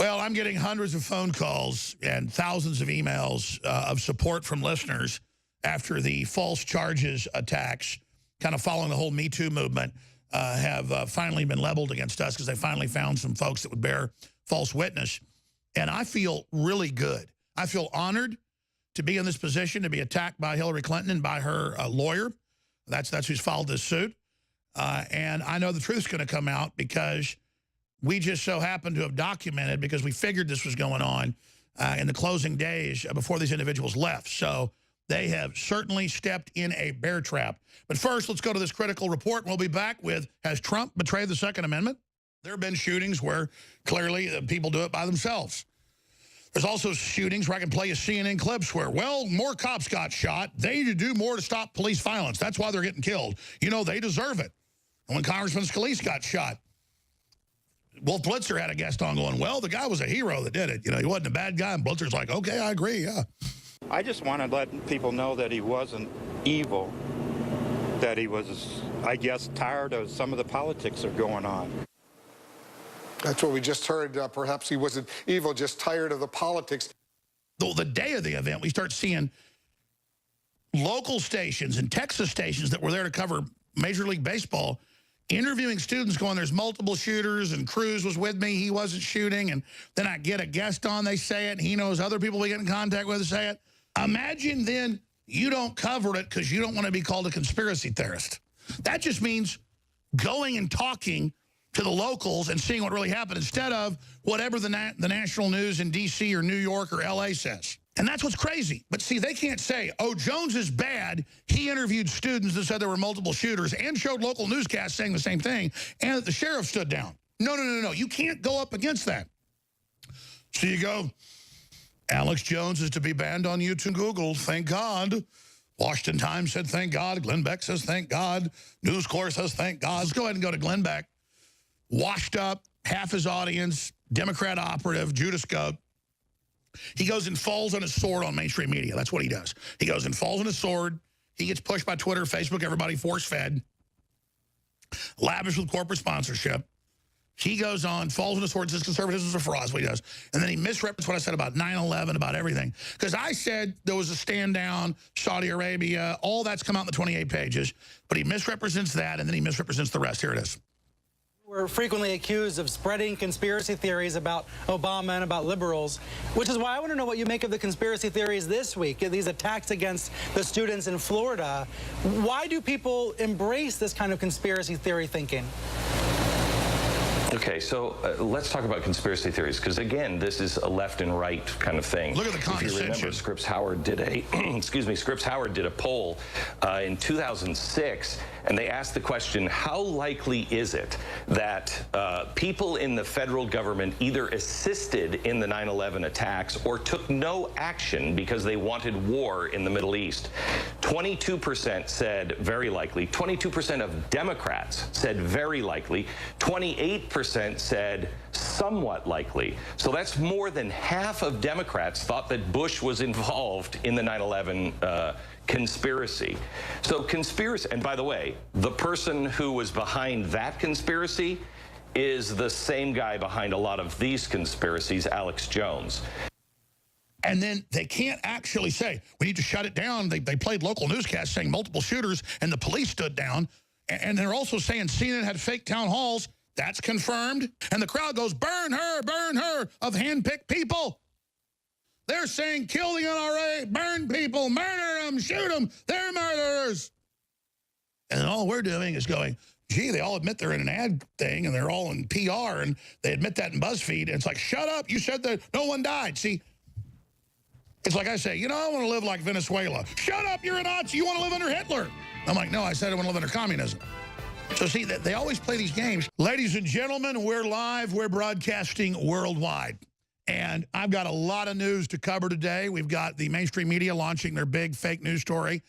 Well, I'm getting hundreds of phone calls and thousands of emails of support from listeners after the false charges attacks, kind of following the whole Me Too movement, have finally been leveled against us because they finally found some folks that would bear false witness. And I feel really good. I feel honored to be in this position, to be attacked by Hillary Clinton and by her lawyer. That's who's filed this suit. And I know the truth's going to come out because we just so happened to have documented, because we figured this was going on in the closing days before these individuals left. So they have certainly stepped in a bear trap. But first, let's go to this critical report. We'll be back with, has Trump betrayed the Second Amendment? There have been shootings where clearly people do it by themselves. There's also shootings where I can play you CNN clips where, well, more cops got shot. They need to do more to stop police violence. That's why they're getting killed. You know, they deserve it. And when Congressman Scalise got shot, Wolf Blitzer had a guest on going, well, the guy was a hero that did it. You know, he wasn't a bad guy. And Blitzer's like, okay, I agree, yeah. I just want to let people know that he wasn't evil, that he was, I guess, tired of some of the politics that are going on. That's what we just heard. Perhaps he wasn't evil, just tired of the politics. The day of the event, we start seeing local stations and Texas stations that were there to cover Major League Baseball interviewing students going, there's multiple shooters, and Cruz was with me, he wasn't shooting, and then I get a guest on, they say it, and he knows other people we get in contact with say it. Imagine then you don't cover it because you don't want to be called a conspiracy theorist. That just means going and talking to the locals and seeing what really happened instead of whatever the national news in D.C. or New York or L.A. says. And that's what's crazy. But see, they can't say, oh, Jones is bad. He interviewed students that said there were multiple shooters and showed local newscasts saying the same thing, and that the sheriff stood down. No, no, no, no. You can't go up against that. So you go, Alex Jones is to be banned on YouTube and Google. Thank God. Washington Times said thank God. Glenn Beck says thank God. News Corps says thank God. Let's go ahead and go to Glenn Beck. Washed up, half his audience, Democrat operative, Judas Goat. He goes and falls on his sword on mainstream media. That's what he does. He goes and falls on his sword. He gets pushed by Twitter, Facebook, everybody force-fed. Lavish with corporate sponsorship. He goes on, falls on his sword, says conservatism is a fraud, is what he does. And then he misrepresents what I said about 9/11, about everything. Because I said there was a stand down, Saudi Arabia, all that's come out in the 28 pages. But he misrepresents that, and then he misrepresents the rest. Here it is. We're frequently accused of spreading conspiracy theories about Obama and about liberals, which is why I want to know what you make of the conspiracy theories this week, these attacks against the students in Florida. Why do people embrace this kind of conspiracy theory thinking? Okay, so let's talk about conspiracy theories, because again, this is a left and right kind of thing. Look at the condescension. If you remember, Scripps Howard did a Scripps Howard did a poll in 2006, and they asked the question, how likely is it that people in the federal government either assisted in the 9/11 attacks or took no action because they wanted war in the Middle East? 22% said very likely. 22% of Democrats said very likely. 28% said somewhat likely. So that's more than half of Democrats thought that Bush was involved in the 9/11 conspiracy. So conspiracy, and by the way, the person who was behind that conspiracy is the same guy behind a lot of these conspiracies, Alex Jones. And then they can't actually say, we need to shut it down. They played local newscasts saying multiple shooters, and the police stood down. And they're also saying CNN had fake town halls. That's confirmed. And the crowd goes, burn her, of handpicked people. They're saying, kill the NRA, burn people, murder them, shoot them, they're murderers. And then all we're doing is going, gee, they all admit they're in an ad thing, and they're all in PR, and they admit that in BuzzFeed. And it's like, shut up, you said that no one died. See, it's like I say, you know, I want to live like Venezuela. Shut up, you're a Nazi, you want to live under Hitler. I'm like, no, I said I want to live under communism. So see, they always play these games. Ladies and gentlemen, we're live, we're broadcasting worldwide. And I've got a lot of news to cover today. We've got the mainstream media launching their big fake news story,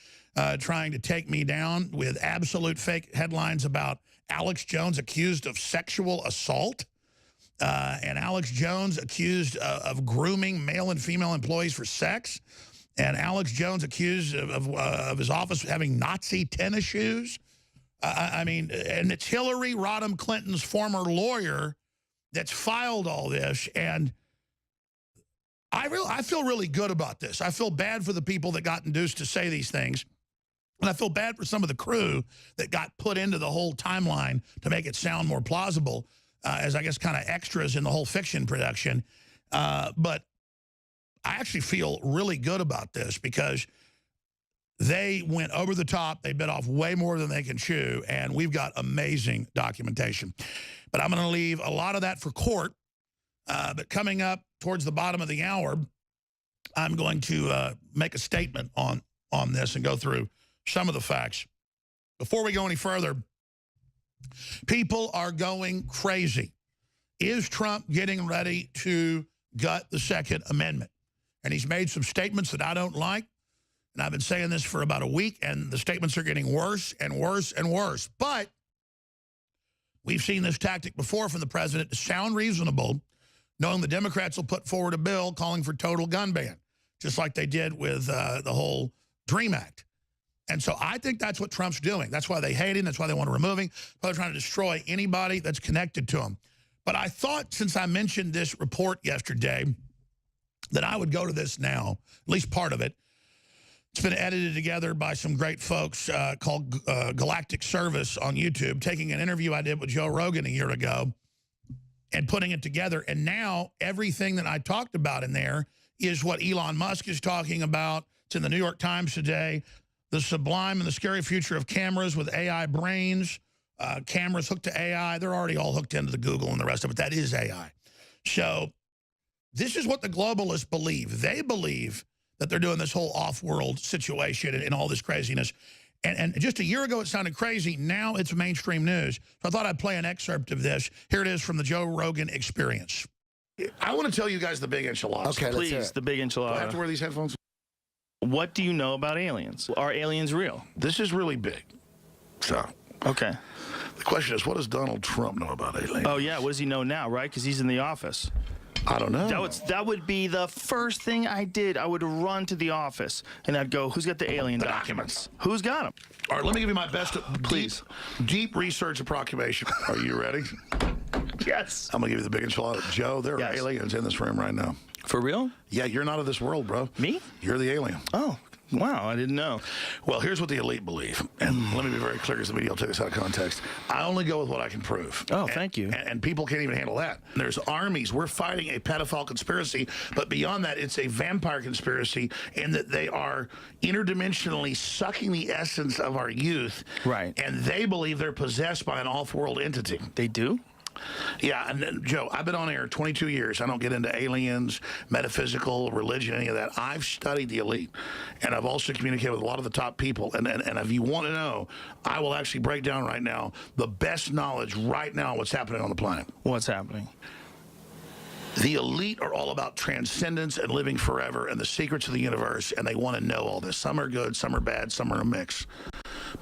trying to take me down with absolute fake headlines about Alex Jones accused of sexual assault. And Alex Jones accused of grooming male and female employees for sex. And Alex Jones accused of his office having Nazi tennis shoes. I mean, and it's Hillary Rodham Clinton's former lawyer that's filed all this. And I feel really good about this. I feel bad for the people that got induced to say these things. And I feel bad for some of the crew that got put into the whole timeline to make it sound more plausible as, I guess, kind of extras in the whole fiction production. But I actually feel really good about this because they went over the top. They bit off way more than they can chew, and we've got amazing documentation. But I'm going to leave a lot of that for court. But coming up towards the bottom of the hour, I'm going to make a statement on this and go through some of the facts. Before we go any further, people are going crazy. Is Trump getting ready to gut the Second Amendment? And he's made some statements that I don't like. And I've been saying this for about a week, and the statements are getting worse and worse and worse. But we've seen this tactic before from the president to sound reasonable, knowing the Democrats will put forward a bill calling for total gun ban, just like they did with the whole DREAM Act. And so I think that's what Trump's doing. That's why they hate him. That's why they want to remove him. They're trying to destroy anybody that's connected to him. But I thought, since I mentioned this report yesterday, that I would go to this now, at least part of it. It's been edited together by some great folks called Galactic Service on YouTube, taking an interview I did with Joe Rogan a year ago and putting it together. And now everything that I talked about in there is what Elon Musk is talking about. It's in the New York Times today. The sublime and the scary future of cameras with AI brains, cameras hooked to AI. They're already all hooked into the Google and the rest of it. That is AI. So this is what the globalists believe. They believe that they're doing this whole off-world situation and all this craziness. And just a year ago, it sounded crazy. Now it's mainstream news. So I thought I'd play an excerpt of this. Here it is from the Joe Rogan Experience. I want to tell you guys the big enchilada. Okay, please, the big enchilada. Do I have to wear these headphones? What do you know about aliens? Are aliens real? This is really big. So, Okay. the question is, what does Donald Trump know about aliens? Oh, yeah. What does he know now, right? Because he's in the office. I don't know. That would be the first thing I did. I would run to the office, and I'd go, who's got the alien documents? Who's got them? All right, let me give you my best Please. deep research approximation. Are you ready? Yes. I'm going to give you the big enchilada. Joe, there are aliens in this room right now. For real? Yeah, you're not of this world, bro. Me? You're the alien. Oh, wow. I didn't know. Well, here's what the elite believe. And let me be very clear, because the media will take this out of context. I only go with what I can prove. Oh, thank you. And people can't even handle that. There's armies. We're fighting a pedophile conspiracy. But beyond that, it's a vampire conspiracy in that they are interdimensionally sucking the essence of our youth. Right. And they believe they're possessed by an off-world entity. They do? Yeah, and then, Joe, I've been on air 22 years. I don't get into aliens, metaphysical, religion, any of that. I've studied the elite, and I've also communicated with a lot of the top people. And if you want to know, I will actually break down right now the best knowledge right now on what's happening on the planet. What's happening? The elite are all about transcendence and living forever and the secrets of the universe, and they want to know all this. Some are good, some are bad, some are a mix.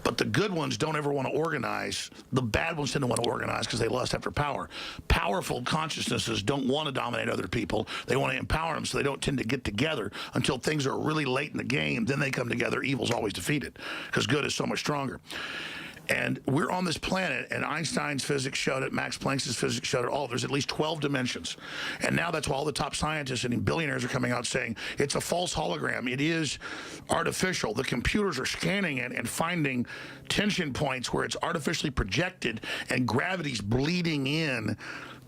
But the good ones don't ever want to organize. The bad ones tend to want to organize because they lust after power. Powerful consciousnesses don't want to dominate other people. They want to empower them, so they don't tend to get together until things are really late in the game. Then they come together. Evil's always defeated because good is so much stronger. And we're on this planet, and Einstein's physics showed it, Max Planck's physics showed it, there's at least 12 dimensions. And now that's why all the top scientists and billionaires are coming out saying it's a false hologram. It is artificial. The computers are scanning it and finding tension points where it's artificially projected and gravity's bleeding in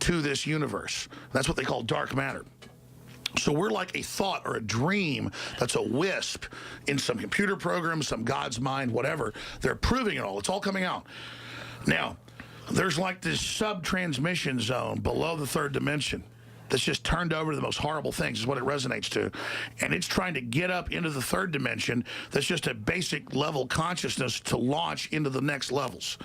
to this universe. That's what they call dark matter. So we're like a thought or a dream that's a wisp in some computer program, some God's mind, whatever. They're proving it all. It's all coming out. Now, there's like this sub-transmission zone below the third dimension that's just turned over to the most horrible things is what it resonates to. And it's trying to get up into the third dimension that's just a basic level consciousness to launch into the next levels.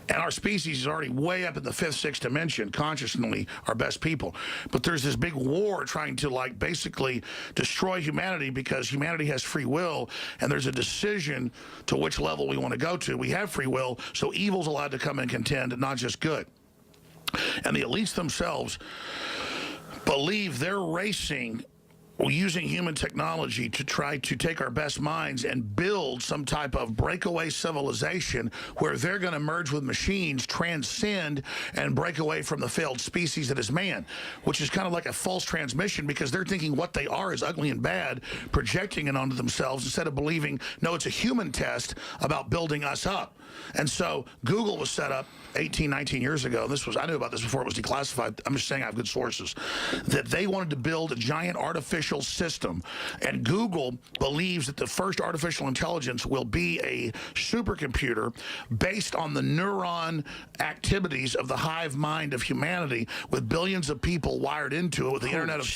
And our species is already way up in the fifth, sixth dimension, consciously our best people. But there's this big war trying to like basically destroy humanity because humanity has free will and there's a decision to which level we want to go to. We have free will, so evil's allowed to come and contend, not just good. And the elites themselves believe they're racing using human technology to try to take our best minds and build some type of breakaway civilization where they're going to merge with machines, transcend, and break away from the failed species that is man, which is kind of like a false transmission because they're thinking what they are is ugly and bad, projecting it onto themselves instead of believing, no, it's a human test about building us up. And so Google was set up 18, 19 years ago. I knew about this before it was declassified. I'm just saying I have good sources, that they wanted to build a giant artificial system. And Google believes that the first artificial intelligence will be a supercomputer based on the neuron activities of the hive mind of humanity with billions of people wired into it with the Internet of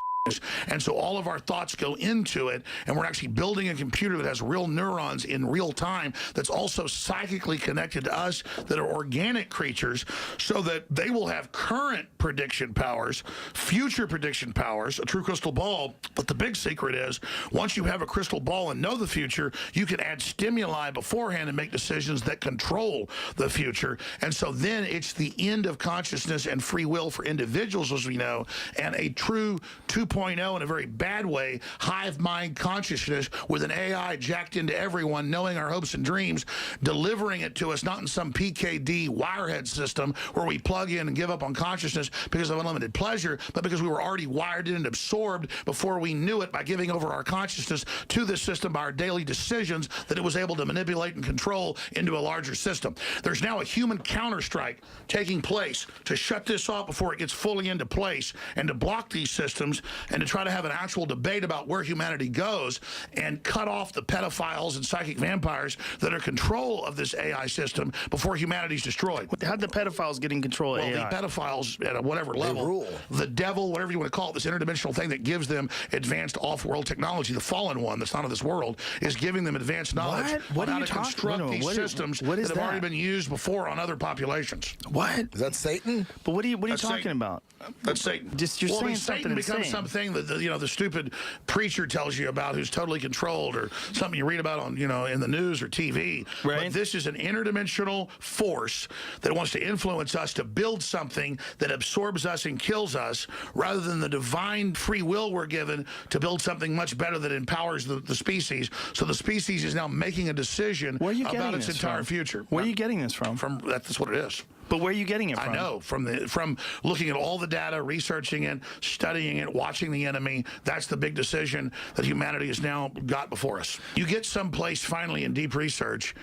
and so all of our thoughts go into it, and we're actually building a computer that has real neurons in real time that's also psychically connected to us, that are organic creatures, so that they will have current prediction powers, future prediction powers, a true crystal ball. But the big secret is, once you have a crystal ball and know the future, you can add stimuli beforehand and make decisions that control the future. And so then it's the end of consciousness and free will for individuals, as we know, and a true 2.0 in a very bad way, hive mind consciousness with an AI jacked into everyone, knowing our hopes and dreams, delivering it to us, not in some PKD wirehead system where we plug in and give up on consciousness because of unlimited pleasure, but because we were already wired in and absorbed before we knew it by giving over our consciousness to this system by our daily decisions that it was able to manipulate and control into a larger system. There's now a human counterstrike taking place to shut this off before it gets fully into place and to block these systems and to try to have an actual debate about where humanity goes and cut off the pedophiles and psychic vampires that are control of this AI system before humanity's destroyed. How'd the pedophiles get in control of AI? Well, the pedophiles at whatever level, rule. The devil, whatever you want to call it, this interdimensional thing that gives them advanced off-world technology, the fallen one that's not of this world, is giving them advanced knowledge What on are how you to talking- construct wait a minute, these what is- systems what is that have already that? been used before on other populations. What? Is that Satan? But what are you That's talking Satan. about? Let's say, Just you're well, I mean, saying something Satan becomes insane. something that the stupid preacher tells you about, who's totally controlled, or something you read about on in the news or TV. Right. But this is an interdimensional force that wants to influence us to build something that absorbs us and kills us, rather than the divine free will we're given to build something much better that empowers the species. So the species is now making a decision Where are you about getting its this entire from? future. Where are you getting this from? That's what it is. But where are you getting it from? I know, from looking at all the data, researching it, studying it, watching the enemy. That's the big decision that humanity has now got before us. You get someplace finally in deep research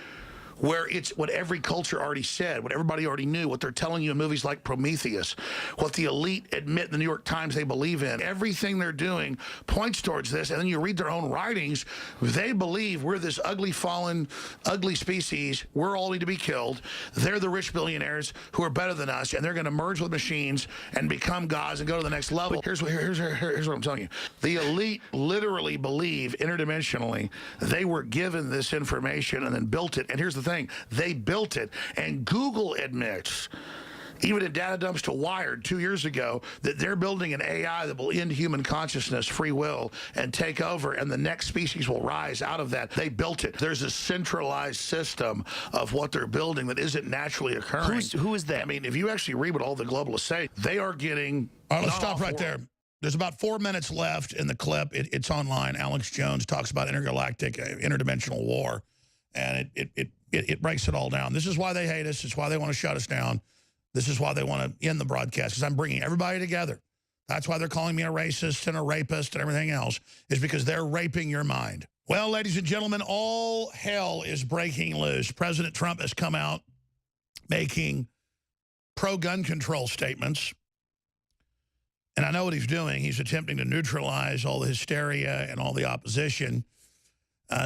where it's what every culture already said, what everybody already knew, what they're telling you in movies like Prometheus, what the elite admit in the New York Times they believe in. Everything they're doing points towards this, and then you read their own writings, they believe we're this ugly, fallen, ugly species, we're all need to be killed. They're the rich billionaires who are better than us, and they're going to merge with machines and become gods and go to the next level. Here's what I'm telling you. The elite literally believe interdimensionally they were given this information and then built it, and here's the thing, they built it. And Google admits, even in data dumps to Wired 2 years ago, that they're building an AI that will end human consciousness, free will, and take over, and the next species will rise out of that. They built it. There's a centralized system of what they're building that isn't naturally occurring. Who is that? I mean, if you actually read what all the globalists say, they are getting... All right, let's stop right there. There's about 4 minutes left in the clip. It's online. Alex Jones talks about intergalactic, interdimensional war, and it breaks it all down. This is why they hate us. It's why they want to shut us down. This is why they want to end the broadcast, because I'm bringing everybody together. That's why they're calling me a racist and a rapist and everything else, is because they're raping your mind. Well, ladies and gentlemen, all hell is breaking loose. President Trump has come out making pro-gun control statements. And I know what he's doing. He's attempting to neutralize all the hysteria and all the opposition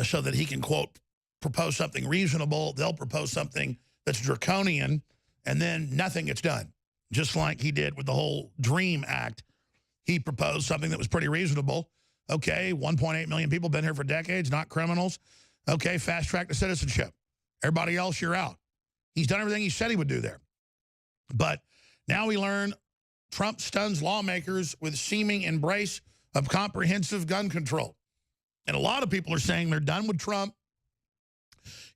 so that he can, quote, propose something reasonable. They'll propose something that's draconian, and then nothing gets done. Just like he did with the whole DREAM Act. He proposed something that was pretty reasonable. Okay, 1.8 million people been here for decades, not criminals. Okay, fast track to citizenship. Everybody else, you're out. He's done everything he said he would do there. But now we learn Trump stuns lawmakers with seeming embrace of comprehensive gun control. And a lot of people are saying they're done with Trump.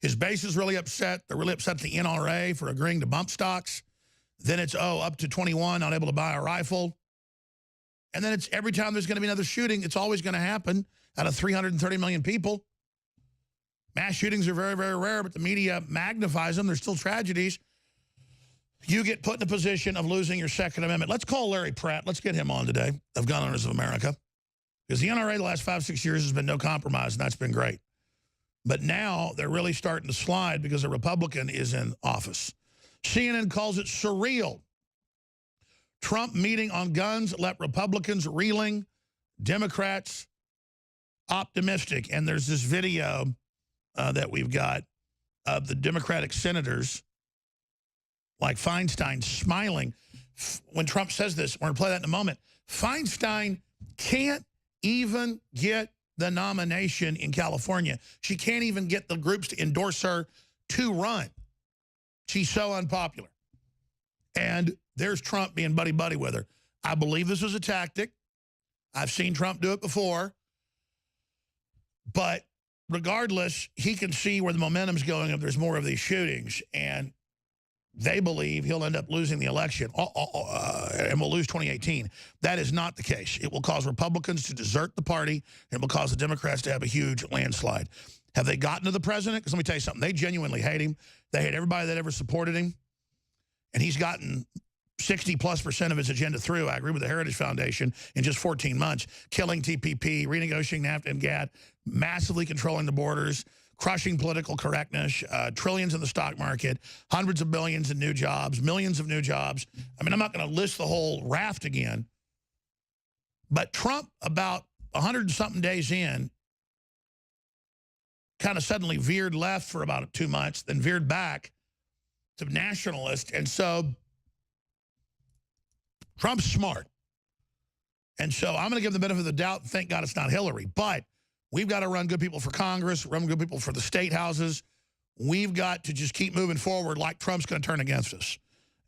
His base is really upset. They're really upset at the NRA for agreeing to bump stocks. Then it's, up to 21, not able to buy a rifle. And then it's every time there's going to be another shooting, it's always going to happen out of 330 million people. Mass shootings are very, very rare, but the media magnifies them. They're still tragedies. You get put in a position of losing your Second Amendment. Let's call Larry Pratt. Let's get him on today of Gun Owners of America. Because the NRA the last 5-6 years has been no compromise, and that's been great. But now they're really starting to slide because a Republican is in office. CNN calls it surreal. Trump meeting on guns left Republicans reeling, Democrats optimistic. And there's this video that we've got of the Democratic senators like Feinstein smiling when Trump says this. We're going to play that in a moment. Feinstein can't even get the nomination in California. She can't even get the groups to endorse her to run. She's so unpopular. And there's Trump being buddy-buddy with her. I believe this was a tactic. I've seen Trump do it before. But regardless, he can see where the momentum's going if there's more of these shootings. And they believe he'll end up losing the election and will lose 2018. That is not the case. It will cause Republicans to desert the party, and it will cause the Democrats to have a huge landslide. Have they gotten to the president? Because let me tell you something. They genuinely hate him. They hate everybody that ever supported him. And he's gotten 60+% of his agenda through, I agree with the Heritage Foundation, in just 14 months. Killing TPP, renegotiating NAFTA and GATT, massively controlling the borders, crushing political correctness, trillions in the stock market, hundreds of billions in new jobs, millions of new jobs. I mean, I'm not going to list the whole raft again. But Trump, about 100-something days in, kind of suddenly veered left for about 2 months, then veered back to nationalist. And so Trump's smart. And so I'm going to give the benefit of the doubt and thank God it's not Hillary. But we've got to run good people for Congress, run good people for the state houses. We've got to just keep moving forward like Trump's going to turn against us.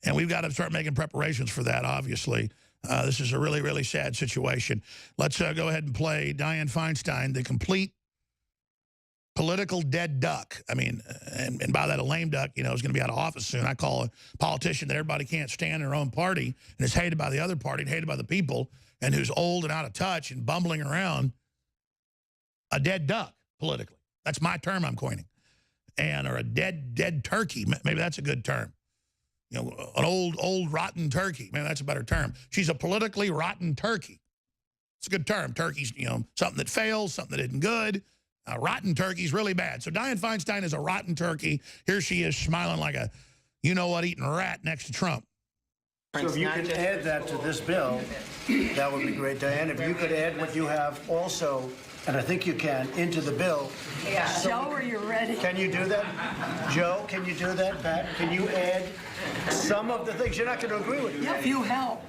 And we've got to start making preparations for that, obviously. This is a really, really sad situation. Let's go ahead and play Dianne Feinstein, the complete political dead duck. I mean, and by that, a lame duck, you know, is going to be out of office soon. I call a politician that everybody can't stand in their own party and is hated by the other party and hated by the people and who's old and out of touch and bumbling around, a dead duck politically. That's my term I'm coining. And or a dead turkey. Maybe that's a good term. You know, an old rotten turkey. Maybe that's a better term. She's a politically rotten turkey. It's a good term. Turkey's, you know, something that fails, something that isn't good. Rotten turkey's really bad. So Dianne Feinstein is a rotten turkey. Here she is smiling like a you-know-what eating rat next to Trump. So if you could add that to this bill, that would be great, Diane. If you could add what you have also, and I think you can, into the bill. Yeah. Joe, are you ready? Can you do that? Joe, can you do that? Pat, can you add some of the things? You're not going to agree with me. If you help.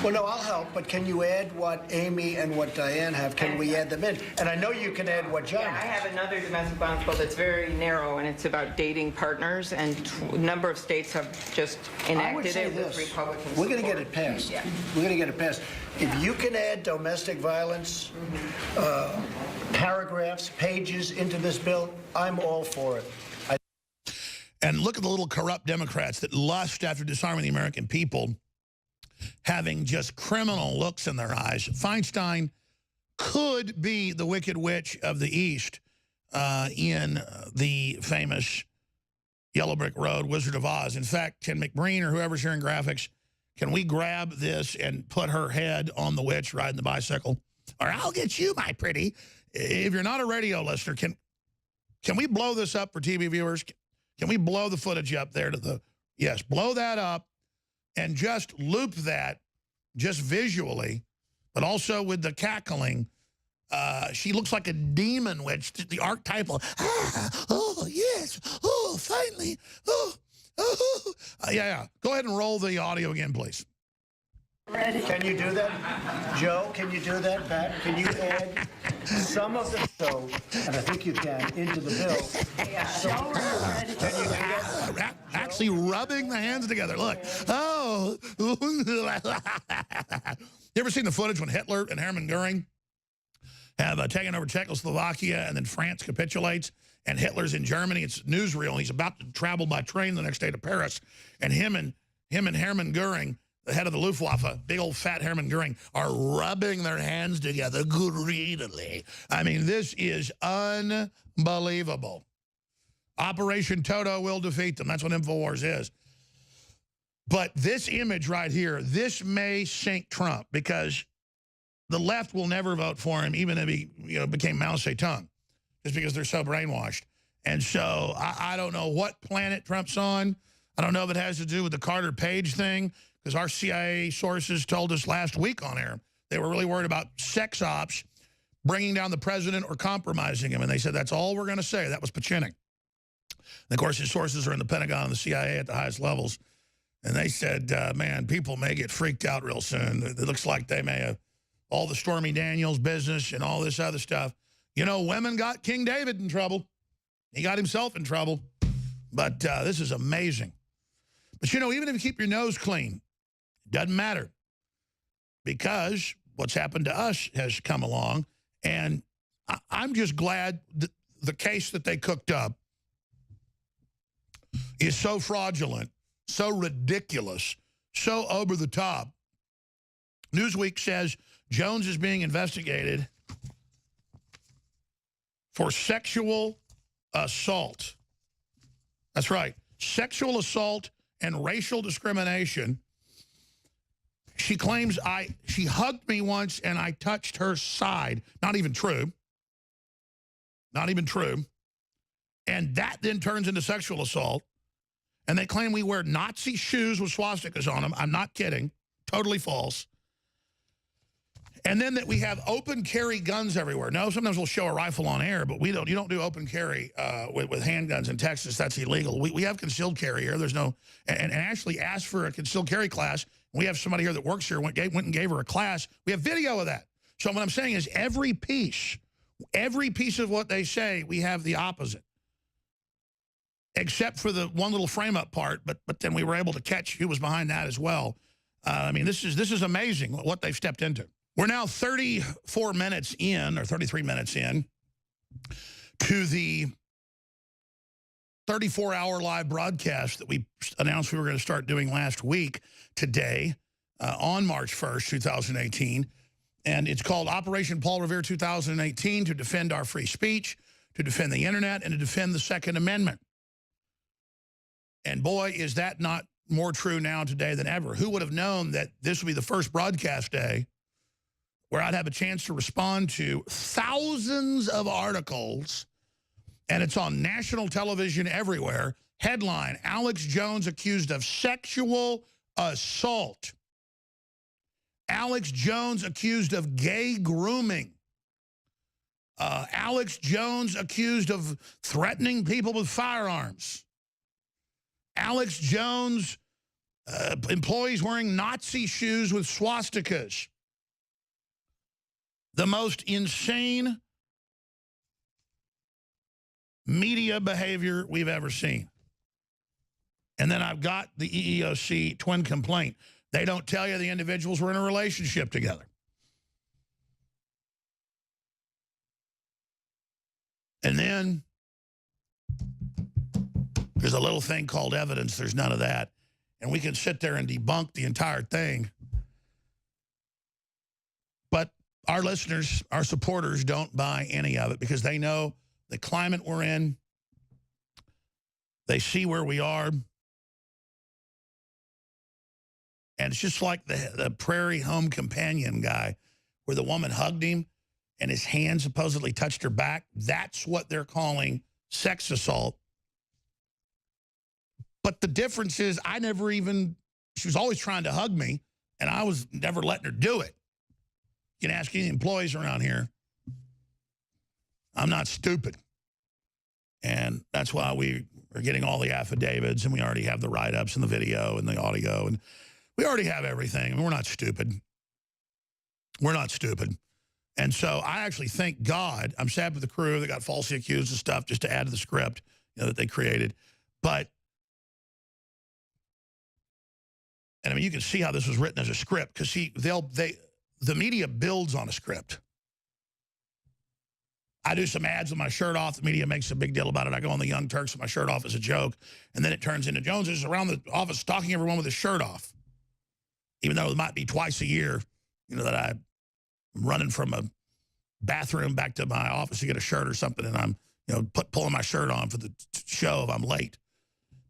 Well, no, I'll help, but can you add what Amy and what Diane have? Can we add them in? And I know you can add what John Yeah, I has. have another domestic violence bill that's very narrow, and it's about dating partners, and a number of states have just I would enacted say it with this. Republican We're going to support. get it passed. Yeah. We're going to get it passed. If you can add domestic violence paragraphs, pages into this bill, I'm all for it. And look at the little corrupt Democrats that lust after disarming the American people, having just criminal looks in their eyes. Feinstein could be the Wicked Witch of the East in the famous Yellow Brick Road, Wizard of Oz. In fact, can McBreen or whoever's here in graphics, can we grab this and put her head on the witch riding the bicycle? Or I'll get you, my pretty. If you're not a radio listener, can we blow this up for TV viewers? Can we blow the footage up there to the, yes, blow that up and just loop that just visually, but also with the cackling. She looks like a demon witch, the archetypal, oh, yes, oh, finally, yeah. Go ahead and roll the audio again, please. Ready? Can you do that? Joe, can you do that? Pat, can you add some of the show, and I think you can, into the bill? Joe, are you ready? Can you do that? Actually rubbing the hands together. Look. Oh. You ever seen the footage when Hitler and Hermann Goering have taken over Czechoslovakia and then France capitulates and Hitler's in Germany? It's newsreel and he's about to travel by train the next day to Paris. And him and Hermann Goering, the head of the Luftwaffe, big old fat Hermann Goering, are rubbing their hands together greedily. I mean, this is unbelievable. Operation Toto will defeat them. That's what Infowars is. But this image right here, this may sink Trump because the left will never vote for him, even if he became Mao Zedong, just because they're so brainwashed. And so I don't know what planet Trump's on. I don't know if it has to do with the Carter Page thing, because our CIA sources told us last week on air they were really worried about sex ops, bringing down the president or compromising him. And they said, that's all we're going to say. That was Pachinik. And of course, his sources are in the Pentagon and the CIA at the highest levels. And they said, man, people may get freaked out real soon. It looks like they may have all the Stormy Daniels business and all this other stuff. You know, women got King David in trouble. He got himself in trouble. But this is amazing. But, you know, even if you keep your nose clean, it doesn't matter. Because what's happened to us has come along. And I'm just glad that the case that they cooked up is so fraudulent, so ridiculous, so over the top. Newsweek says Jones is being investigated for sexual assault. That's right. Sexual assault and racial discrimination. She claims she hugged me once and I touched her side. Not even true. Not even true. And that then turns into sexual assault. And they claim we wear Nazi shoes with swastikas on them. I'm not kidding. Totally false. And then that we have open carry guns everywhere. No, sometimes we'll show a rifle on air, but we don't. You don't do open carry with handguns in Texas. That's illegal. We have concealed carry here. There's no, and actually asked for a concealed carry class. We have somebody here that works here, went and gave her a class. We have video of that. So what I'm saying is every piece of what they say, we have the opposite. Except for the one little frame-up part, but then we were able to catch who was behind that as well. I mean, this is amazing what they've stepped into. We're now 34 minutes in, or 33 minutes in, to the 34-hour live broadcast that we announced we were going to start doing last week today on March 1st, 2018. And it's called Operation Paul Revere 2018 to defend our free speech, to defend the internet, and to defend the Second Amendment. And boy, is that not more true now today than ever. Who would have known that this would be the first broadcast day where I'd have a chance to respond to thousands of articles, and it's on national television everywhere. Headline, Alex Jones accused of sexual assault. Alex Jones accused of gay grooming. Alex Jones accused of threatening people with firearms. Alex Jones, employees wearing Nazi shoes with swastikas. The most insane media behavior we've ever seen. And then I've got the EEOC twin complaint. They don't tell you the individuals were in a relationship together. And then there's a little thing called evidence. There's none of that. And we can sit there and debunk the entire thing. But our listeners, our supporters don't buy any of it because they know the climate we're in. They see where we are. And it's just like the Prairie Home Companion guy where the woman hugged him and his hand supposedly touched her back. That's what they're calling sex assault. But the difference is she was always trying to hug me, and I was never letting her do it. You can ask any employees around here. I'm not stupid. And that's why we are getting all the affidavits, and we already have the write-ups and the video and the audio, and we already have everything. I mean, we're not stupid. We're not stupid. And so I actually thank God. I'm sad with the crew that got falsely accused of stuff just to add to the script that they created. But and I mean, you can see how this was written as a script because the media builds on a script. I do some ads with my shirt off. The media makes a big deal about it. I go on the Young Turks with my shirt off as a joke, and then it turns into Jones is around the office stalking everyone with his shirt off. even though it might be twice a year, you know, that I'm running from a bathroom back to my office to get a shirt or something, and I'm, you know, pulling my shirt on for the show if I'm late.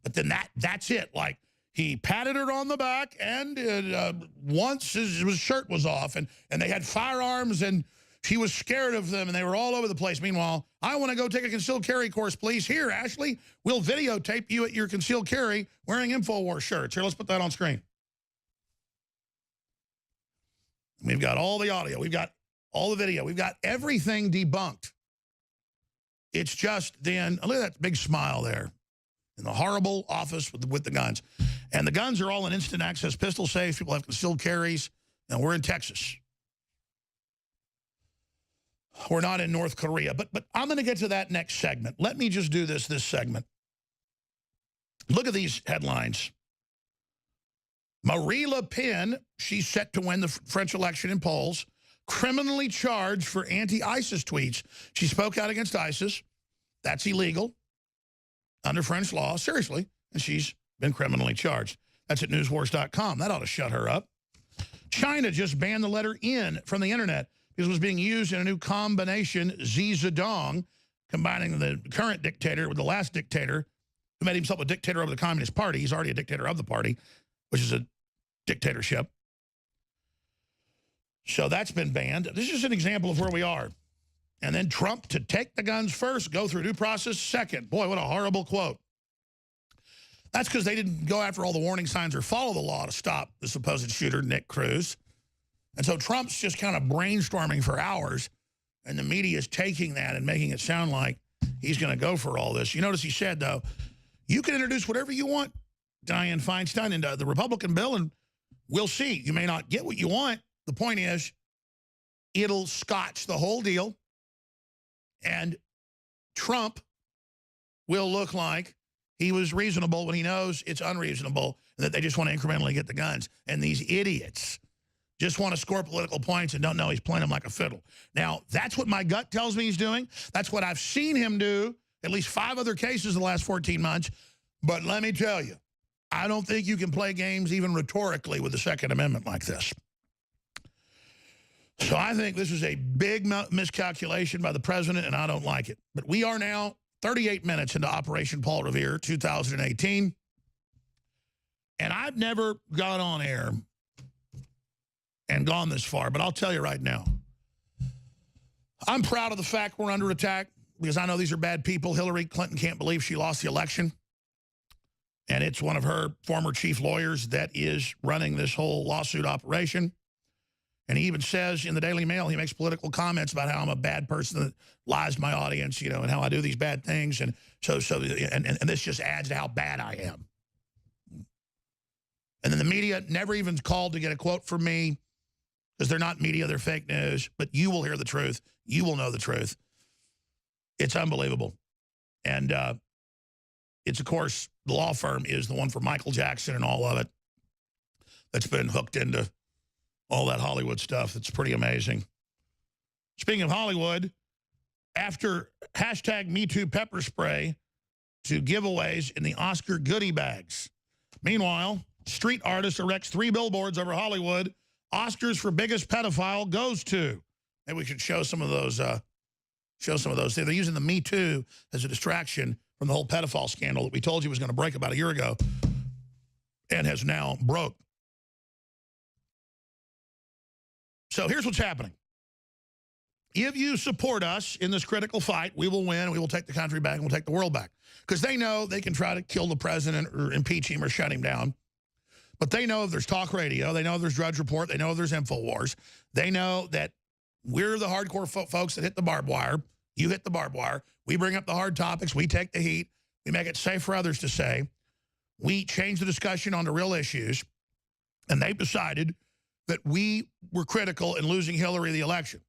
But then that's it. Like, he patted her on the back, and once his shirt was off, and they had firearms, and she was scared of them, and they were all over the place. Meanwhile, I want to go take a concealed carry course, please. Here, Ashley, we'll videotape you at your concealed carry wearing Infowar shirts. Here, let's put that on screen. We've got all the audio. We've got all the video. We've got everything debunked. It's just then, look at that big smile there in the horrible office with the guns. And the guns are all in instant access pistol safes. People have concealed carries. And we're in Texas. We're not in North Korea. But I'm going to get to that next segment. Let me just do this segment. Look at these headlines. Marie Le Pen, she's set to win the French election in polls, criminally charged for anti-ISIS tweets. She spoke out against ISIS. That's illegal under French law, seriously. And she's been criminally charged. That's at newswars.com. That ought to shut her up. China just banned the letter N from the internet because it was being used in a new combination, Xi Zedong, combining the current dictator with the last dictator who made himself a dictator over the Communist Party. He's already a dictator of the party, which is a dictatorship. So that's been banned. This is an example of where we are. And then Trump to take the guns first, go through due process second. Boy, what a horrible quote. That's because they didn't go after all the warning signs or follow the law to stop the supposed shooter, Nick Cruz. And so Trump's just kind of brainstorming for hours, and the media is taking that and making it sound like he's going to go for all this. You notice he said, though, you can introduce whatever you want, Dianne Feinstein, into the Republican bill, and we'll see. You may not get what you want. The point is, it'll scotch the whole deal, and Trump will look like he was reasonable when he knows it's unreasonable and that they just want to incrementally get the guns. And these idiots just want to score political points and don't know he's playing them like a fiddle. Now, that's what my gut tells me he's doing. That's what I've seen him do, at least 5 other cases in the last 14 months. But let me tell you, I don't think you can play games even rhetorically with the Second Amendment like this. So I think this is a big miscalculation by the president, and I don't like it. But we are now 38 minutes into Operation Paul Revere 2018. And I've never got on air and gone this far, but I'll tell you right now, I'm proud of the fact we're under attack because I know these are bad people. Hillary Clinton can't believe she lost the election. And it's one of her former chief lawyers that is running this whole lawsuit operation. And he even says in the Daily Mail, he makes political comments about how I'm a bad person that lies to my audience, you know, and how I do these bad things. And and this just adds to how bad I am. And then the media never even called to get a quote from me because they're not media, they're fake news. But you will hear the truth. You will know the truth. It's unbelievable. And it's, of course, the law firm is the one for Michael Jackson and all of it that's been hooked into all that Hollywood stuff. It's pretty amazing. Speaking of Hollywood, after hashtag MeToo pepper spray to giveaways in the Oscar goodie bags. Meanwhile, street artist erects 3 billboards over Hollywood. Oscars for biggest pedophile goes to. Maybe we should show some of those. They're using the Me Too as a distraction from the whole pedophile scandal that we told you was going to break about a year ago and has now broke. So here's what's happening. If you support us in this critical fight, we will win, and we will take the country back, and we'll take the world back. Because they know they can try to kill the president or impeach him or shut him down. But they know if there's talk radio, they know if there's Drudge Report, they know if there's Infowars. They know that we're the hardcore folks that hit the barbed wire. You hit the barbed wire. We bring up the hard topics. We take the heat. We make it safe for others to say. We change the discussion on the real issues. And they've decided that we were critical in losing Hillary the election.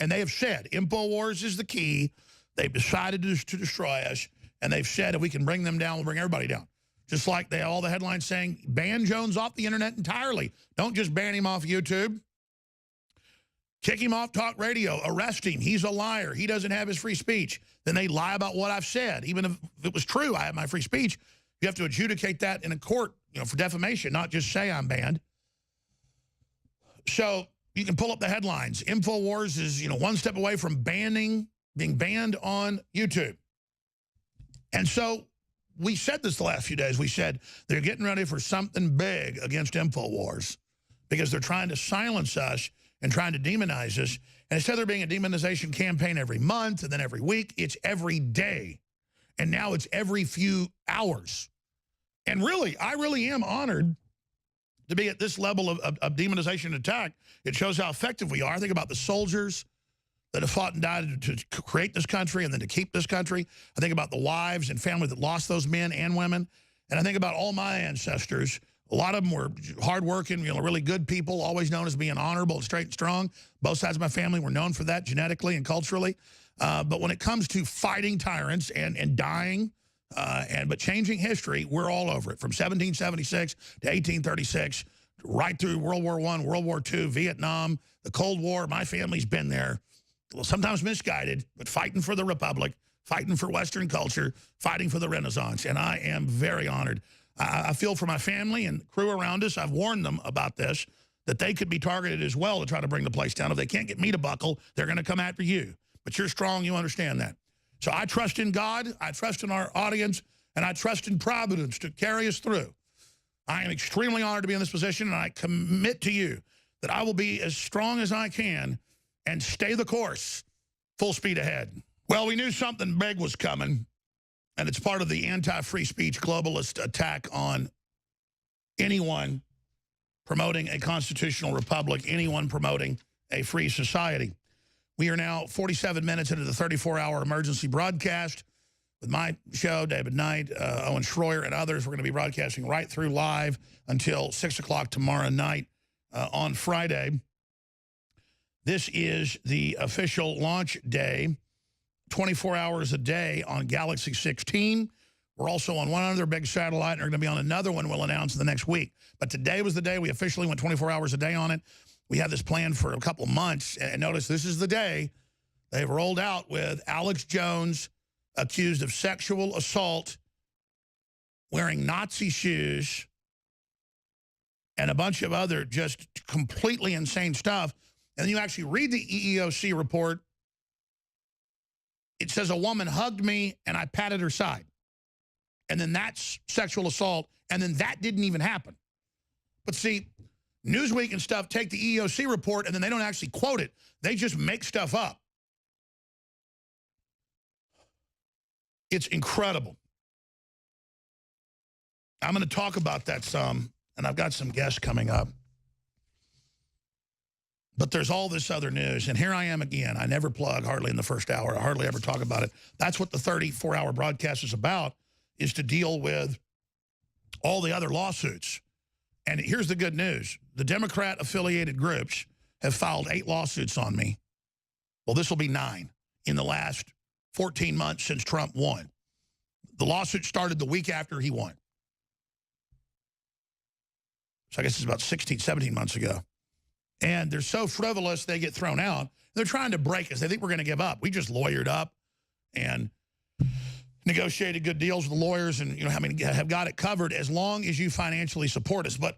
And they have said, Infowars is the key. They've decided to destroy us. And they've said if we can bring them down, we'll bring everybody down. Just like all the headlines saying, ban Jones off the internet entirely. Don't just ban him off YouTube. Kick him off talk radio. Arrest him. He's a liar. He doesn't have his free speech. Then they lie about what I've said. Even if it was true, I have my free speech. You have to adjudicate that in a court, you know, for defamation, not just say I'm banned. So you can pull up the headlines. Infowars is, one step away from being banned on YouTube. And so we said this the last few days. We said they're getting ready for something big against Infowars because they're trying to silence us and trying to demonize us. And instead of there being a demonization campaign every month and then every week, it's every day. And now it's every few hours. And really, I really am honored to be at this level of demonization attack. It shows how effective we are. I think about the soldiers that have fought and died to create this country and then to keep this country. I think about the wives and family that lost those men and women. And I think about all my ancestors. A lot of them were hardworking, really good people, always known as being honorable and straight and strong. Both sides of my family were known for that genetically and culturally. But when it comes to fighting tyrants and dying, but changing history, we're all over it. From 1776 to 1836, right through World War I, World War II, Vietnam, the Cold War. My family's been there. Well, sometimes misguided, but fighting for the Republic, fighting for Western culture, fighting for the Renaissance. And I am very honored. I feel for my family and crew around us. I've warned them about this, that they could be targeted as well to try to bring the place down. If they can't get me to buckle, they're going to come after you. But you're strong, you understand that. So I trust in God, I trust in our audience, and I trust in Providence to carry us through. I am extremely honored to be in this position, and I commit to you that I will be as strong as I can and stay the course, full speed ahead. Well, we knew something big was coming, and it's part of the anti-free speech globalist attack on anyone promoting a constitutional republic, anyone promoting a free society. We are now 47 minutes into the 34-hour emergency broadcast with my show, David Knight, Owen Schroyer, and others. We're going to be broadcasting right through live until 6 o'clock tomorrow night on Friday. This is the official launch day, 24 hours a day on Galaxy 16. We're also on one other big satellite, and we're going to be on another one we'll announce in the next week. But today was the day we officially went 24 hours a day on it. We had this planned for a couple of months, and notice this is the day they've rolled out with Alex Jones accused of sexual assault, wearing Nazi shoes, and a bunch of other just completely insane stuff. And then you actually read the EEOC report. It says a woman hugged me and I patted her side. And then that's sexual assault, and then that didn't even happen. But see, Newsweek and stuff take the EEOC report and then they don't actually quote it. They just make stuff up. It's incredible. I'm going to talk about that some, and I've got some guests coming up. But there's all this other news, and here I am again. I never plug hardly in the first hour. I hardly ever talk about it. That's what the 34-hour broadcast is about, is to deal with all the other lawsuits. And here's the good news. The Democrat-affiliated groups have filed 8 lawsuits on me. Well, this will be 9 in the last 14 months since Trump won. The lawsuit started the week after he won. So I guess it's about 16, 17 months ago. And they're so frivolous, they get thrown out. They're trying to break us. They think we're going to give up. We just lawyered up and negotiated good deals with the lawyers and, have got it covered as long as you financially support us. But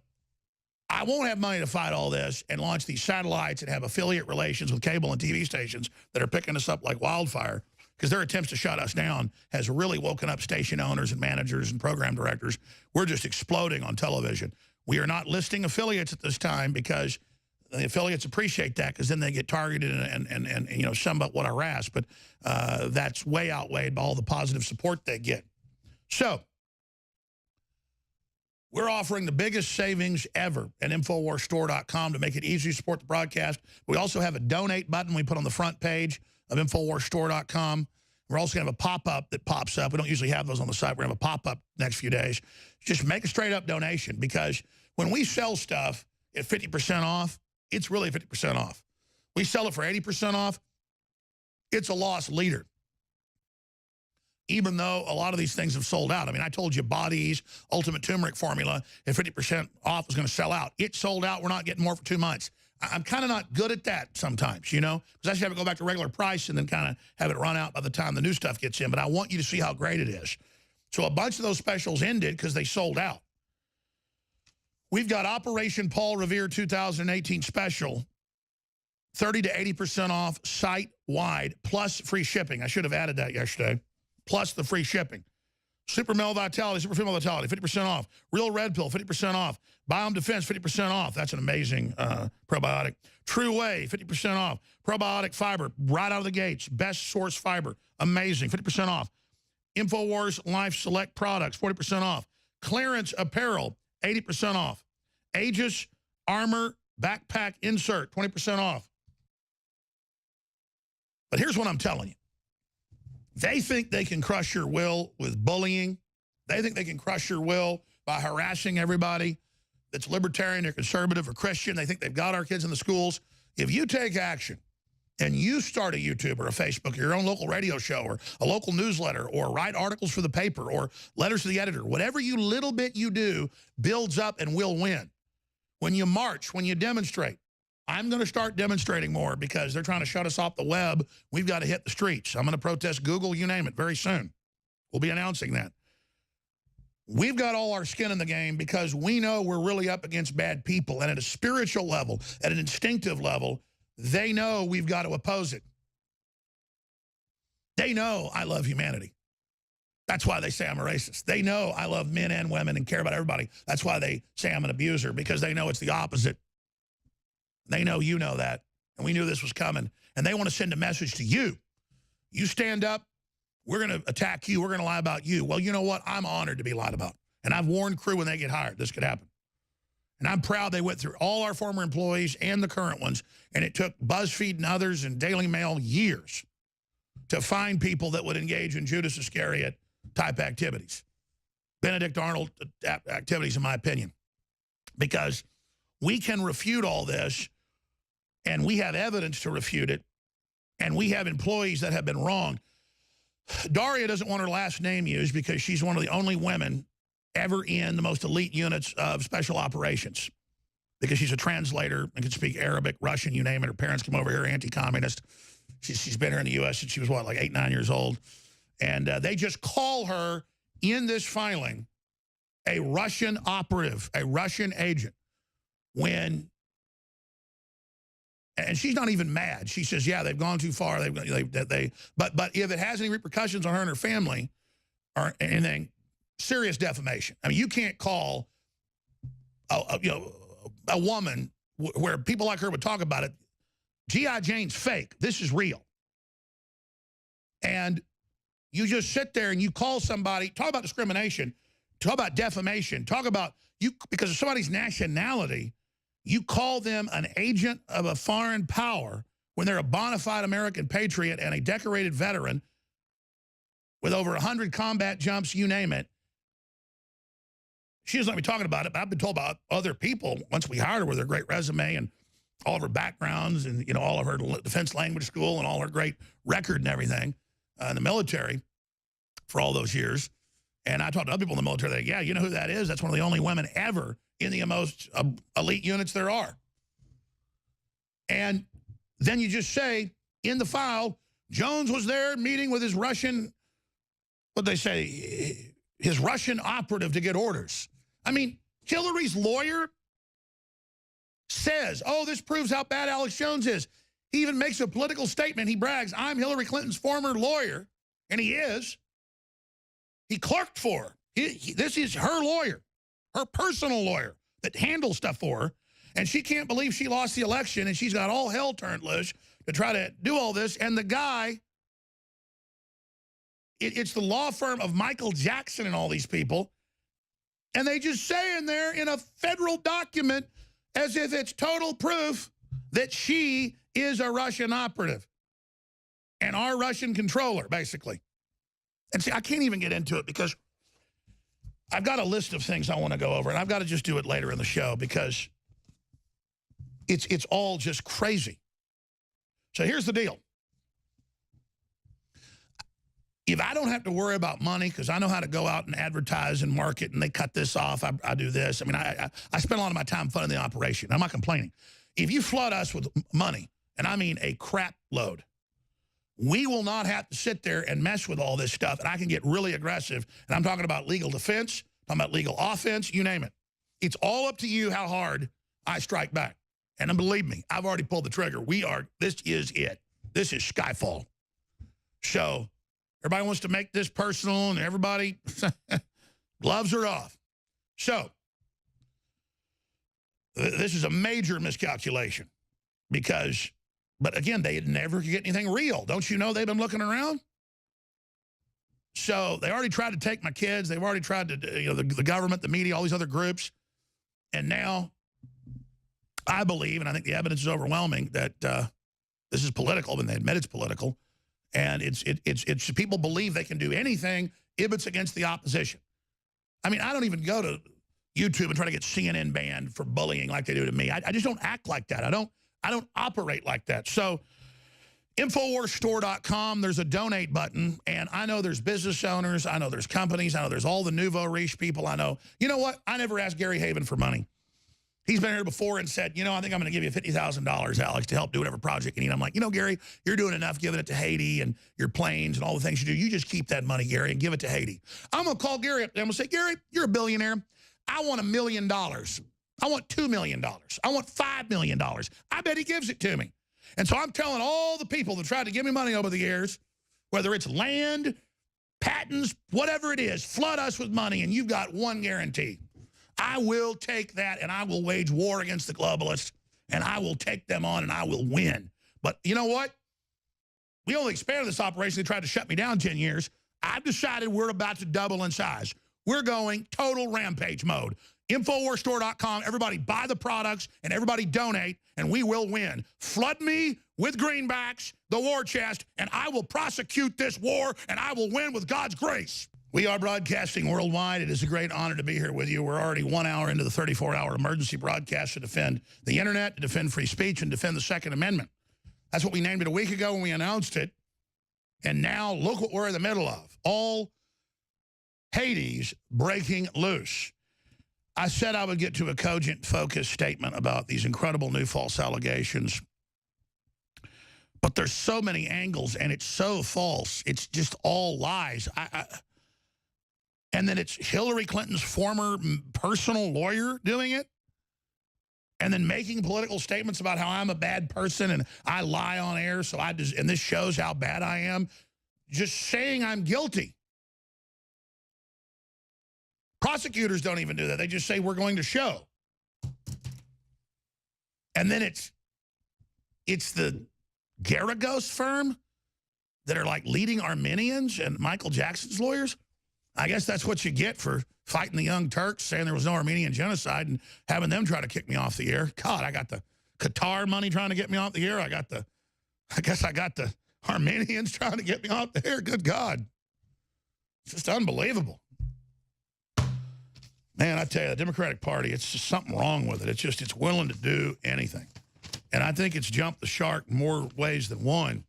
I won't have money to fight all this and launch these satellites and have affiliate relations with cable and TV stations that are picking us up like wildfire, because their attempts to shut us down has really woken up station owners and managers and program directors. We're just exploding on television. We are not listing affiliates at this time because the affiliates appreciate that, because then they get targeted and somewhat harassed. But that's way outweighed by all the positive support they get. So we're offering the biggest savings ever at InfoWarsStore.com to make it easy to support the broadcast. We also have a donate button we put on the front page of InfoWarsStore.com. We're also going to have a pop-up that pops up. We don't usually have those on the site. We're going to have a pop-up next few days. Just make a straight-up donation, because when we sell stuff at 50% off, it's really 50% off. We sell it for 80% off, it's a loss leader. Even though a lot of these things have sold out. I mean, I told you Body's Ultimate Turmeric Formula at 50% off was going to sell out. It sold out. We're not getting more for 2 months. I'm kind of not good at that sometimes, because I should have it go back to regular price and then kind of have it run out by the time the new stuff gets in. But I want you to see how great it is. So a bunch of those specials ended because they sold out. We've got Operation Paul Revere 2018 special, 30 to 80% off site-wide, plus free shipping. I should have added that yesterday. Plus the free shipping. Super Male Vitality, Super Female Vitality, 50% off. Real Red Pill, 50% off. Biome Defense, 50% off. That's an amazing probiotic. True Whey, 50% off. Probiotic fiber, right out of the gates. Best source fiber, amazing, 50% off. Infowars Life Select products, 40% off. Clearance apparel, 80% off. Aegis Armor Backpack Insert, 20% off. But here's what I'm telling you. They think they can crush your will with bullying. They think they can crush your will by harassing everybody that's libertarian or conservative or Christian. They think they've got our kids in the schools. If you take action and you start a YouTube or a Facebook or your own local radio show or a local newsletter or write articles for the paper or letters to the editor, whatever you little bit you do builds up and will win. When you march, when you demonstrate, I'm going to start demonstrating more because they're trying to shut us off the web. We've got to hit the streets. I'm going to protest Google, you name it, very soon. We'll be announcing that. We've got all our skin in the game because we know we're really up against bad people. And at a spiritual level, at an instinctive level, they know we've got to oppose it. They know I love humanity. That's why they say I'm a racist. They know I love men and women and care about everybody. That's why they say I'm an abuser, because they know it's the opposite. They know you know that, and we knew this was coming. And they want to send a message to you. You stand up, we're going to attack you, we're going to lie about you. Well, you know what? I'm honored to be lied about. And I've warned crew when they get hired, this could happen. And I'm proud they went through all our former employees and the current ones, and it took BuzzFeed and others and Daily Mail years to find people that would engage in Judas Iscariot type activities. Benedict Arnold activities, in my opinion. Because we can refute all this, and we have evidence to refute it, and we have employees that have been wrong. Daria doesn't want her last name used because she's one of the only women ever in the most elite units of special operations, because she's a translator and can speak Arabic, Russian, you name it. Her parents came over here, anti-communist. She's been here in the U.S. since she was, what, like 8, 9 years old? And they just call her, in this filing, a Russian operative, a Russian agent. And she's not even mad. She says, yeah, they've gone too far. But if it has any repercussions on her and her family or anything, serious defamation. I mean, you can't call a woman where people like her would talk about it. G.I. Jane's fake. This is real. And you just sit there and you call somebody, talk about discrimination, talk about defamation, talk about you, because of somebody's nationality, you call them an agent of a foreign power when they're a bona fide American patriot and a decorated veteran with over 100 combat jumps, you name it. She doesn't let me talking about it, but I've been told about other people once we hired her with her great resume and all of her backgrounds and, you know, all of her defense language school and all her great record and everything in the military for all those years. And I talked to other people in the military. They're like, yeah, you know who that is? That's one of the only women ever in the most elite units there are. And then you just say, in the file, Jones was there meeting with his Russian, what'd they say, his Russian operative to get orders. I mean, Hillary's lawyer says, oh, this proves how bad Alex Jones is. He even makes a political statement. He brags, I'm Hillary Clinton's former lawyer, and he is. He clerked for her. This is her lawyer, her personal lawyer that handles stuff for her, and she can't believe she lost the election, and she's got all hell turned loose to try to do all this, and the guy, it's the law firm of Michael Jackson and all these people, and they just say in there in a federal document as if it's total proof that she is a Russian operative and our Russian controller, basically. And see, I can't even get into it because I've got a list of things I want to go over, and I've got to just do it later in the show because it's all just crazy. So here's the deal. If I don't have to worry about money because I know how to go out and advertise and market and they cut this off, I do this. I mean, I spend a lot of my time funding the operation. I'm not complaining. If you flood us with money, and I mean a crap load, we will not have to sit there and mess with all this stuff. And I can get really aggressive. And I'm talking about legal defense, talking about legal offense, you name it. it's all up to you how hard I strike back. And then believe me, I've already pulled the trigger. This is it. This is Skyfall. So everybody wants to make this personal, and everybody, gloves are off. So this is a major miscalculation because, but again, they never could get anything real. Don't you know they've been looking around? So they already tried to take my kids. They've already tried to, you know, the government, the media, all these other groups. And now I believe, and I think the evidence is overwhelming, that this is political, and they admit it's political. And it's people believe they can do anything if it's against the opposition. I mean, I don't even go to YouTube and try to get CNN banned for bullying like they do to me. I just don't act like that. I don't operate like that. So InfoWarsStore.com, there's a donate button, and I know there's business owners, I know there's companies, I know there's all the nouveau riche people I know. You know what? I never asked Gary Haven for money. He's been here before and said, you know, I think I'm going to give you $50,000, Alex, to help do whatever project you need. I'm like, you know, Gary, you're doing enough giving it to Haiti and your planes and all the things you do. You just keep that money, Gary, and give it to Haiti. I'm going to call Gary up and I'm going to say, Gary, you're a billionaire. I want $1 million. I want $2 million. I want $5 million. I bet he gives it to me. And so I'm telling all the people that tried to give me money over the years, whether it's land, patents, whatever it is, flood us with money, and you've got one guarantee. I will take that, and I will wage war against the globalists, and I will take them on, and I will win. But you know what? We only expanded this operation. They tried to shut me down 10 years. I've decided we're about to double in size. We're going total rampage mode. InfoWarsStore.com, everybody buy the products, and everybody donate, and we will win. Flood me with greenbacks, the war chest, and I will prosecute this war, and I will win with God's grace. We are broadcasting worldwide. It is a great honor to be here with you. We're already 1 hour into the 34-hour emergency broadcast to defend the internet, to defend free speech, and defend the Second Amendment. That's what we named it a week ago when we announced it. And now look what we're in the middle of. All Hades breaking loose. I said I would get to a cogent, focused statement about these incredible new false allegations. But there's so many angles, and it's so false. It's just all lies. And then it's Hillary Clinton's former personal lawyer doing it. And then making political statements about how I'm a bad person and I lie on air, so and this shows how bad I am. Just saying I'm guilty. Prosecutors don't even do that. They just say we're going to show. And then it's the Garagos firm that are like leading Armenians and Michael Jackson's lawyers. I guess that's what you get for fighting the Young Turks, saying there was no Armenian genocide and having them try to kick me off the air. God, I got the Qatar money trying to get me off the air. I guess I got the Armenians trying to get me off the air. Good God. It's just unbelievable. Man, I tell you, the Democratic Party, it's just something wrong with it. It's willing to do anything. And I think it's jumped the shark in more ways than one.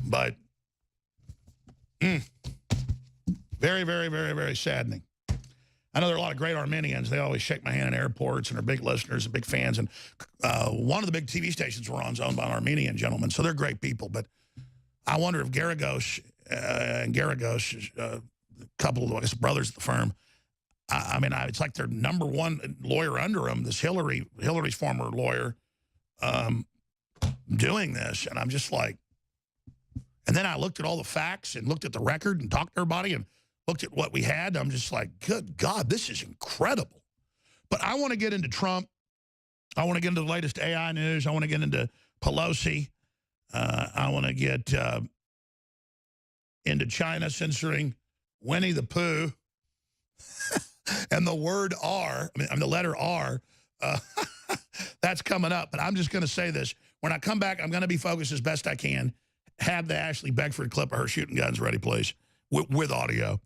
But very, very, very, very saddening. I know there are a lot of great Armenians. They always shake my hand in airports and are big listeners and big fans. And one of the big TV stations we're on is owned by an Armenian gentleman. So they're great people. But I wonder if Garagos and Garagos, a couple of, I guess, brothers at the firm, I mean, it's like their number one lawyer under him, this Hillary's former lawyer, doing this. And I'm just like, and then I looked at all the facts and looked at the record and talked to everybody and looked at what we had. I'm just like, good God, this is incredible. But I want to get into Trump. I want to get into the latest AI news. I want to get into Pelosi. I want to get into China censoring Winnie the Pooh. And the word R, I mean, the letter R, that's coming up. But I'm just going to say this. When I come back, I'm going to be focused as best I can. Have the Ashley Beckford clip of her shooting guns ready, please, with audio.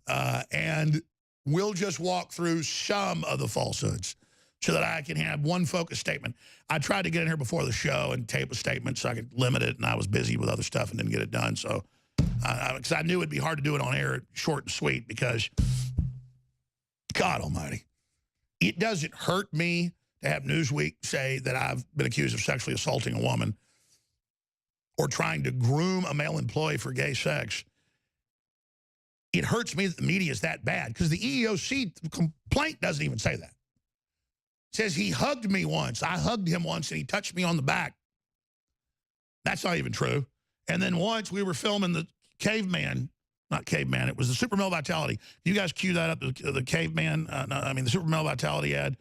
And we'll just walk through some of the falsehoods so that I can have one focused statement. I tried to get in here before the show and tape a statement so I could limit it, and I was busy with other stuff and didn't get it done. So, because I knew it'd be hard to do it on air, short and sweet, because God almighty, it doesn't hurt me to have Newsweek say that I've been accused of sexually assaulting a woman or trying to groom a male employee for gay sex. It hurts me that the media is that bad, because the EEOC complaint doesn't even say that. Says he hugged me once. I hugged him once, and he touched me on the back. That's not even true. And then once we were filming the caveman, not caveman, it was the Super Male Vitality. You guys cue that up, the caveman, the Super Male Vitality ad.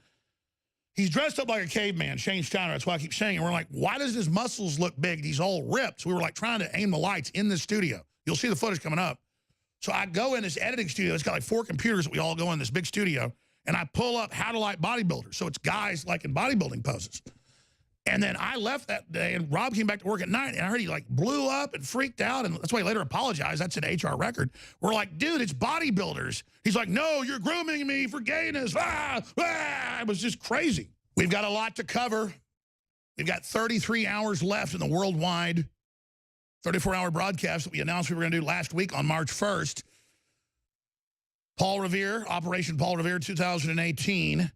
He's dressed up like a caveman, Shane Steiner. That's why I keep saying it. We're like, why does his muscles look big? He's all ripped. So we were like trying to aim the lights in the studio. You'll see the footage coming up. So I go in this editing studio. It's got like 4 computers that we all go in this big studio. And I pull up how to like bodybuilders. So it's guys like in bodybuilding poses. And then I left that day, and Rob came back to work at night, and I heard he like blew up and freaked out, and that's why he later apologized. That's an HR record. We're like, dude, it's bodybuilders. He's like, no, you're grooming me for gayness. It was just crazy. We've got a lot to cover. We've got 33 hours left in the worldwide 34-hour broadcast that we announced we were going to do last week on March 1st. Paul Revere, Operation Paul Revere 2018.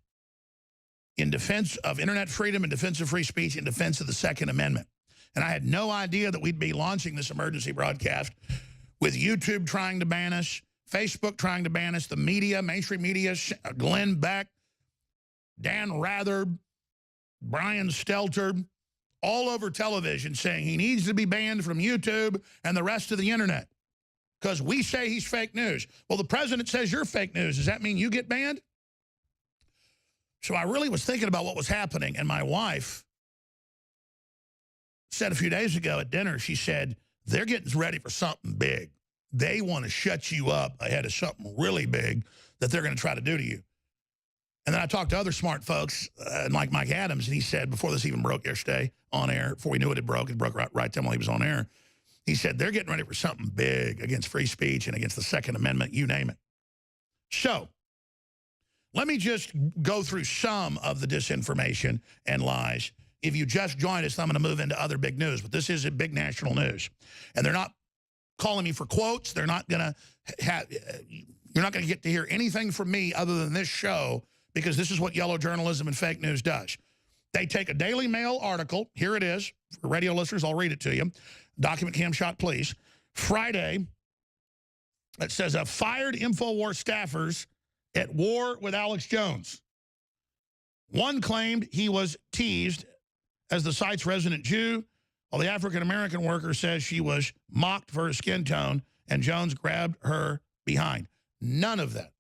In defense of internet freedom, in defense of free speech, in defense of the Second Amendment. And I had no idea that we'd be launching this emergency broadcast with YouTube trying to ban us, Facebook trying to ban us, the media, mainstream media, Glenn Beck, Dan Rather, Brian Stelter, all over television saying he needs to be banned from YouTube and the rest of the internet because we say he's fake news. Well, the president says you're fake news. Does that mean you get banned? So I really was thinking about what was happening, and my wife said a few days ago at dinner, she said, they're getting ready for something big. They want to shut you up ahead of something really big that they're going to try to do to you. And then I talked to other smart folks, like Mike Adams, and he said, before this even broke yesterday on air, before we knew it broke right then while he was on air, he said, they're getting ready for something big against free speech and against the Second Amendment, you name it. So let me just go through some of the disinformation and lies. If you just joined us, I'm going to move into other big news, but this is a big national news. And they're not calling me for quotes. They're not going to you're not going to get to hear anything from me other than this show, because this is what yellow journalism and fake news does. They take a Daily Mail article. Here it is. For radio listeners, I'll read it to you. Document cam shot, please. Friday, it says, fired Infowar staffers at war with Alex Jones. One claimed he was teased as the site's resident Jew, while the African-American worker says she was mocked for her skin tone and Jones grabbed her behind. None of that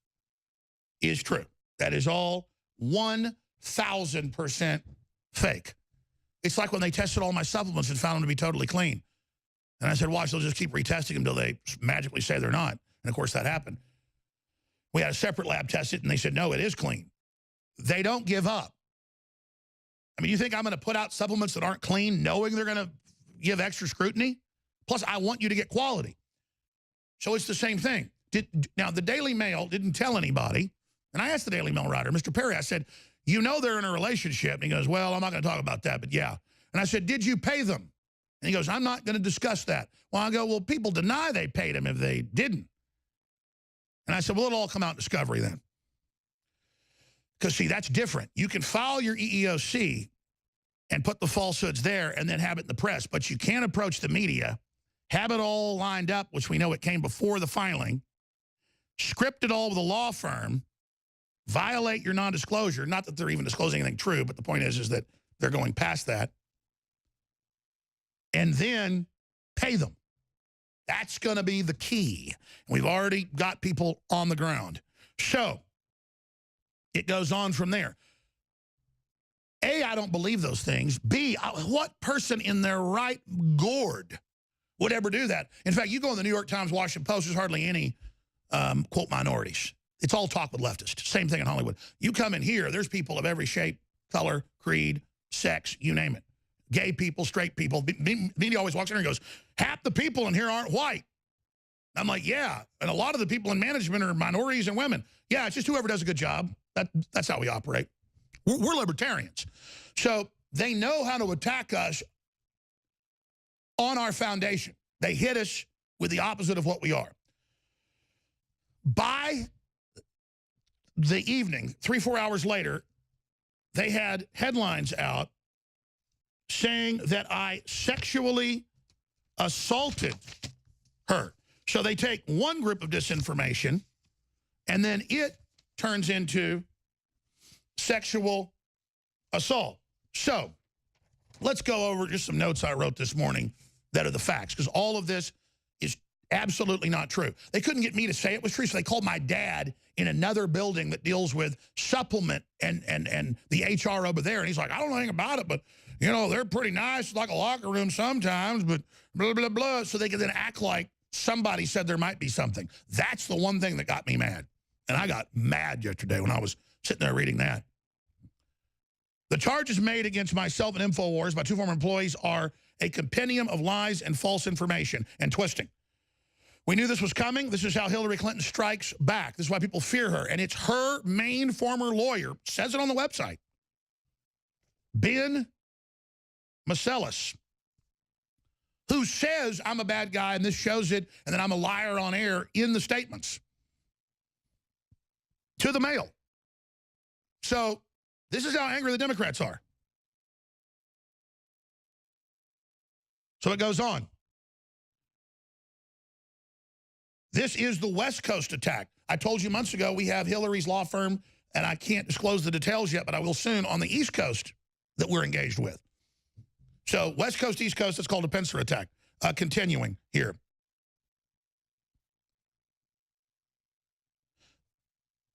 is true. That is all 1,000% fake. It's like when they tested all my supplements and found them to be totally clean. And I said, watch, they'll just keep retesting them until they magically say they're not. And, of course, that happened. We had a separate lab test it, and they said, no, it is clean. They don't give up. I mean, you think I'm going to put out supplements that aren't clean knowing they're going to give extra scrutiny? Plus, I want you to get quality. So it's the same thing. Now, the Daily Mail didn't tell anybody. And I asked the Daily Mail writer, Mr. Perry, I said, you know they're in a relationship. And he goes, well, I'm not going to talk about that, but yeah. And I said, did you pay them? And he goes, I'm not going to discuss that. Well, I go, well, people deny they paid him if they didn't. And I said, well, it'll all come out in discovery then. Because, see, that's different. You can file your EEOC and put the falsehoods there and then have it in the press, but you can't approach the media, have it all lined up, which we know it came before the filing, script it all with a law firm, violate your non-disclosure, not that they're even disclosing anything true, but the point is that they're going past that, and then pay them. That's going to be the key. And we've already got people on the ground. So it goes on from there. A, I don't believe those things. B, what person in their right gourd would ever do that? In fact, you go in the New York Times, Washington Post, there's hardly any, quote, minorities. It's all talk with leftists. Same thing in Hollywood. You come in here, there's people of every shape, color, creed, sex, you name it. Gay people, straight people. Media always walks in here and goes, half the people in here aren't white. I'm like, yeah. And a lot of the people in management are minorities and women. Yeah, it's just whoever does a good job. That's how we operate. We're libertarians. So they know how to attack us on our foundation. They hit us with the opposite of what we are. By the evening, 3-4 hours later, they had headlines out saying that I sexually assaulted her. So they take one group of disinformation, and then it turns into sexual assault. So let's go over just some notes I wrote this morning that are the facts, because all of this is absolutely not true. They couldn't get me to say it was true, so they called my dad in another building that deals with supplement and the HR over there, and he's like, I don't know anything about it, but, you know, they're pretty nice. It's like a locker room sometimes, but blah, blah, blah, so they could then act like somebody said there might be something. That's the one thing that got me mad, and I got mad yesterday when I was sitting there reading that. The charges made against myself and Infowars by 2 former employees are a compendium of lies and false information and twisting. We knew this was coming. This is how Hillary Clinton strikes back. This is why people fear her. And it's her main former lawyer, says it on the website, Ben Marcellus, who says I'm a bad guy and this shows it, and that I'm a liar on air in the statements to the Mail. So this is how angry the Democrats are. So it goes on. This is the West Coast attack. I told you months ago we have Hillary's law firm, and I can't disclose the details yet, but I will soon, on the East Coast that we're engaged with. So West Coast, East Coast, it's called a pincer attack. Continuing here.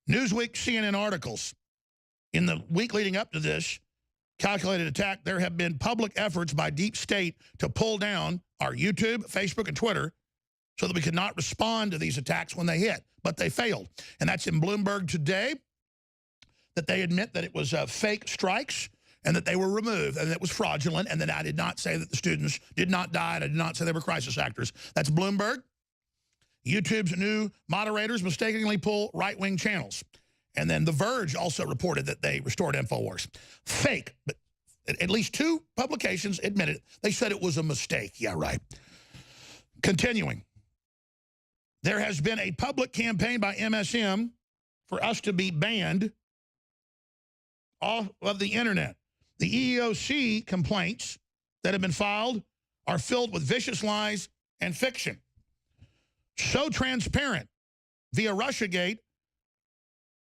Newsweek, CNN articles. In the week leading up to this calculated attack, there have been public efforts by Deep State to pull down our YouTube, Facebook, and Twitter so that we could not respond to these attacks when they hit. But they failed. And that's in Bloomberg today, that they admit that it was fake strikes and that they were removed and it was fraudulent, and that I did not say that the students did not die, and I did not say they were crisis actors. That's Bloomberg. YouTube's new moderators mistakenly pull right-wing channels. And then The Verge also reported that they restored Infowars. Fake, but at least 2 publications admitted it. They said it was a mistake. Yeah, right. Continuing. There has been a public campaign by MSM for us to be banned off of the internet. The EEOC complaints that have been filed are filled with vicious lies and fiction. So transparent via Russiagate,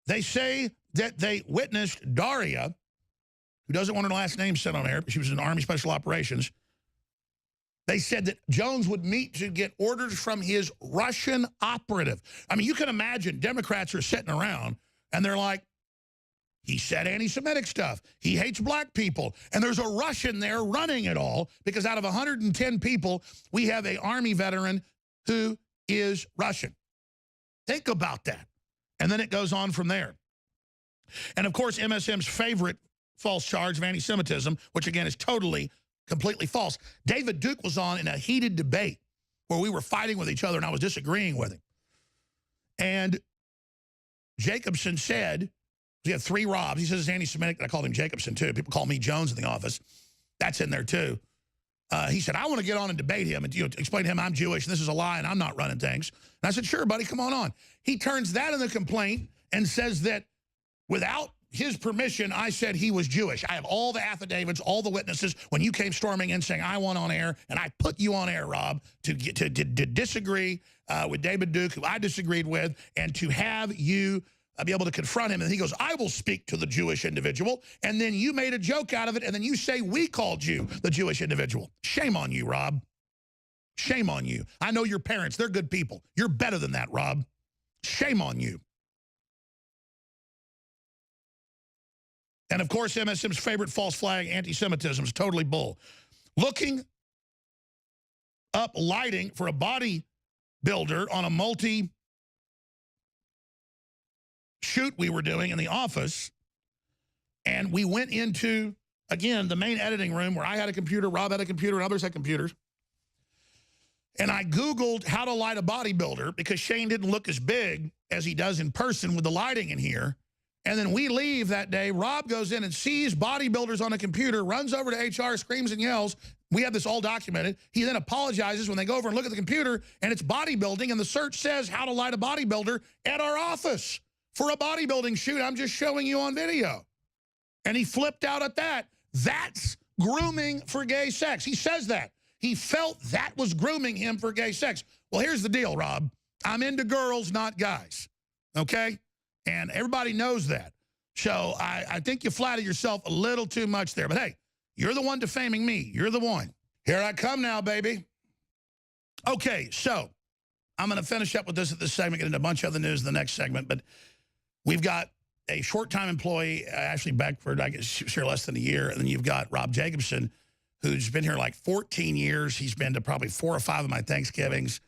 they say that they witnessed Daria, who doesn't want her last name said on air, but she was in Army Special Operations. They said that Jones would meet to get orders from his Russian operative. I mean, you can imagine Democrats are sitting around and they're like, he said anti-Semitic stuff. He hates black people. And there's a Russian there running it all, because out of 110 people, we have an Army veteran who is Russian. Think about that. And then it goes on from there. And, of course, MSM's favorite false charge of anti-Semitism, which, again, is totally, completely false. David Duke was on in a heated debate where we were fighting with each other and I was disagreeing with him. And Jacobson said, we have 3 Robs. He says it's anti-Semitic. I called him Jacobson, too. People call me Jones in the office. That's in there, too. He said, I want to get on and debate him and explain to him I'm Jewish and this is a lie and I'm not running things. And I said, sure, buddy, come on. He turns that in the complaint and says that without his permission, I said he was Jewish. I have all the affidavits, all the witnesses when you came storming in saying I want on air, and I put you on air, Rob, to disagree with David Duke, who I disagreed with, and to have you be able to confront him. And he goes, I will speak to the Jewish individual. And then you made a joke out of it, and then you say we called you the Jewish individual. Shame on you, Rob. Shame on you. I know your parents. They're good people. You're better than that, Rob. Shame on you. And, of course, MSM's favorite false flag, anti-Semitism, is totally bull. Looking up lighting for a bodybuilder on a multi-shoot we were doing in the office, and we went into, again, the main editing room where I had a computer, Rob had a computer, and others had computers. And I Googled how to light a bodybuilder because Shane didn't look as big as he does in person with the lighting in here. And then we leave that day. Rob goes in and sees bodybuilders on a computer, runs over to HR, screams and yells. We have this all documented. He then apologizes when they go over and look at the computer, and it's bodybuilding, and the search says how to light a bodybuilder at our office for a bodybuilding shoot. I'm just showing you on video. And he flipped out at that. That's grooming for gay sex. He says that. He felt that was grooming him for gay sex. Well, here's the deal, Rob. I'm into girls, not guys, okay? And everybody knows that. So I think you flatter yourself a little too much there. But hey, you're the one defaming me. You're the one. Here I come now, baby. Okay, so I'm going to finish up with this at this segment, get into a bunch of other news in the next segment. But we've got a short-time employee, Ashley Beckford, I guess she was here less than a year. And then you've got Rob Jacobson, who's been here like 14 years. He's been to probably 4 or 5 of my Thanksgivings.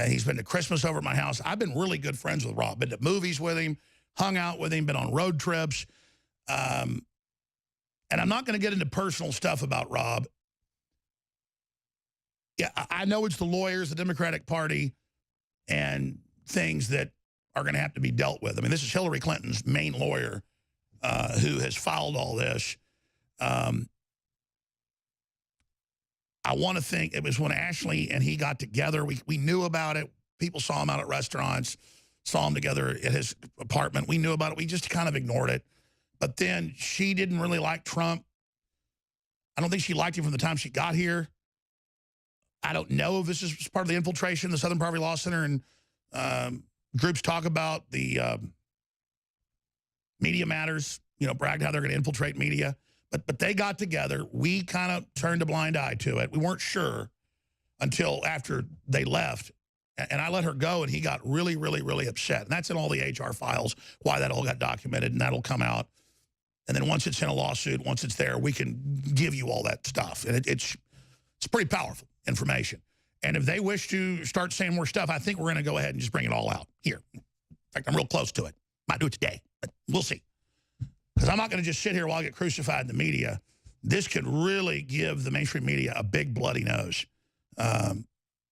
He's been to Christmas over at my house. I've been really good friends with Rob. Been to movies with him, hung out with him, been on road trips. And I'm not going to get into personal stuff about Rob. Yeah, I know it's the lawyers, the Democratic Party, and things that are going to have to be dealt with. I mean, this is Hillary Clinton's main lawyer who has filed all this. I want to think it was when Ashley and he got together. We knew about it. People saw him out at restaurants, saw him together at his apartment. We knew about it. We just kind of ignored it. But then she didn't really like Trump. I don't think she liked him from the time she got here. I don't know if this is part of the infiltration, the Southern Poverty Law Center, and groups talk about the media matters, you know, bragged how they're going to infiltrate media. But they got together. We kind of turned a blind eye to it. We weren't sure until after they left. And I let her go, and he got really, really, really upset. And that's in all the HR files, why that all got documented, and that'll come out. And then once it's in a lawsuit, once it's there, we can give you all that stuff. And it's pretty powerful information. And if they wish to start saying more stuff, I think we're going to go ahead and just bring it all out here. In fact, I'm real close to it. Might do it today, but we'll see. Because I'm not going to just sit here while I get crucified in the media. This could really give the mainstream media a big bloody nose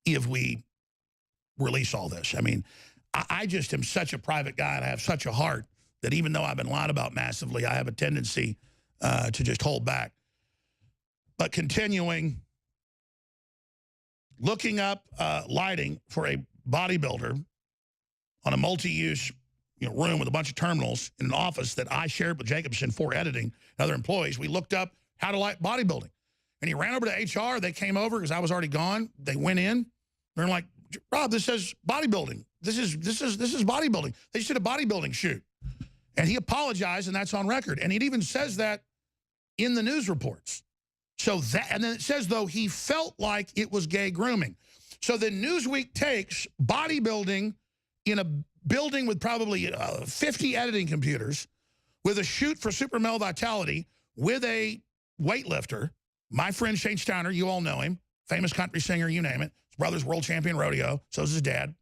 if we release all this. I mean, I just am such a private guy, and I have such a heart that even though I've been lied about massively, I have a tendency to just hold back. But continuing, looking up lighting for a bodybuilder on a multi-use room with a bunch of terminals in an office that I shared with Jacobson for editing and other employees. We looked up how to light bodybuilding. And he ran over to HR. They came over because I was already gone. They went in. They're like, Rob, this says bodybuilding. This is bodybuilding. They just did a bodybuilding shoot. And he apologized, and that's on record. And it even says that in the news reports. So that, and then it says, though, he felt like it was gay grooming. So then Newsweek takes bodybuilding in a building with probably 50 editing computers with a shoot for Super Male Vitality with a weightlifter. My friend Shane Steiner, you all know him, famous country singer, you name it. His brother's world champion rodeo, so's his dad.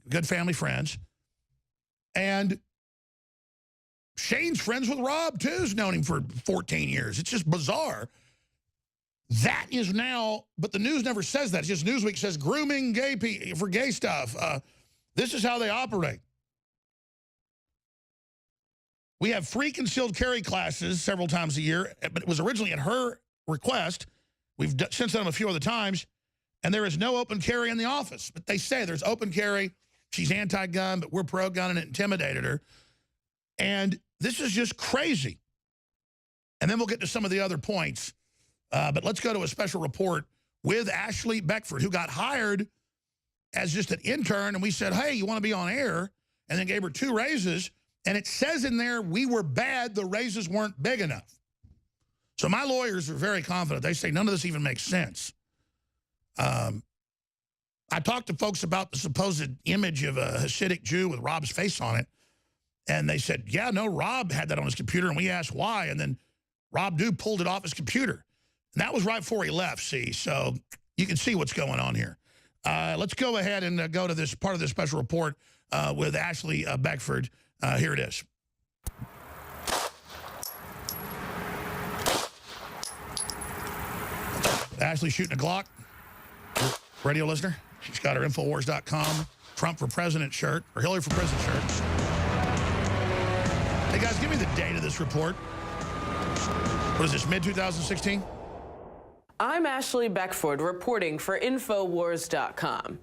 Good family friends. And Shane's friends with Rob, too, has known him for 14 years. It's just bizarre. That is now, but the news never says that. It's just Newsweek says grooming gay people for gay stuff. This is how they operate. We have free concealed carry classes several times a year, but it was originally at her request. We've since done them a few other times, and there is no open carry in the office. But they say there's open carry. She's anti-gun, but we're pro-gun, and it intimidated her. And this is just crazy. And then we'll get to some of the other points. But let's go to a special report with Ashley Beckford, who got hired as just an intern, and we said, hey, you want to be on air? And then gave her 2 raises, and it says in there, we were bad, the raises weren't big enough. So my lawyers are very confident. They say none of this even makes sense. I talked to folks about the supposed image of a Hasidic Jew with Rob's face on it, and they said, yeah, no, Rob had that on his computer, and we asked why, and then Rob Dew pulled it off his computer. And that was right before he left, see, so you can see what's going on here. Let's go ahead and go to this part of this special report with Ashley Beckford. Here it is. Ashley shooting a Glock. Radio listener. She's got her Infowars.com Trump for President shirt, or Hillary for President shirt. Hey, guys, give me the date of this report. What is this, mid-2016? I'm Ashley Beckford reporting for Infowars.com.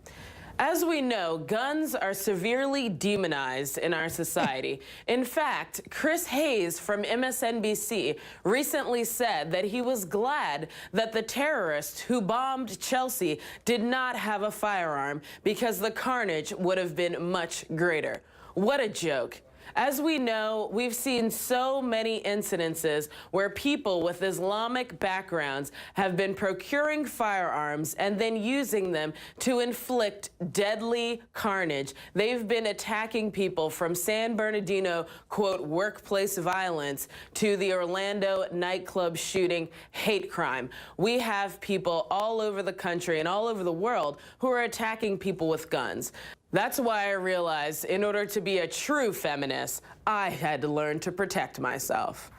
As we know, guns are severely demonized in our society. In fact, Chris Hayes from MSNBC recently said that he was glad that the terrorist who bombed Chelsea did not have a firearm because the carnage would have been much greater. What a joke. As we know, we've seen so many incidences where people with Islamic backgrounds have been procuring firearms and then using them to inflict deadly carnage. They've been attacking people from San Bernardino, quote, workplace violence to the Orlando nightclub shooting hate crime. We have people all over the country and all over the world who are attacking people with guns. That's why I realized in order to be a true feminist, I had to learn to protect myself.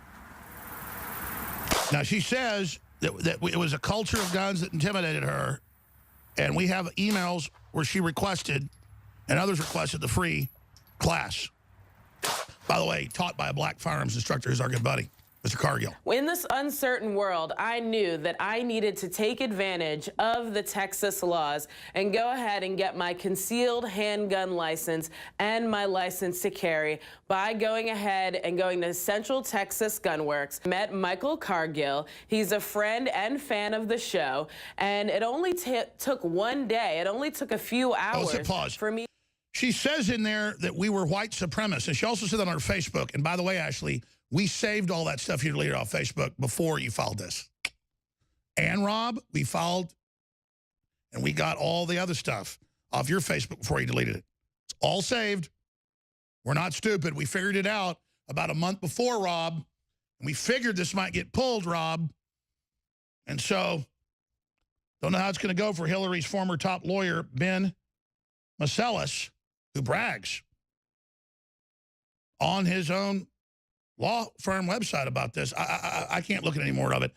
Now, she says that it was a culture of guns that intimidated her, and we have emails where she requested, and others requested, the free class. By the way, taught by a black firearms instructor who's our good buddy, Mr. Cargill. In this uncertain world, I knew that I needed to take advantage of the Texas laws and go ahead and get my concealed handgun license and my license to carry by going ahead and going to Central Texas Gunworks. Met Michael Cargill. He's a friend and fan of the show, and it only took one day. It only took a few hours for me. She says in there that we were white supremacists, and she also said that on her Facebook. And by the way, Ashley, we saved all that stuff you deleted off Facebook before you filed this. And Rob, we filed, and we got all the other stuff off your Facebook before you deleted it. It's all saved. We're not stupid. We figured it out about a month before, Rob. And we figured this might get pulled, Rob. And so, don't know how it's going to go for Hillary's former top lawyer, Ben Marcellus, who brags on his own law firm website about this. I can't look at any more of it.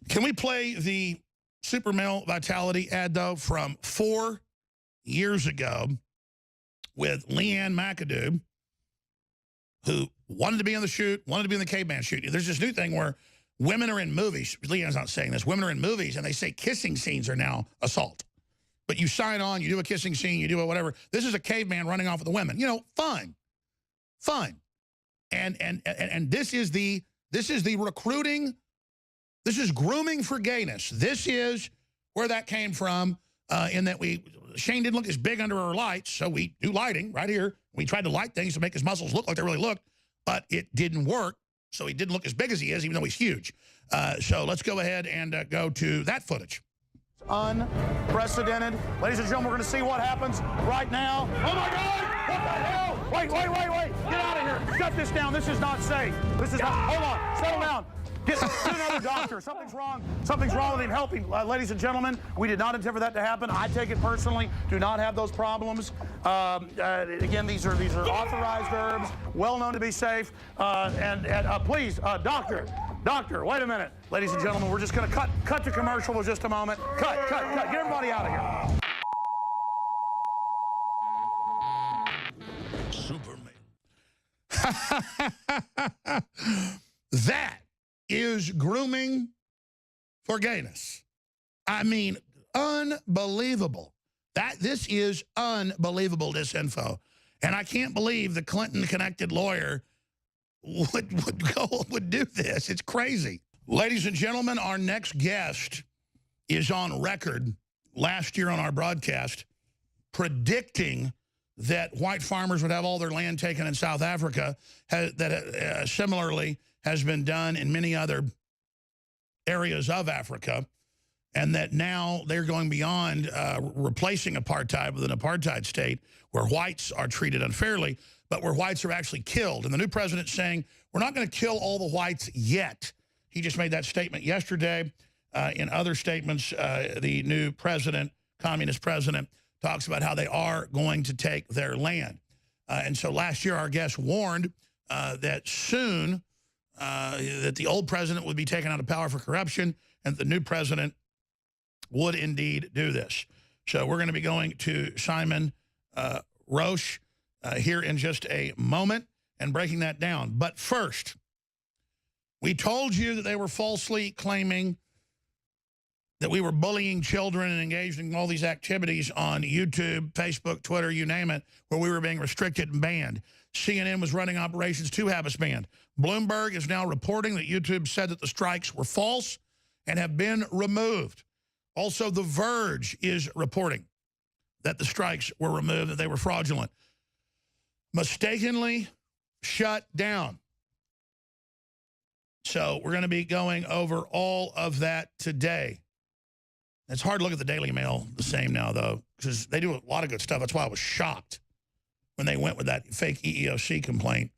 Can we play the Super Male Vitality ad, though, from 4 years ago with Leanne McAdoo, who wanted to be in the shoot, wanted to be in the caveman shoot. There's this new thing where women are in movies. Leanne's not saying this. Women are in movies, and they say kissing scenes are now assault. But you sign on, you do a kissing scene, you do a whatever. This is a caveman running off with the women. You know, fine. Fine. And this is the recruiting, this is grooming for gayness. This is where that came from, in that Shane didn't look as big under our lights, so we do lighting right here. We tried to light things to make his muscles look like they really looked, but it didn't work, so he didn't look as big as he is, even though he's huge. So let's go ahead and go to that footage. Unprecedented. Ladies and gentlemen, we're going to see what happens right now. Oh, my God! What the hell? Wait. Get out of here. Shut this down. This is not safe. This is not. Hold on. Settle down. Get another doctor. Something's wrong. Something's wrong with him. Help him. Ladies and gentlemen, we did not intend for that to happen. I take it personally. Do not have those problems. Again, these are authorized herbs, well known to be safe. Please, Doctor, wait a minute. Ladies and gentlemen, we're just going to cut to commercial for just a moment. Cut. Get everybody out of here. Superman. That is grooming for gayness. I mean, unbelievable. This is unbelievable disinfo. And I can't believe the Clinton-connected lawyer would do this. It's crazy. Ladies and gentlemen, our next guest is on record last year on our broadcast predicting that white farmers would have all their land taken in South Africa, that similarly has been done in many other areas of Africa, and that now they're going beyond replacing apartheid with an apartheid state where whites are treated unfairly, but where whites are actually killed. And the new president's saying, we're not going to kill all the whites yet. He just made that statement yesterday. In other statements, the new president, communist president, talks about how they are going to take their land. And so last year, our guest warned that soon that the old president would be taken out of power for corruption, and the new president would indeed do this. So we're going to be going to Simon Roche here in just a moment and breaking that down. But first, we told you that they were falsely claiming that we were bullying children and engaged in all these activities on YouTube, Facebook, Twitter, you name it, where we were being restricted and banned. CNN was running operations to have us banned. Bloomberg is now reporting that YouTube said that the strikes were false and have been removed. Also, The Verge is reporting that the strikes were removed, that they were fraudulent. Mistakenly shut down. So we're going to be going over all of that today. It's hard to look at the Daily Mail the same now, though, because they do a lot of good stuff. That's why I was shocked when they went with that fake EEOC complaint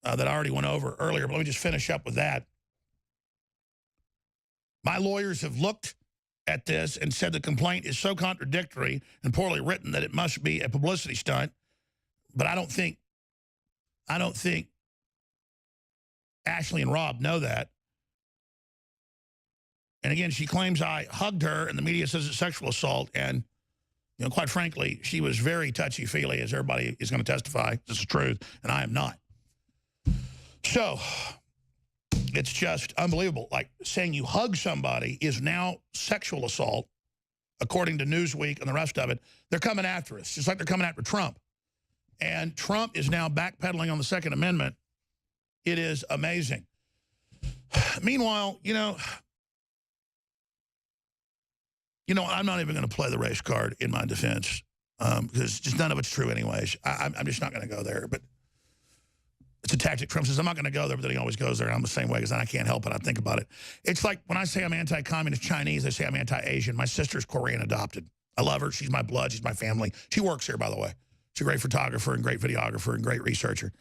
that I already went over earlier. But let me just finish up with that. My lawyers have looked at this and said the complaint is so contradictory and poorly written that it must be a publicity stunt. But I don't think Ashley and Rob know that. And again, she claims I hugged her, and the media says it's sexual assault. And, you know, quite frankly, she was very touchy-feely, as everybody is going to testify. This is the truth, and I am not. So it's just unbelievable. Like, saying you hug somebody is now sexual assault, according to Newsweek and the rest of it. They're coming after us, just like they're coming after Trump. And Trump is now backpedaling on the Second Amendment. It is amazing. Meanwhile, you know, I'm not even going to play the race card in my defense because just none of it's true anyways. I'm just not going to go there. But it's a tactic. Trump says, I'm not going to go there, but then he always goes there. And I'm the same way because I can't help it. I think about it. It's like when I say I'm anti-communist Chinese, I say I'm anti-Asian. My sister's Korean adopted. I love her. She's my blood. She's my family. She works here, by the way. She's a great photographer and great videographer and great researcher.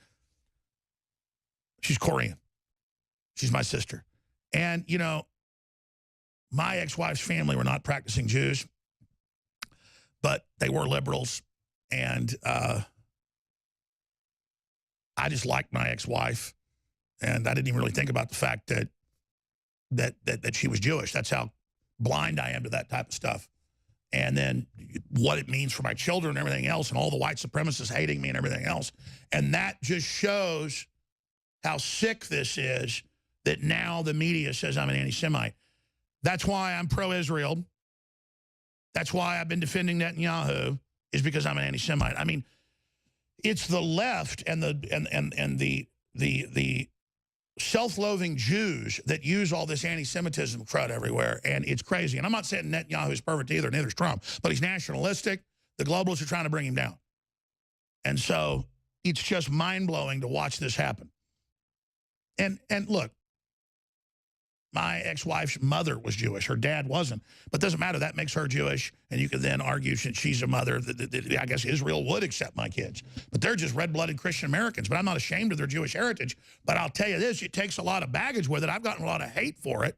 She's Korean. She's my sister. And, you know, my ex-wife's family were not practicing Jews, but they were liberals. And I just liked my ex-wife. And I didn't even really think about the fact that she was Jewish. That's how blind I am to that type of stuff. And then what it means for my children and everything else, and all the white supremacists hating me and everything else. And that just shows how sick this is, that now the media says I'm an anti-Semite. That's why I'm pro-Israel. That's why I've been defending Netanyahu, is because I'm an anti-Semite. I mean, it's the left and the self-loathing Jews that use all this anti-Semitism crud everywhere, and it's crazy. And I'm not saying Netanyahu's perfect either, neither is Trump, but he's nationalistic. The globalists are trying to bring him down. And so it's just mind-blowing to watch this happen. And look, my ex-wife's mother was Jewish. Her dad wasn't. But it doesn't matter. That makes her Jewish. And you can then argue, since she's a mother, that I guess Israel would accept my kids. But they're just red-blooded Christian Americans. But I'm not ashamed of their Jewish heritage. But I'll tell you this, it takes a lot of baggage with it. I've gotten a lot of hate for it.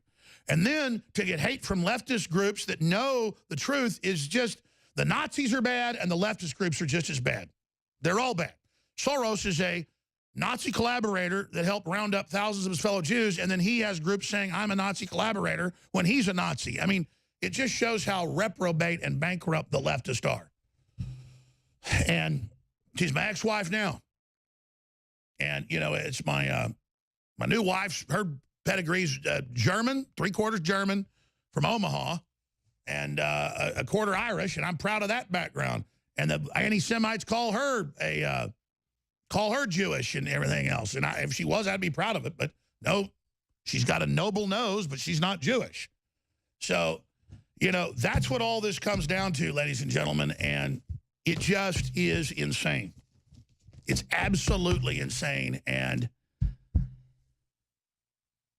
And then to get hate from leftist groups that know the truth is just the Nazis are bad and the leftist groups are just as bad. They're all bad. Soros is a Nazi collaborator that helped round up thousands of his fellow Jews, and then he has groups saying, I'm a Nazi collaborator, when he's a Nazi. I mean, it just shows how reprobate and bankrupt the leftists are. And she's my ex-wife now. And, you know, it's my new wife's, her pedigree's German, 3/4 German from Omaha, and a quarter Irish, and I'm proud of that background. And the anti-Semites call her Jewish and everything else. And if she was, I'd be proud of it. But no, she's got a noble nose, but she's not Jewish. So, you know, that's what all this comes down to, ladies and gentlemen. And it just is insane. It's absolutely insane. And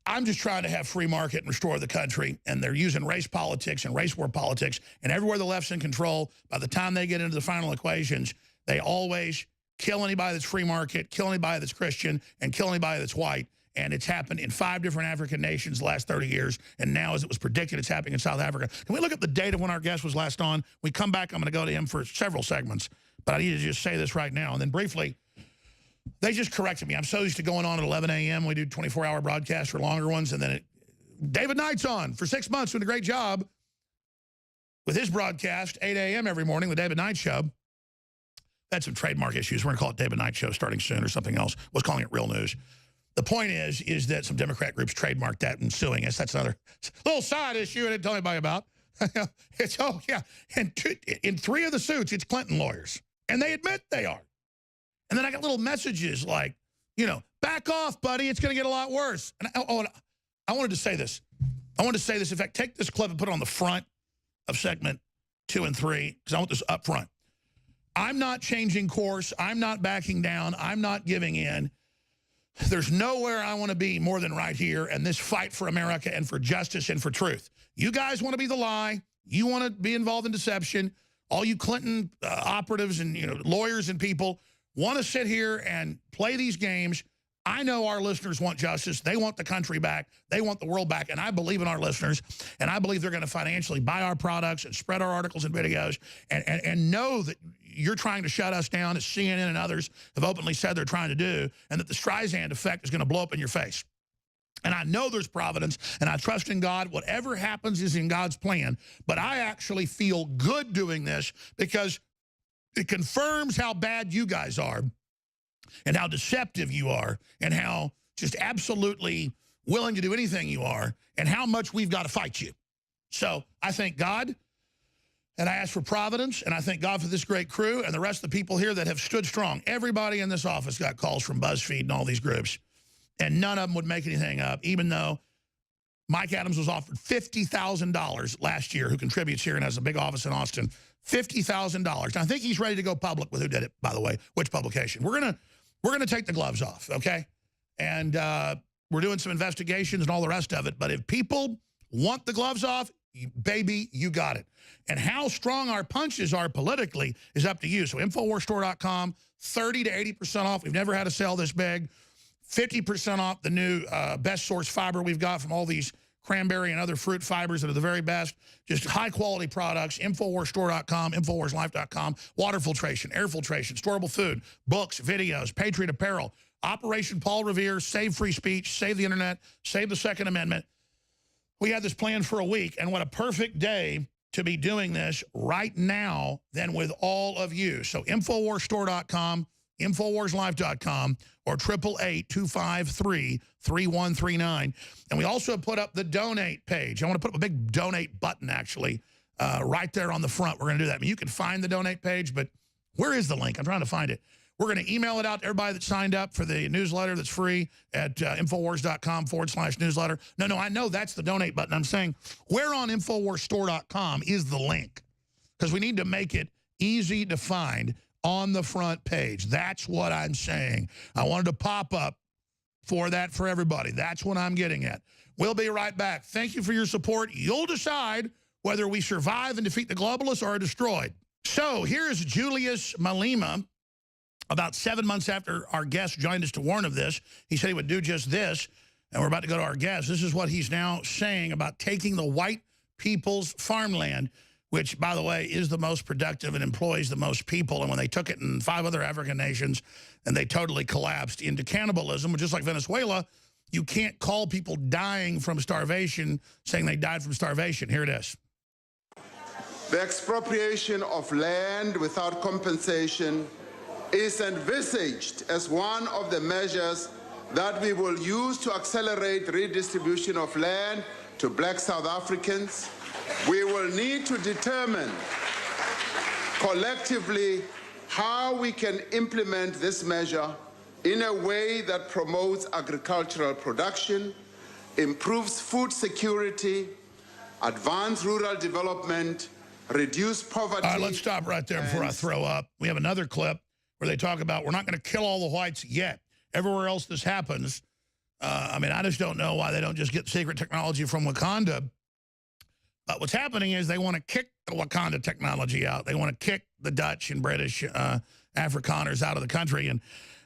I'm just trying to have free market and restore the country. And they're using race politics and race war politics. And everywhere the left's in control, by the time they get into the final equations, they always kill anybody that's free market, kill anybody that's Christian, and kill anybody that's white. And it's happened in 5 different African nations the last 30 years. And now, as it was predicted, it's happening in South Africa. Can we look at the date of when our guest was last on? We come back, I'm going to go to him for several segments. But I need to just say this right now. And then briefly, they just corrected me. I'm so used to going on at 11 a.m. We do 24-hour broadcasts for longer ones. And then David Knight's on for 6 months, doing a great job with his broadcast, 8 a.m. every morning, the David Knight Show. Had some trademark issues. We're going to call it David Knight Show starting soon or something else. Was calling it Real News. The point is that some Democrat groups trademarked that and suing us. That's another little side issue I didn't tell anybody about. It's, oh, yeah. And in 3 of the suits, it's Clinton lawyers. And they admit they are. And then I got little messages like, you know, back off, buddy. It's going to get a lot worse. And I wanted to say this. I wanted to say this. In fact, take this clip and put it on the front of segment 2 and 3, because I want this up front. I'm not changing course. I'm not backing down. I'm not giving in. There's nowhere I want to be more than right here and this fight for America and for justice and for truth. You guys want to be the lie. You want to be involved in deception. All you Clinton operatives and lawyers and people want to sit here and play these games. I know our listeners want justice. They want the country back. They want the world back. And I believe in our listeners. And I believe they're going to financially buy our products and spread our articles and videos and know that you're trying to shut us down, as CNN and others have openly said they're trying to do, and that the Streisand effect is going to blow up in your face. And I know there's providence, and I trust in God. Whatever happens is in God's plan. But I actually feel good doing this because it confirms how bad you guys are and how deceptive you are and how just absolutely willing to do anything you are and how much we've got to fight you. So I thank God, and I ask for providence, and I thank God for this great crew and the rest of the people here that have stood strong. Everybody in this office got calls from BuzzFeed and all these groups. And none of them would make anything up, even though Mike Adams was offered $50,000 last year, who contributes here and has a big office in Austin. $50,000. I think he's ready to go public with who did it, by the way, which publication. We're gonna take the gloves off, okay? And we're doing some investigations and all the rest of it. But if people want the gloves off, baby, you got it. And how strong our punches are politically is up to you. So InfoWarsStore.com, 30 to 80% off. We've never had a sale this big. 50% off the new best source fiber we've got from all these cranberry and other fruit fibers that are the very best. Just high-quality products, InfoWarsStore.com, InfoWarsLife.com, water filtration, air filtration, storable food, books, videos, Patriot Apparel, Operation Paul Revere, Save Free Speech, Save the Internet, Save the Second Amendment. We had this planned for a week, and what a perfect day to be doing this right now than with all of you. So InfoWarsStore.com, InfoWarsLife.com, or 888-253-3139. And we also put up the donate page. I want to put up a big donate button, actually, right there on the front. We're going to do that. I mean, you can find the donate page, but where is the link? I'm trying to find it. We're going to email it out to everybody that signed up for the newsletter that's free at Infowars.com/newsletter. No, I know that's the donate button. I'm saying where on InfoWarsStore.com is the link? Because we need to make it easy to find on the front page. That's what I'm saying. I wanted to pop up for that for everybody. That's what I'm getting at. We'll be right back. Thank you for your support. You'll decide whether we survive and defeat the globalists or are destroyed. So here's Julius Malema. About 7 months after our guest joined us to warn of this, he said he would do just this, and we're about to go to our guest. This is what he's now saying about taking the white people's farmland, which, by the way, is the most productive and employs the most people. And when they took it in 5 other African nations and they totally collapsed into cannibalism, just like Venezuela, you can't call people dying from starvation saying they died from starvation. Here it is. The expropriation of land without compensation is envisaged as one of the measures that we will use to accelerate redistribution of land to black South Africans. We will need to determine collectively how we can implement this measure in a way that promotes agricultural production, improves food security, advances rural development, reduce poverty. All right, let's stop right there before I throw up. We have another clip where they talk about we're not going to kill all the whites yet. Everywhere else this happens, I mean, I just don't know why they don't just get secret technology from Wakanda. But what's happening is they want to kick the Wakanda technology out. They want to kick the Dutch and British Afrikaners out of the country. And,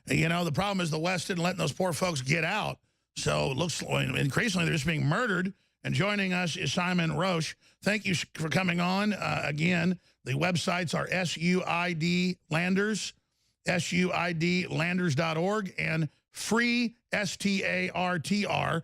you know, the problem is the West didn't let those poor folks get out. So it looks increasingly they're just being murdered. And joining us is Simon Roche. Thank you for coming on. Again, the websites are SUIDlanders.org and free STARTR.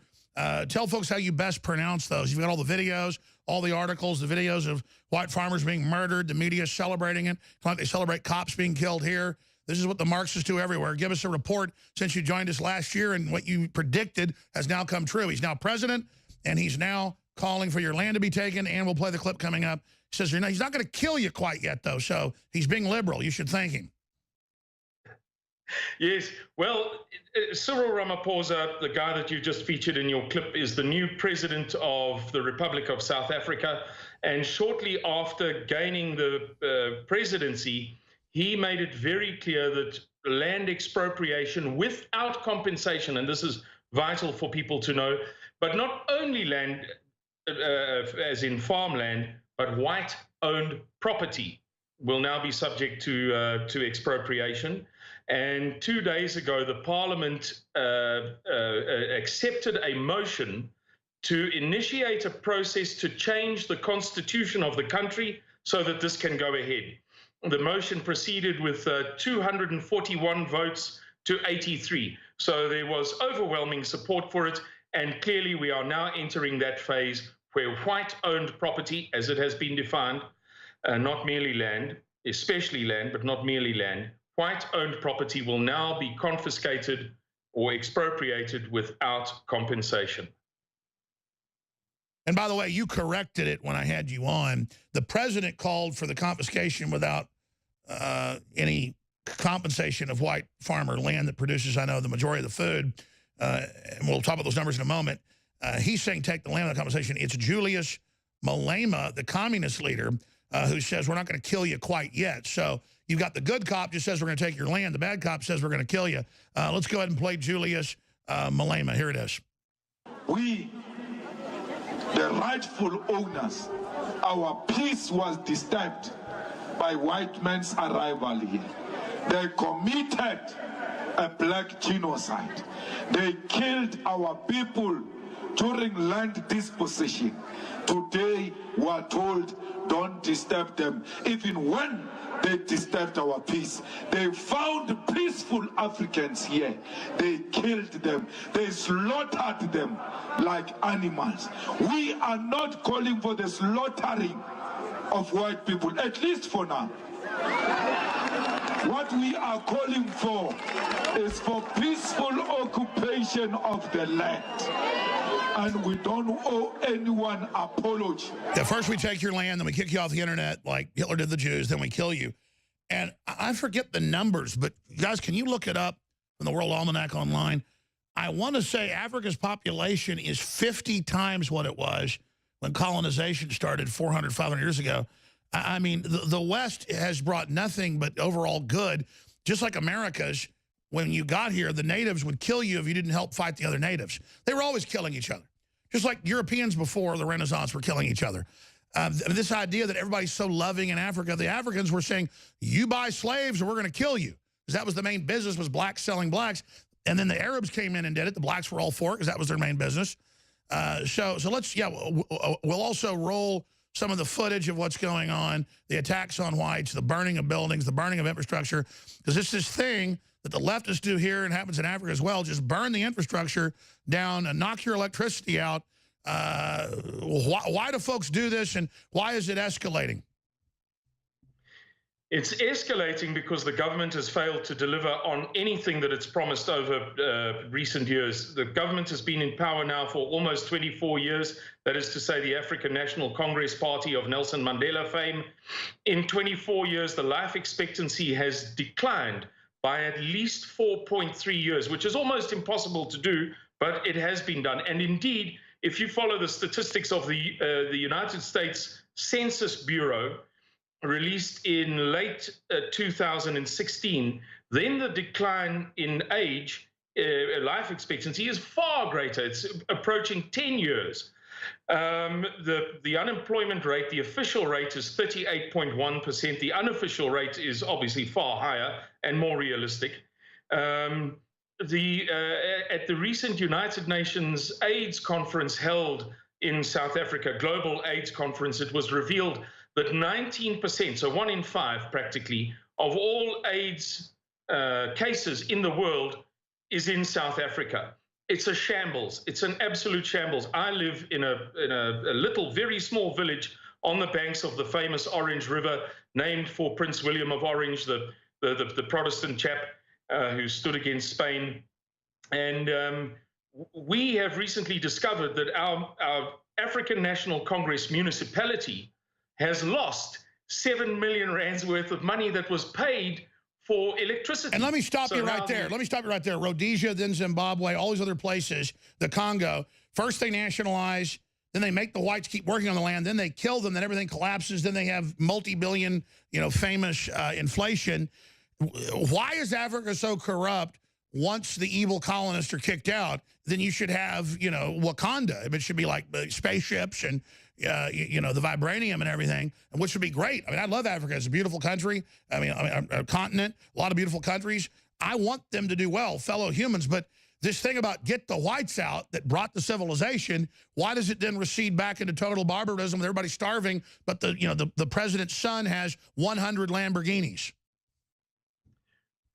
Tell folks how you best pronounce those. You've got all the videos, all the articles, the videos of white farmers being murdered, the media celebrating it, like they celebrate cops being killed here. This is what the Marxists do everywhere. Give us a report since you joined us last year, and what you predicted has now come true. He's now president, and he's now calling for your land to be taken, and we'll play the clip coming up. He says he's not going to kill you quite yet, though, so he's being liberal. You should thank him. Yes, well, Cyril Ramaphosa, the guy that you just featured in your clip, is the new president of the Republic of South Africa. And shortly after gaining the presidency, he made it very clear that land expropriation without compensation, and this is vital for people to know, but not only land, as in farmland, but white-owned property will now be subject to expropriation. And 2 days ago, the Parliament accepted a motion to initiate a process to change the constitution of the country so that this can go ahead. The motion proceeded with 241 votes to 83. So there was overwhelming support for it. And clearly we are now entering that phase where white-owned property, as it has been defined, not merely land, especially land, but not merely land, white-owned property will now be confiscated or expropriated without compensation. And by the way, you corrected it when I had you on. The president called for the confiscation without any compensation of white farmer land that produces, I know, the majority of the food. And we'll talk about those numbers in a moment. He's saying take the land without compensation. It's Julius Malema, the communist leader, who says we're not going to kill you quite yet. So you've got the good cop just says we're going to take your land. The bad cop says we're going to kill you. Let's go ahead and play Julius Malema. Here it is. We, the rightful owners, our peace was disturbed by white men's arrival here. They committed a black genocide. They killed our people during land dispossession. Today we are told don't disturb them. Even when they disturbed our peace, they found peaceful Africans here. They killed them. They slaughtered them like animals. We are not calling for the slaughtering of white people, at least for now. What we are calling for is for peaceful occupation of the land. And we don't owe anyone apology. Yeah, first we take your land, then we kick you off the internet like Hitler did the Jews, then we kill you. And I forget the numbers, but guys, can you look it up in the World Almanac online? I want to say Africa's population is 50 times what it was when colonization started 400, 500 years ago. I mean, the West has brought nothing but overall good. Just like America's, when you got here, the natives would kill you if you didn't help fight the other natives. They were always killing each other. Just like Europeans before the Renaissance were killing each other. This idea that everybody's so loving in Africa, the Africans were saying, you buy slaves or we're going to kill you. Because that was the main business, was blacks selling blacks. And then the Arabs came in and did it. The blacks were all for it because that was their main business. So let's, yeah, we'll also roll some of the footage of what's going on, the attacks on whites, the burning of buildings, the burning of infrastructure. Because it's this thing that the leftists do here and happens in Africa as well, just burn the infrastructure down and knock your electricity out. Why do folks do this, and why is it escalating? It's escalating because the government has failed to deliver on anything that it's promised over recent years. The government has been in power now for almost 24 years. That is to say, the African National Congress Party of Nelson Mandela fame. In 24 years, the life expectancy has declined by at least 4.3 years, which is almost impossible to do, but it has been done. And indeed, if you follow the statistics of the United States Census Bureau, released in late 2016, then the decline in age, life expectancy, is far greater. It's approaching 10 years. The unemployment rate, the official rate is 38.1%. The unofficial rate is obviously far higher and more realistic. At the recent United Nations AIDS conference held in South Africa, Global AIDS Conference, it was revealed that 19%, so 1 in 5 practically, of all AIDS cases in the world is in South Africa. It's a shambles. It's an absolute shambles. I live in a little, very small village on the banks of the famous Orange River, named for Prince William of Orange, the Protestant chap who stood against Spain. And we have recently discovered that our African National Congress municipality has lost 7 million rands worth of money that was paid for electricity. And let me stop you right there. Let me stop you right there. Rhodesia, then Zimbabwe, all these other places, the Congo. First they nationalize Then they make the whites keep working on the land. Then they kill them. Then everything collapses. Then they have multi-billion, famous inflation. Why is Africa so corrupt? Once the evil colonists are kicked out, then you should have, Wakanda. It should be like spaceships and, the vibranium and everything, which would be great. I mean, I love Africa. It's a beautiful country. I mean, a continent, a lot of beautiful countries. I want them to do well, fellow humans. But this thing about get the whites out that brought the civilization, why does it then recede back into total barbarism with everybody starving, but the president's son has 100 Lamborghinis?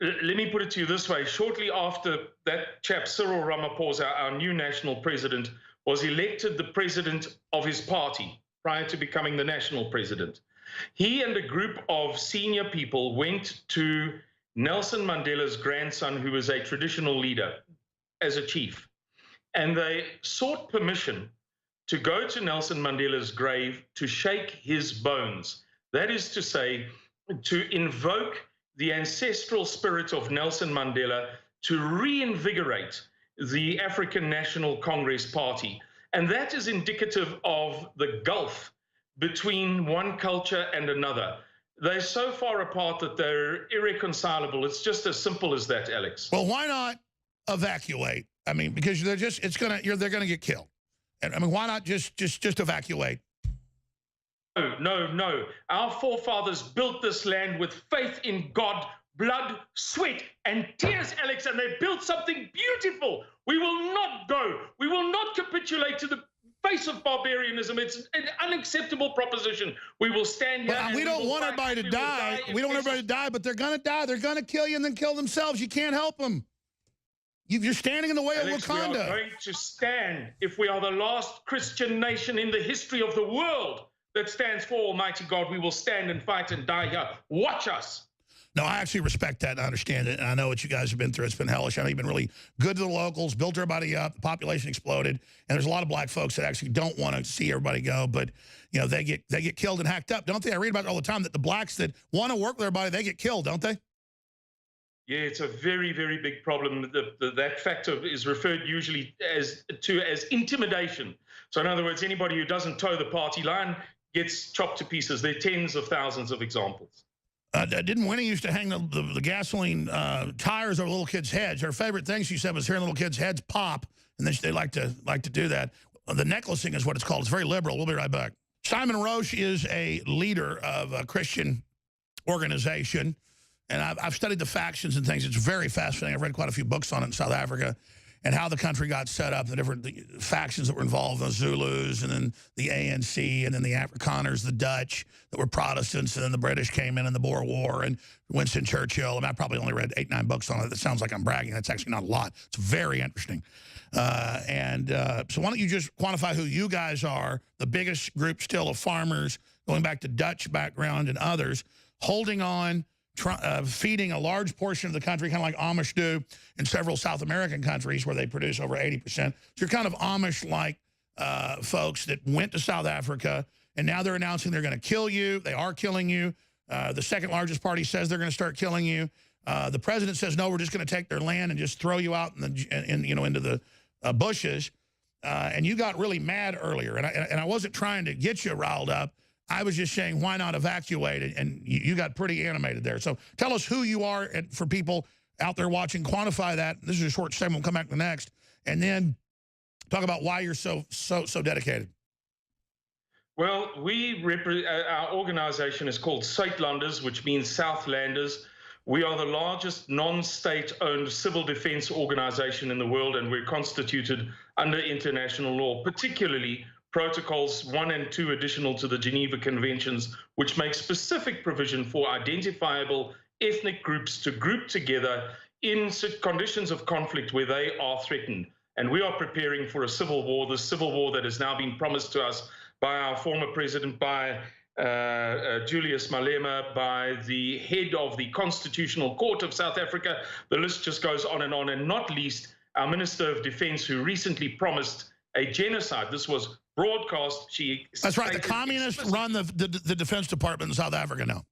Let me put it to you this way. Shortly after that chap, Cyril Ramaphosa, our new national president, was elected the president of his party prior to becoming the national president, he and a group of senior people went to Nelson Mandela's grandson, who was a traditional leader, as a chief. And they sought permission to go to Nelson Mandela's grave to shake his bones. That is to say, to invoke the ancestral spirit of Nelson Mandela to reinvigorate the African National Congress Party. And that is indicative of the gulf between one culture and another. They're so far apart that they're irreconcilable. It's just as simple as that, Alex. Well, why not evacuate? I mean, because they're gonna get killed. And I mean, why not just evacuate? No. Our forefathers built this land with faith in God, blood, sweat, and tears, Alex, and they built something beautiful. We will not go. We will not capitulate to the face of barbarianism. It's an unacceptable proposition. We will stand here. But we don't want everybody to die. We don't want everybody to die, but they're going to die. They're going to kill you and then kill themselves. You can't help them. You're standing in the way Alex, of Wakanda. we are going to stand if we are the last Christian nation in the history of the world that stands for Almighty God. We will stand and fight and die here. Watch us. No, I actually respect that and I understand it. And I know what you guys have been through. It's been hellish. I know you've been really good to the locals, built everybody up, the population exploded. And there's a lot of black folks that actually don't want to see everybody go. But, they get killed and hacked up, don't they? I read about it all the time that the blacks that want to work with everybody, they get killed, don't they? Yeah, it's a very, very big problem. That factor is referred usually as intimidation. So in other words, anybody who doesn't toe the party line gets chopped to pieces. There are tens of thousands of examples. Didn't Winnie used to hang the gasoline tires over little kids' heads? Her favorite thing, she said, was hearing little kids' heads pop, and then they like to do that. The necklacing is what it's called. It's very liberal. We'll be right back. Simon Roche is a leader of a Christian organization, and I've studied the factions and things. It's very fascinating. I've read quite a few books on it in South Africa and how the country got set up, the different factions that were involved, the Zulus, and then the ANC, and then the Afrikaners, the Dutch that were Protestants, and then the British came in the Boer War, and Winston Churchill. And I probably only read 8, 9 books on it. That sounds like I'm bragging. That's actually not a lot. It's very interesting. So why don't you just quantify who you guys are, the biggest group still of farmers, going back to Dutch background and others, holding on, feeding a large portion of the country, kind of like Amish do in several South American countries where they produce over 80%. So you're kind of Amish-like folks that went to South Africa, and now they're announcing they're going to kill you. They are killing you. The second largest party says they're going to start killing you. The president says, no, we're just going to take their land and just throw you out into the bushes. And you got really mad earlier, and I wasn't trying to get you riled up. I was just saying, why not evacuate it? And you got pretty animated there. So tell us who you are, and for people out there watching, quantify that. This is a short segment. We'll come back to the next. And then talk about why you're so dedicated. Well, our organization is called Suidlanders, which means Southlanders. We are the largest non-state-owned civil defense organization in the world, and we're constituted under international law, particularly Protocols 1 and 2 additional to the Geneva Conventions, which make specific provision for identifiable ethnic groups to group together in conditions of conflict where they are threatened. And we are preparing for a civil war, the civil war that has now been promised to us by our former president, by Julius Malema, by the head of the Constitutional Court of South Africa. The list just goes on, and not least our Minister of Defense, who recently promised a genocide. This was broadcast. That's right. The communists run the Defense Department in South Africa now.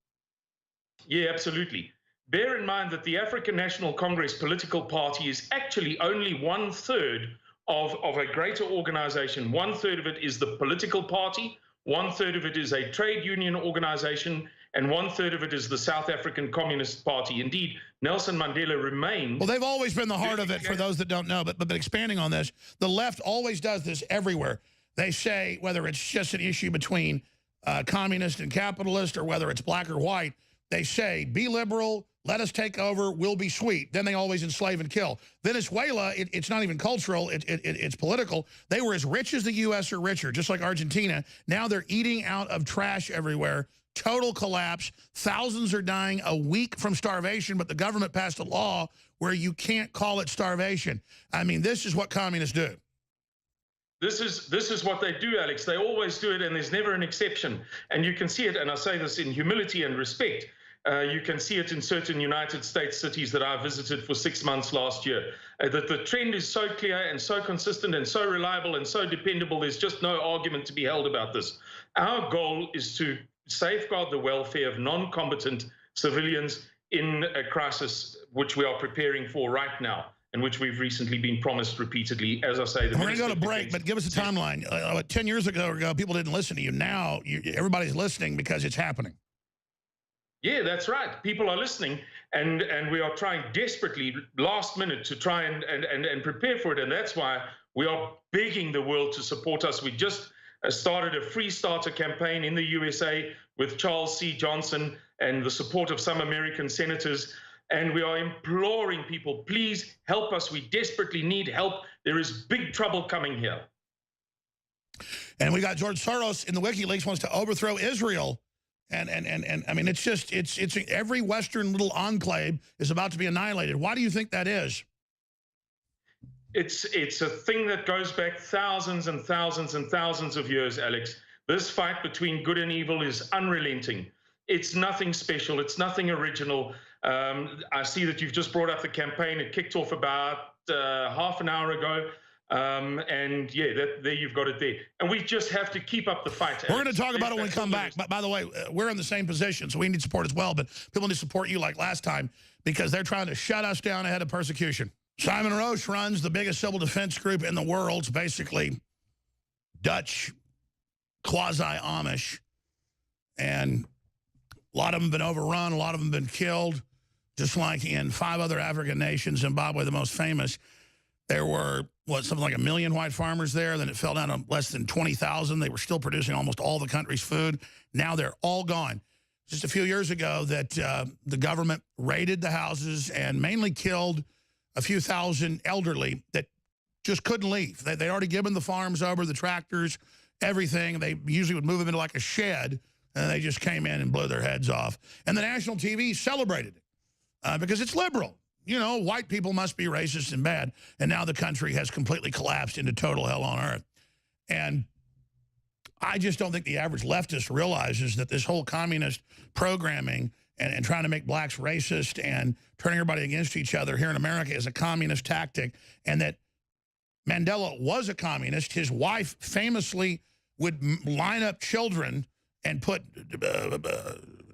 Yeah, absolutely. Bear in mind that the African National Congress political party is actually only 1/3 of a greater organization. 1/3 of it is the political party, 1/3 of it is a trade union organization, and 1/3 of it is the South African Communist Party. Indeed, Nelson Mandela remained... Well, they've always been the heart of it, for those that don't know. But expanding on this, the left always does this everywhere. They say, whether it's just an issue between communist and capitalist, or whether it's black or white, they say, be liberal, let us take over, we'll be sweet. Then they always enslave and kill. Venezuela, it's not even cultural, it's political. They were as rich as the U.S. or richer, just like Argentina. Now they're eating out of trash everywhere. Total collapse. Thousands are dying a week from starvation, but the government passed a law where you can't call it starvation. I mean, this is what communists do. This is what they do, Alex. They always do it, and there's never an exception. And you can see it, and I say this in humility and respect. You can see it in certain United States cities that I visited for 6 months last year. That the trend is so clear and so consistent and so reliable and so dependable, there's just no argument to be held about this. Our goal is to safeguard the welfare of non-combatant civilians in a crisis which we are preparing for right now, and which we've recently been promised repeatedly. As I say, we're going to go to break, but give us a timeline. 10 years ago, people didn't listen to you. Now everybody's listening because it's happening. Yeah, that's right. People are listening, and we are trying desperately, last minute, to try and prepare for it. And that's why we are begging the world to support us. We just started a free starter campaign in the USA with Charles C. Johnson and the support of some American senators. And we are imploring people, please help us. We desperately need help. There is big trouble coming here. And we got George Soros in the WikiLeaks wants to overthrow Israel. And I mean, it's every Western little enclave is about to be annihilated. Why do you think that is? It's a thing that goes back thousands and thousands and thousands of years, Alex. This fight between good and evil is unrelenting. It's nothing special. It's nothing original. I see that you've just brought up the campaign. It kicked off about half an hour ago. And yeah, there you've got it there. And we just have to keep up the fight. We're going to talk about it when we come back. But by the way, we're in the same position, so we need support as well. But people need to support you like last time because they're trying to shut us down ahead of persecution. Simon Roche runs the biggest civil defense group in the world. It's basically Dutch, quasi-Amish. And a lot of them have been overrun. A lot of them have been killed. Just like in 5 other African nations, Zimbabwe, the most famous, there were, something like 1 million white farmers there. Then it fell down to less than 20,000. They were still producing almost all the country's food. Now they're all gone. Just a few years ago that the government raided the houses and mainly killed a few thousand elderly that just couldn't leave. They'd already given the farms over, the tractors, everything. They usually would move them into like a shed, and they just came in and blew their heads off. And the national TV celebrated it because it's liberal. You know, white people must be racist and bad. And now the country has completely collapsed into total hell on earth. And I just don't think the average leftist realizes that this whole communist programming and trying to make blacks racist and turning everybody against each other here in America is a communist tactic, and that Mandela was a communist. His wife famously would line up children and put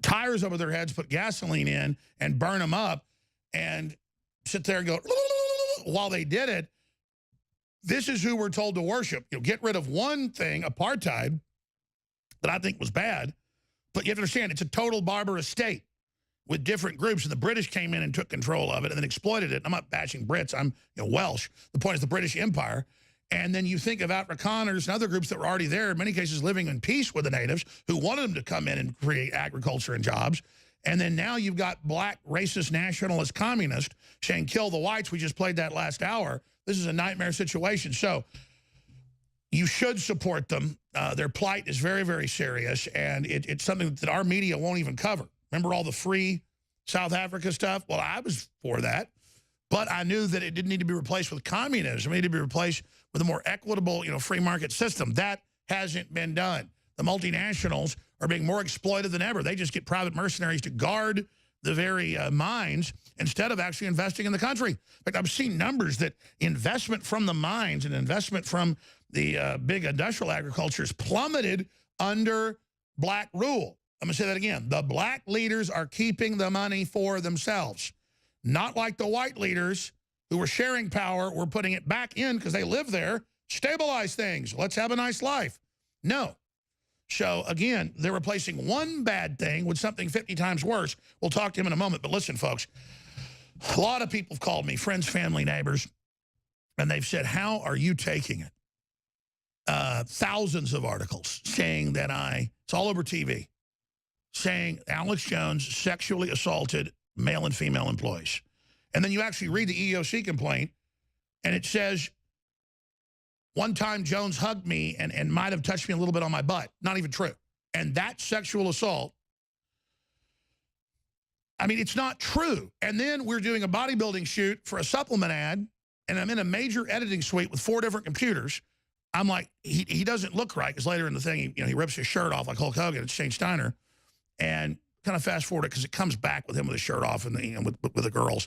tires over their heads, put gasoline in, and burn them up, and sit there and go, while they did it. This is who we're told to worship. You know, get rid of one thing, apartheid, that I think was bad, but you have to understand it's a total barbarous state with different groups, and the British came in and took control of it and then exploited it. I'm not bashing Brits. I'm Welsh. The point is the British Empire. And then you think of Afrikaners and other groups that were already there, in many cases living in peace with the natives, who wanted them to come in and create agriculture and jobs. And then now you've got black, racist, nationalist, communist saying, kill the whites. We just played that last hour. This is a nightmare situation. So you should support them. Their plight is very, very serious, and it's something that our media won't even cover. Remember all the free South Africa stuff? Well, I was for that, but I knew that it didn't need to be replaced with communism. It needed to be replaced with a more equitable, free market system. That hasn't been done. The multinationals are being more exploited than ever. They just get private mercenaries to guard the very mines instead of actually investing in the country. In fact, I've seen numbers that investment from the mines and investment from the big industrial agriculture is plummeted under black rule. I'm going to say that again. The black leaders are keeping the money for themselves. Not like the white leaders who were sharing power were putting it back in because they live there, stabilize things. Let's have a nice life. No. So, again, they're replacing one bad thing with something 50 times worse. We'll talk to him in a moment. But listen, folks, a lot of people have called me, friends, family, neighbors, and they've said, how are you taking it? Thousands of articles saying that it's all over TV, saying Alex Jones sexually assaulted male and female employees. And then you actually read the EEOC complaint, and it says, one time Jones hugged me and might have touched me a little bit on my butt. Not even true. And that sexual assault, I mean, it's not true. And then we're doing a bodybuilding shoot for a supplement ad, and I'm in a major editing suite with 4 different computers. I'm like, he doesn't look right, because later in the thing, he rips his shirt off like Hulk Hogan at Shane Steiner, and kind of fast forward it because it comes back with him with his shirt off and with the girls.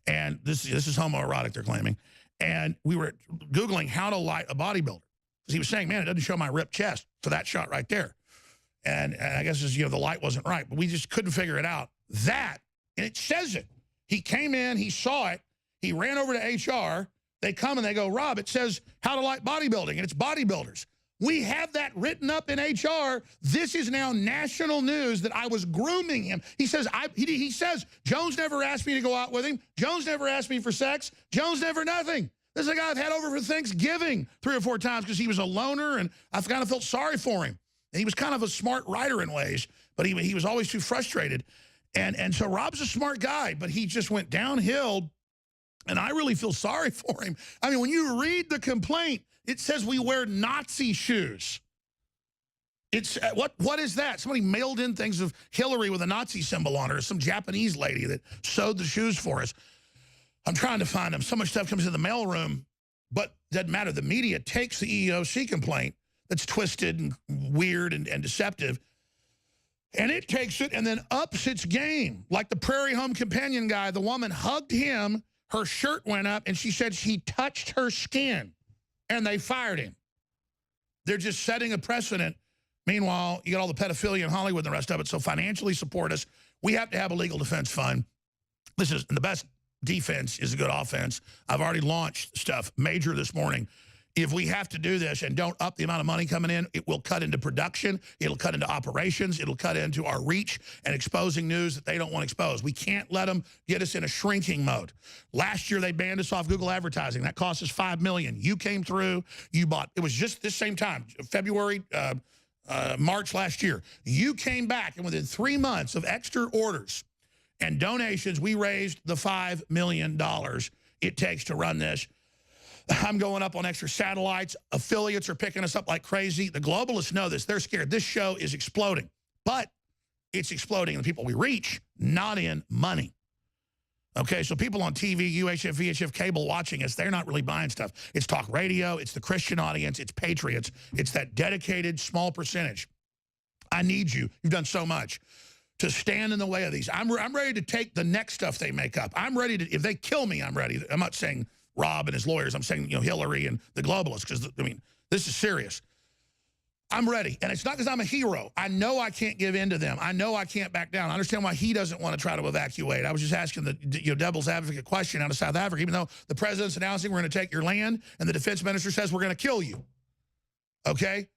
And this is homoerotic, they're claiming. And we were Googling how to light a bodybuilder, because he was saying, man, it doesn't show my ripped chest for that shot right there. And I guess it's, the light wasn't right, but we just couldn't figure it out. And it says it. He came in, he saw it, he ran over to HR. They come and they go, Rob, it says how to light bodybuilding, and it's bodybuilders. We have that written up in HR. This is now national news that I was grooming him. He says, he says, Jones never asked me to go out with him. Jones never asked me for sex. Jones never nothing. This is a guy I've had over for Thanksgiving 3 or 4 times because he was a loner, and I kind of felt sorry for him. And he was kind of a smart writer in ways, but he was always too frustrated. And so Rob's a smart guy, but he just went downhill, and I really feel sorry for him. I mean, when you read the complaint, it says we wear Nazi shoes. It's what is that? Somebody mailed in things of Hillary with a Nazi symbol on her, some Japanese lady that sewed the shoes for us. I'm trying to find them. So much stuff comes in the mailroom, but doesn't matter. The media takes the EEOC complaint that's twisted and weird and deceptive, and it takes it and then ups its game. Like the Prairie Home Companion guy, the woman hugged him, her shirt went up, and she said he touched her skin, and they fired him. They're just setting a precedent. Meanwhile, you got all the pedophilia in Hollywood and the rest of it, so financially support us. We have to have a legal defense fund. And the best defense is a good offense. I've already launched stuff major this morning. If we have to do this and don't up the amount of money coming in, it will cut into production, it'll cut into operations, it'll cut into our reach and exposing news that they don't want exposed. We can't let them get us in a shrinking mode. Last year, they banned us off Google advertising. That cost us $5 million. You came through, you bought. It was just this same time, February, March last year. You came back, and within 3 months of extra orders and donations, we raised the $5 million it takes to run this. I'm going up on extra satellites. Affiliates are picking us up like crazy. The globalists know this. They're scared. This show is exploding. But it's exploding in the people we reach, not in money. Okay, so people on TV, UHF, VHF, cable watching us, they're not really buying stuff. It's talk radio. It's the Christian audience. It's patriots. It's that dedicated small percentage. I need you. You've done so much to stand in the way of these. I'm ready to take the next stuff they make up. I'm ready to, if they kill me, I'm ready. I'm not saying Rob and his lawyers. I'm saying, Hillary and the globalists, because, I mean, this is serious. I'm ready. And it's not because I'm a hero. I know I can't give in to them. I know I can't back down. I understand why he doesn't want to try to evacuate. I was just asking the devil's advocate question out of South Africa, even though the president's announcing we're going to take your land and the defense minister says we're going to kill you. Okay?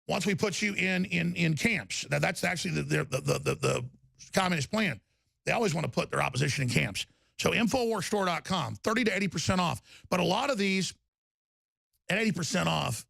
Once we put you in camps. That's actually the communist plan. They always want to put their opposition in camps. So InfoWarsStore.com, 30 to 80% off. But a lot of these, at 80% off,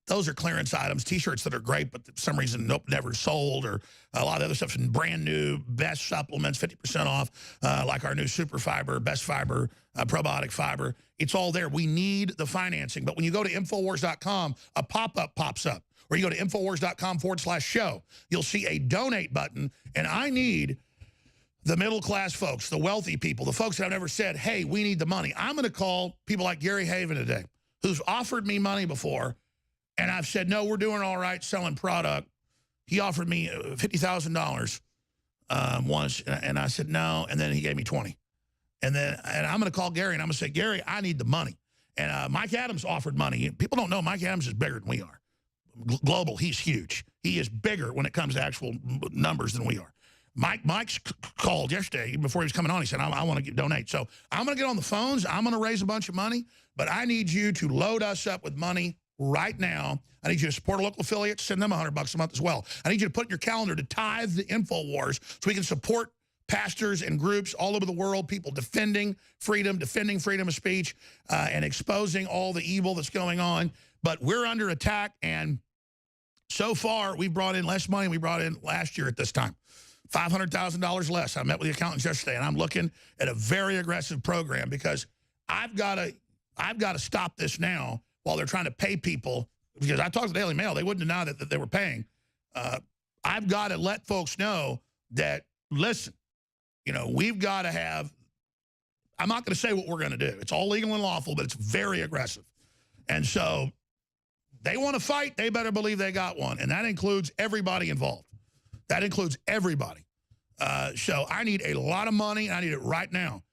those are clearance items, T-shirts that are great, but for some reason, never sold, or a lot of other stuff, brand new, best supplements, 50% off, like our new Super Fiber, Best Fiber, Probiotic Fiber. It's all there. We need the financing. But when you go to Infowars.com, a pop-up pops up. Or you go to Infowars.com/show, you'll see a donate button, and I need the middle-class folks, the wealthy people, the folks that have never said, hey, we need the money. I'm going to call people like Gary Haven today, who's offered me money before, and I've said, no, we're doing all right selling product. He offered me $50,000 once, and I said no, and then he gave me 20. And I'm going to call Gary, and I'm going to say, Gary, I need the money. And Mike Adams offered money. People don't know Mike Adams is bigger than we are. Global, he's huge. He is bigger when it comes to actual numbers than we are. Mike's called yesterday before he was coming on. He said, I want to donate. So I'm going to get on the phones. I'm going to raise a bunch of money, but I need you to load us up with money right now. I need you to support a local affiliate, send them $100 a month as well. I need you to put in your calendar to tithe the Infowars so we can support pastors and groups all over the world, people defending freedom of speech, and exposing all the evil that's going on. But we're under attack, and so far we've brought in less money than we brought in last year at this time. $500,000 less. I met with the accountants yesterday, and I'm looking at a very aggressive program because I've got to stop this now while they're trying to pay people. Because I talked to the Daily Mail, they wouldn't deny that they were paying. I've got to let folks know that, listen, you know, we've got to have, I'm not going to say what we're going to do. It's all legal and lawful, but it's very aggressive. And so they want to fight, they better believe they got one. And that includes everybody involved. That includes everybody. So I need a lot of money, and I need it right now.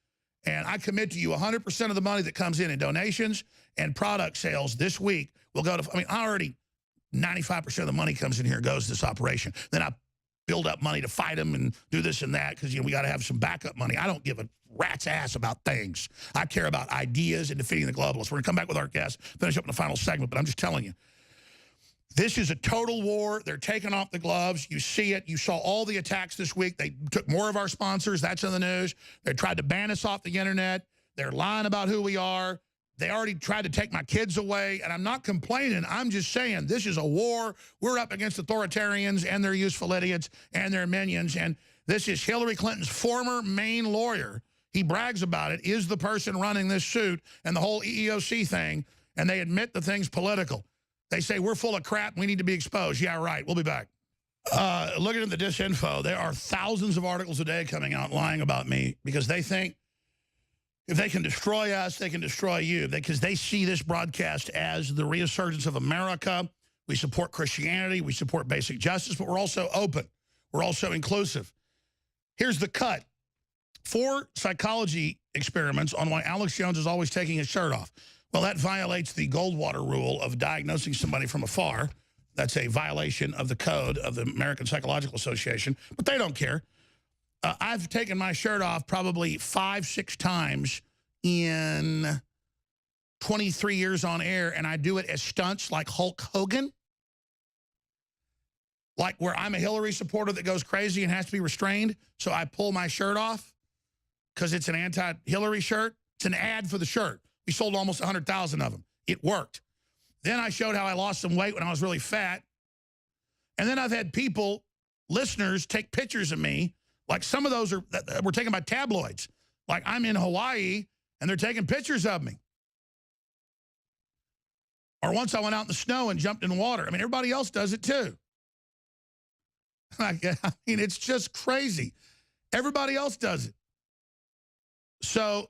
And I commit to you 100% of the money that comes in donations and product sales this week will go to, I mean, already 95% of the money comes in here goes to this operation. Then I build up money to fight them and do this and that because, you know, we got to have some backup money. I don't give a rat's ass about things. I care about ideas and defeating the globalists. We're going to come back with our guests, finish up in the final segment, but I'm just telling you, this is a total war. They're taking off the gloves. You see it. You saw all the attacks this week. They took more of our sponsors. That's in the news. They tried to ban us off the internet. They're lying about who we are. They already tried to take my kids away. And I'm not complaining. I'm just saying this is a war. We're up against authoritarians and their useful idiots and their minions. And this is Hillary Clinton's former Maine lawyer. He brags about it, is the person running this suit and the whole EEOC thing. And they admit the thing's political. They say, we're full of crap, we need to be exposed. Yeah, right, we'll be back. Looking at the disinfo, there are thousands of articles a day coming out lying about me because they think if they can destroy us, they can destroy you, because they see this broadcast as the resurgence of America. We support Christianity, we support basic justice, but we're also open. We're also inclusive. Here's the cut. 4 psychology experiments on why Alex Jones is always taking his shirt off. Well, that violates the Goldwater rule of diagnosing somebody from afar. That's a violation of the code of the American Psychological Association, but they don't care. I've taken my shirt off probably 5-6 times in 23 years on air, and I do it as stunts like Hulk Hogan. Like where I'm a Hillary supporter that goes crazy and has to be restrained, so I pull my shirt off because it's an anti-Hillary shirt. It's an ad for the shirt. We sold almost 100,000 of them. It worked. Then I showed how I lost some weight when I was really fat. And then I've had people, listeners, take pictures of me. Like some of those were taken by tabloids. Like I'm in Hawaii, and they're taking pictures of me. Or once I went out in the snow and jumped in water. I mean, everybody else does it too. I mean, it's just crazy. Everybody else does it. So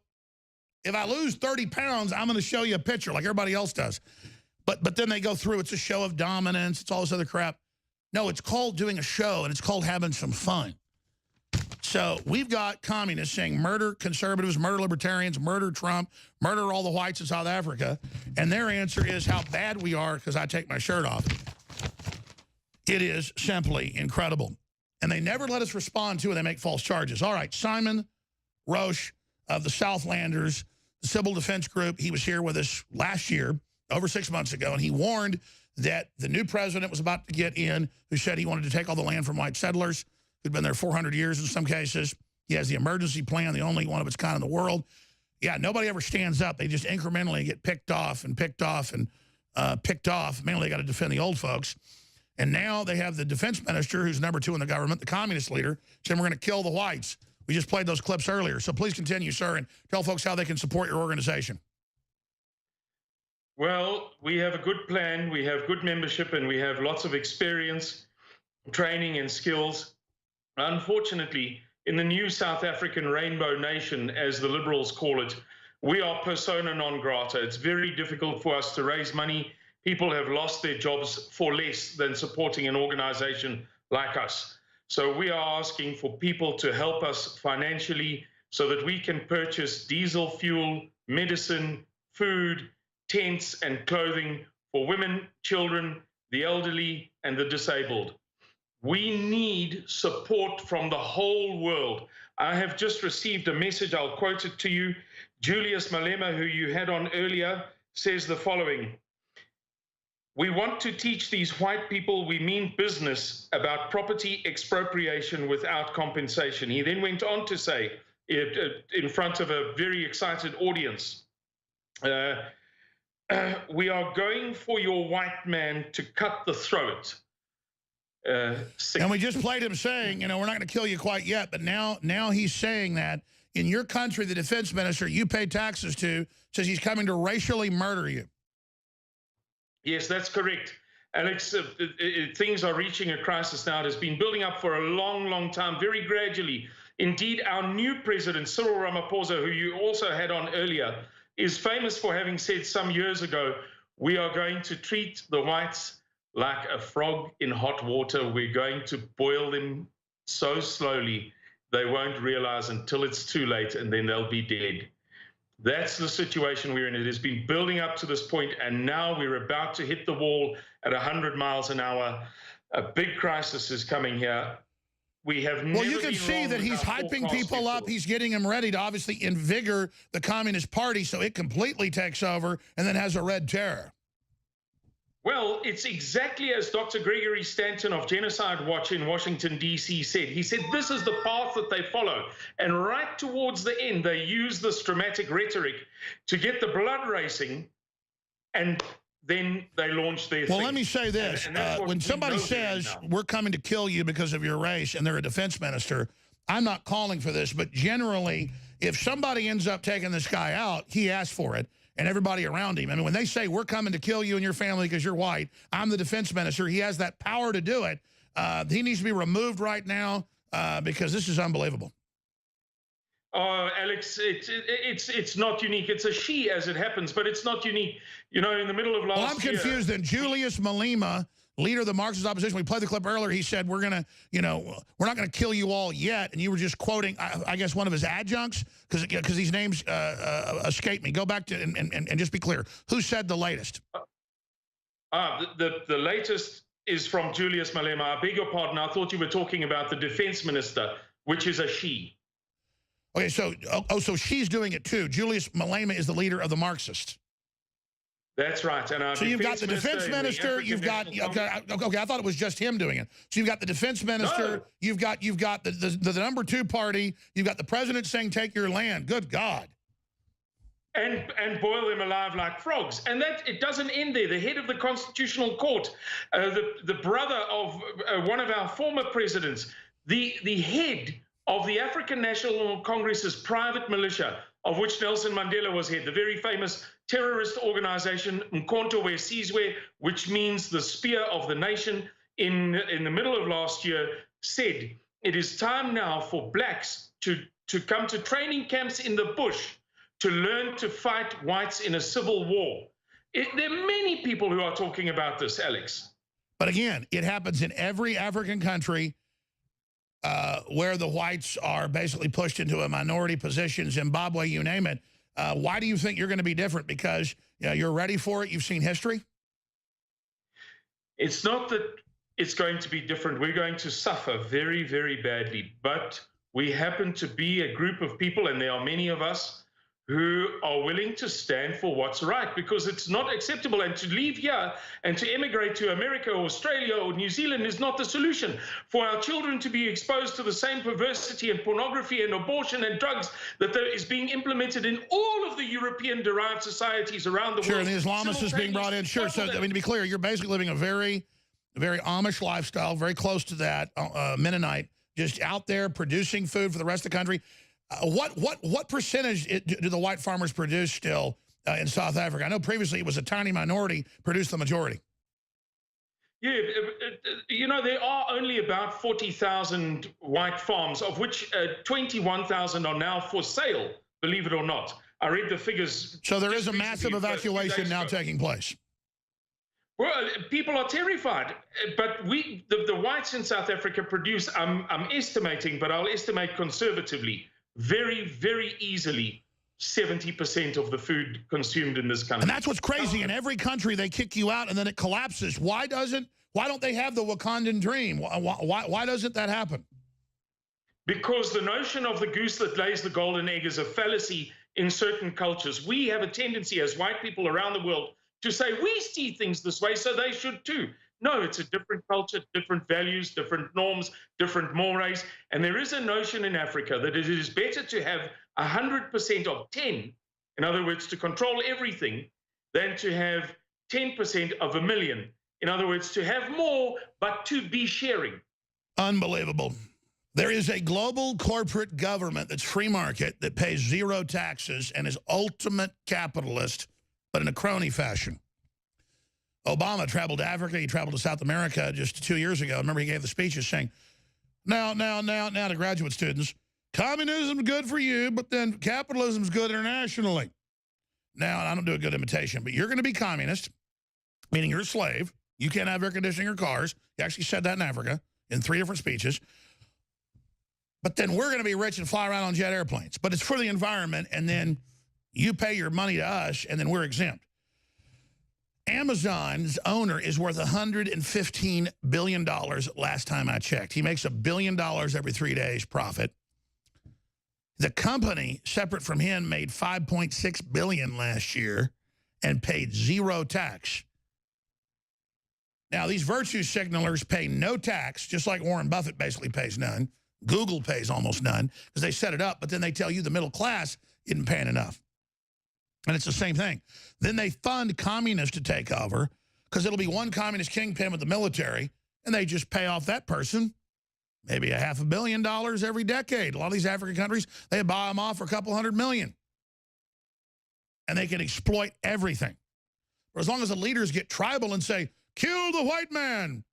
if I lose 30 pounds, I'm going to show you a picture like everybody else does. But then they go through, it's a show of dominance, it's all this other crap. No, it's called doing a show, and it's called having some fun. So we've got communists saying murder conservatives, murder libertarians, murder Trump, murder all the whites in South Africa. And their answer is how bad we are because I take my shirt off. It is simply incredible. And they never let us respond to it. They make false charges. All right, Simon Roche of the Southlanders, the Civil Defense Group, he was here with us last year, over 6 months ago, and he warned that the new president was about to get in, who said he wanted to take all the land from white settlers who'd been there 400 years in some cases. He has the emergency plan, the only one of its kind in the world. Yeah, nobody ever stands up. They just incrementally get picked off and picked off and picked off. Mainly they got to defend the old folks. And now they have the defense minister, who's #2 in the government, the communist leader, saying we're going to kill the whites. We just played those clips earlier. So please continue, sir, and tell folks how they can support your organization. Well, we have a good plan, we have good membership, and we have lots of experience, training, and skills. Unfortunately, in the new South African Rainbow Nation, as the liberals call it, we are persona non grata. It's very difficult for us to raise money. People have lost their jobs for less than supporting an organization like us. So we are asking for people to help us financially so that we can purchase diesel fuel, medicine, food, tents, and clothing for women, children, the elderly, and the disabled. We need support from the whole world. I have just received a message, I'll quote it to you. Julius Malema, who you had on earlier, says the following: "We want to teach these white people we mean business about property expropriation without compensation." He then went on to say, in front of a very excited audience, "We are going for your white man to cut the throat." And we just played him saying, you know, we're not going to kill you quite yet, but now he's saying that in your country, the defense minister you pay taxes to says he's coming to racially murder you. Yes, that's correct. Alex, things are reaching a crisis now. It has been building up for a long, long time, very gradually. Indeed, our new president, Cyril Ramaphosa, who you also had on earlier, is famous for having said some years ago, "We are going to treat the whites like a frog in hot water. We're going to boil them so slowly they won't realize until it's too late, and then they'll be dead." That's the situation we're in. It has been building up to this point, and now we're about to hit the wall at 100 miles an hour. A big crisis is coming here. We have never. Well, you can see that he's hyping people up. He's getting them ready to obviously invigor the Communist Party so it completely takes over and then has a red terror. Well, it's exactly as Dr. Gregory Stanton of Genocide Watch in Washington, D.C. said. He said this is the path that they follow. And right towards the end, they use this dramatic rhetoric to get the blood racing, and then they launch their Well, thing. let me say this. When somebody says we're coming to kill you because of your race and they're a defense minister, I'm not calling for this, but generally, if somebody ends up taking this guy out, he asked for it. And everybody around him. I mean, when they say, we're coming to kill you and your family because you're white, I'm the defense minister, he has that power to do it. He needs to be removed right now because this is unbelievable. Alex, it's not unique. It's a she as it happens, but it's not unique. You know, in the middle of last year... Well, I'm confused then. Julius Malema, leader of the Marxist opposition, we played the clip earlier, he said, we're going to, you know, we're not going to kill you all yet. And you were just quoting, I guess, one of his adjuncts, because these names escape me. Go back to, and just be clear. Who said the latest? The latest is from Julius Malema. I beg your pardon. I thought you were talking about the defense minister, which is a she. Okay, so, so she's doing it too. Julius Malema is the leader of the Marxists. That's right. And so you've got the defense minister, you've got, okay, I thought it was just him doing it. So you've got the defense minister, you've got the number 2 party, you've got the president saying, take your land. Good God. And boil them alive like frogs. And that it doesn't end there. The head of the Constitutional Court, the brother of one of our former presidents, the head of the African National Congress's private militia, of which Nelson Mandela was head, the very famous terrorist organization Mkhonto we Sizwe, which means the spear of the nation, in the middle of last year, said it is time now for blacks to come to training camps in the bush to learn to fight whites in a civil war. There are many people who are talking about this, Alex. But again, it happens in every African country where the whites are basically pushed into a minority position, Zimbabwe, you name it. Why do you think you're going to be different? Because you're ready for it? You've seen history? It's not that it's going to be different. We're going to suffer very, very badly. But we happen to be a group of people, and there are many of us, who are willing to stand for what's right, because it's not acceptable. And to leave here and to emigrate to America or Australia or New Zealand is not the solution. For our children to be exposed to the same perversity and pornography and abortion and drugs that is being implemented in all of the European-derived societies around the world. Sure, and the Islamists is being brought in. Sure, so I mean, to be clear, you're basically living a very Amish lifestyle, very close to that, Mennonite, just out there producing food for the rest of the country. What percentage do the white farmers produce still in South Africa? I know previously it was a tiny minority produced the majority. Yeah, you know, there are only about 40,000 white farms, of which 21,000 are now for sale, believe it or not. I read the figures. So there is a massive evacuation now taking place. Well, people are terrified, but the whites in South Africa produce, I'm estimating, but I'll estimate conservatively, very, very easily 70% of the food consumed in this country. And that's what's crazy. In every country, they kick you out and then it collapses. Why doesn't Why don't they have the Wakandan dream? Why doesn't that happen? Because the notion of the goose that lays the golden egg is a fallacy in certain cultures. We have a tendency as white people around the world to say we see things this way, so they should too. No, it's a different culture, different values, different norms, different mores. And there is a notion in Africa that it is better to have 100% of 10, in other words, to control everything, than to have 10% of a million. In other words, to have more, but to be sharing. Unbelievable. There is a global corporate government that's free market that pays zero taxes and is ultimate capitalist, but in a crony fashion. Obama traveled to Africa. He traveled to South America just 2 years ago. Remember, he gave the speeches saying, now to graduate students, communism's good for you, but then capitalism's good internationally. Now, I don't do a good imitation, but you're going to be communist, meaning you're a slave. You can't have air conditioning or cars. He actually said that in Africa in 3 different speeches. But then we're going to be rich and fly around on jet airplanes. But it's for the environment, and then you pay your money to us, and then we're exempt. Amazon's owner is worth $115 billion last time I checked. He makes $1 billion every 3 days profit. The company, separate from him, made $5.6 billion last year and paid zero tax. Now, these virtue signalers pay no tax, just like Warren Buffett basically pays none. Google pays almost none because they set it up, but then they tell you the middle class isn't paying enough. And it's the same thing. Then they fund communists to take over because it'll be one communist kingpin with the military, and they just pay off that person maybe $500 million every decade. A lot of these African countries, they buy them off for a couple $100 million. And they can exploit everything. For as long as the leaders get tribal and say, kill the white man,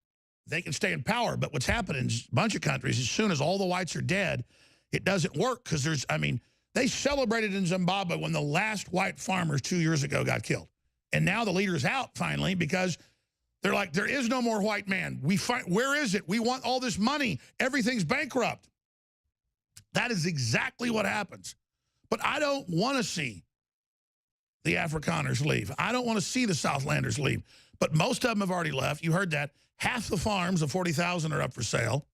they can stay in power. But what's happened in a bunch of countries, as soon as all the whites are dead, it doesn't work because there's, I mean, they celebrated in Zimbabwe when the last white farmers 2 years ago got killed. And now the leader's out finally because they're like, there is no more white man. Where is it? We want all this money. Everything's bankrupt. That is exactly what happens. But I don't want to see the Afrikaners leave. I don't want to see the Southlanders leave. But most of them have already left. You heard that. Half the farms, the 40,000, are up for sale.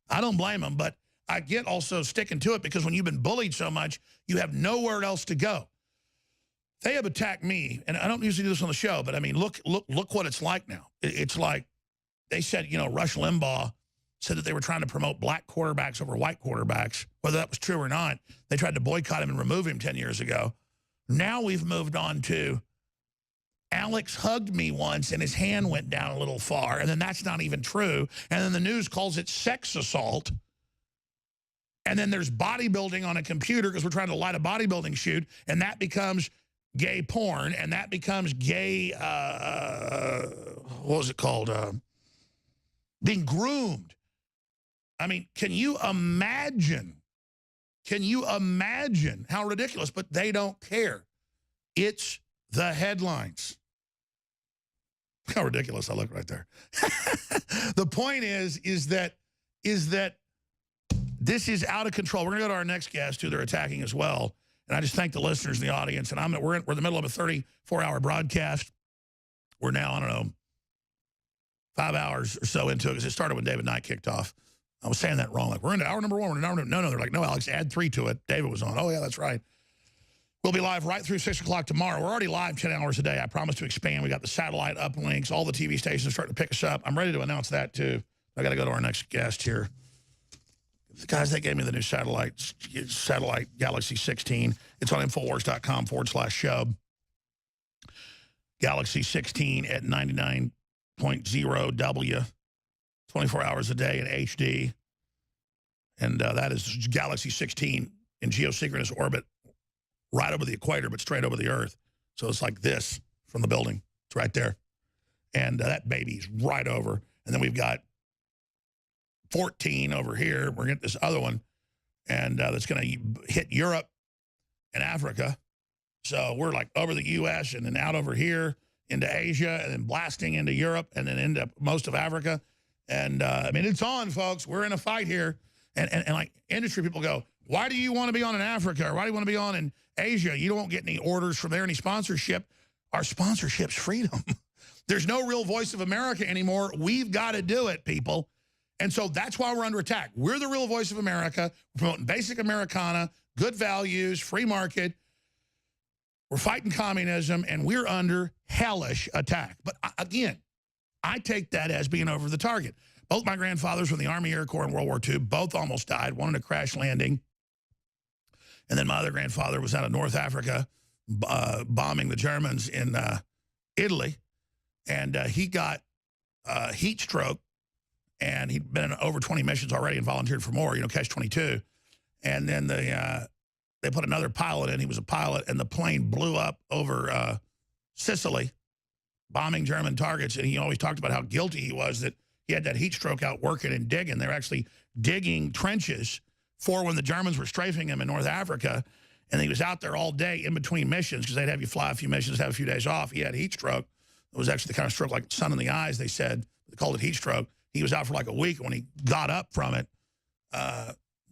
I don't blame them, but I get also sticking to it because when you've been bullied so much, you have nowhere else to go. They have attacked me, and I don't usually do this on the show, but I mean, look what it's like now. It's like they said, you know, Rush Limbaugh said that they were trying to promote black quarterbacks over white quarterbacks. Whether that was true or not, they tried to boycott him and remove him 10 years ago. Now we've moved on to Alex hugged me once and his hand went down a little far, and then that's not even true. And then the news calls it sex assault. And then there's bodybuilding on a computer because we're trying to light a bodybuilding shoot, and that becomes gay porn, and that becomes gay, what was it called? Being groomed. I mean, can you imagine? Can you imagine how ridiculous? But they don't care. It's the headlines. How ridiculous I look right there. The point is that this is out of control. We're going to go to our next guest, who they're attacking as well. And I just thank the listeners in the audience. And we're in the middle of a 34-hour broadcast. We're now, I don't know, 5 hours or so into it because it started when David Knight kicked off. I was saying that wrong. Like, we're into hour number 1. We're in hour number... No, they're like, no, Alex, add 3 to it. David was on. Oh, yeah, that's right. We'll be live right through 6 o'clock tomorrow. We're already live 10 hours a day. I promise to expand. We got the satellite uplinks. All the TV stations are starting to pick us up. I'm ready to announce that, too. I got to go to our next guest here. The guys, they gave me the new satellite Galaxy 16. It's on Infowars.com/show. Galaxy 16 at 99.0 W, 24 hours a day in HD. And that is Galaxy 16 in geosynchronous orbit right over the equator, but straight over the Earth. So it's like this from the building. It's right there. And that baby's right over. And then we've got 14 over here. We're getting this other one, and that's going to hit Europe and Africa. So we're like over the U.S. and then out over here into Asia and then blasting into Europe and then into most of Africa. And, I mean, it's on, folks. We're in a fight here. And like industry people go, why do you want to be on in Africa? Or why do you want to be on in Asia? You don't get any orders from there, any sponsorship. Our sponsorship's freedom. There's no real voice of America anymore. We've got to do it, people. And so that's why we're under attack. We're the real voice of America. We're promoting basic Americana, good values, free market. We're fighting communism, and we're under hellish attack. But again, I take that as being over the target. Both my grandfathers were in the Army Air Corps in World War II. Both almost died, one in a crash landing. And then my other grandfather was out of North Africa bombing the Germans in Italy. And he got heat stroke. And he'd been in over 20 missions already and volunteered for more, catch 22. And then they put another pilot in. He was a pilot, and the plane blew up over Sicily, bombing German targets. And he always talked about how guilty he was that he had that heat stroke out working and digging. They were actually digging trenches for when the Germans were strafing him in North Africa. And he was out there all day in between missions because they'd have you fly a few missions, have a few days off. He had heat stroke. It was actually the kind of stroke like sun in the eyes, they said. They called it heat stroke. He was out for like a week. When he got up from it,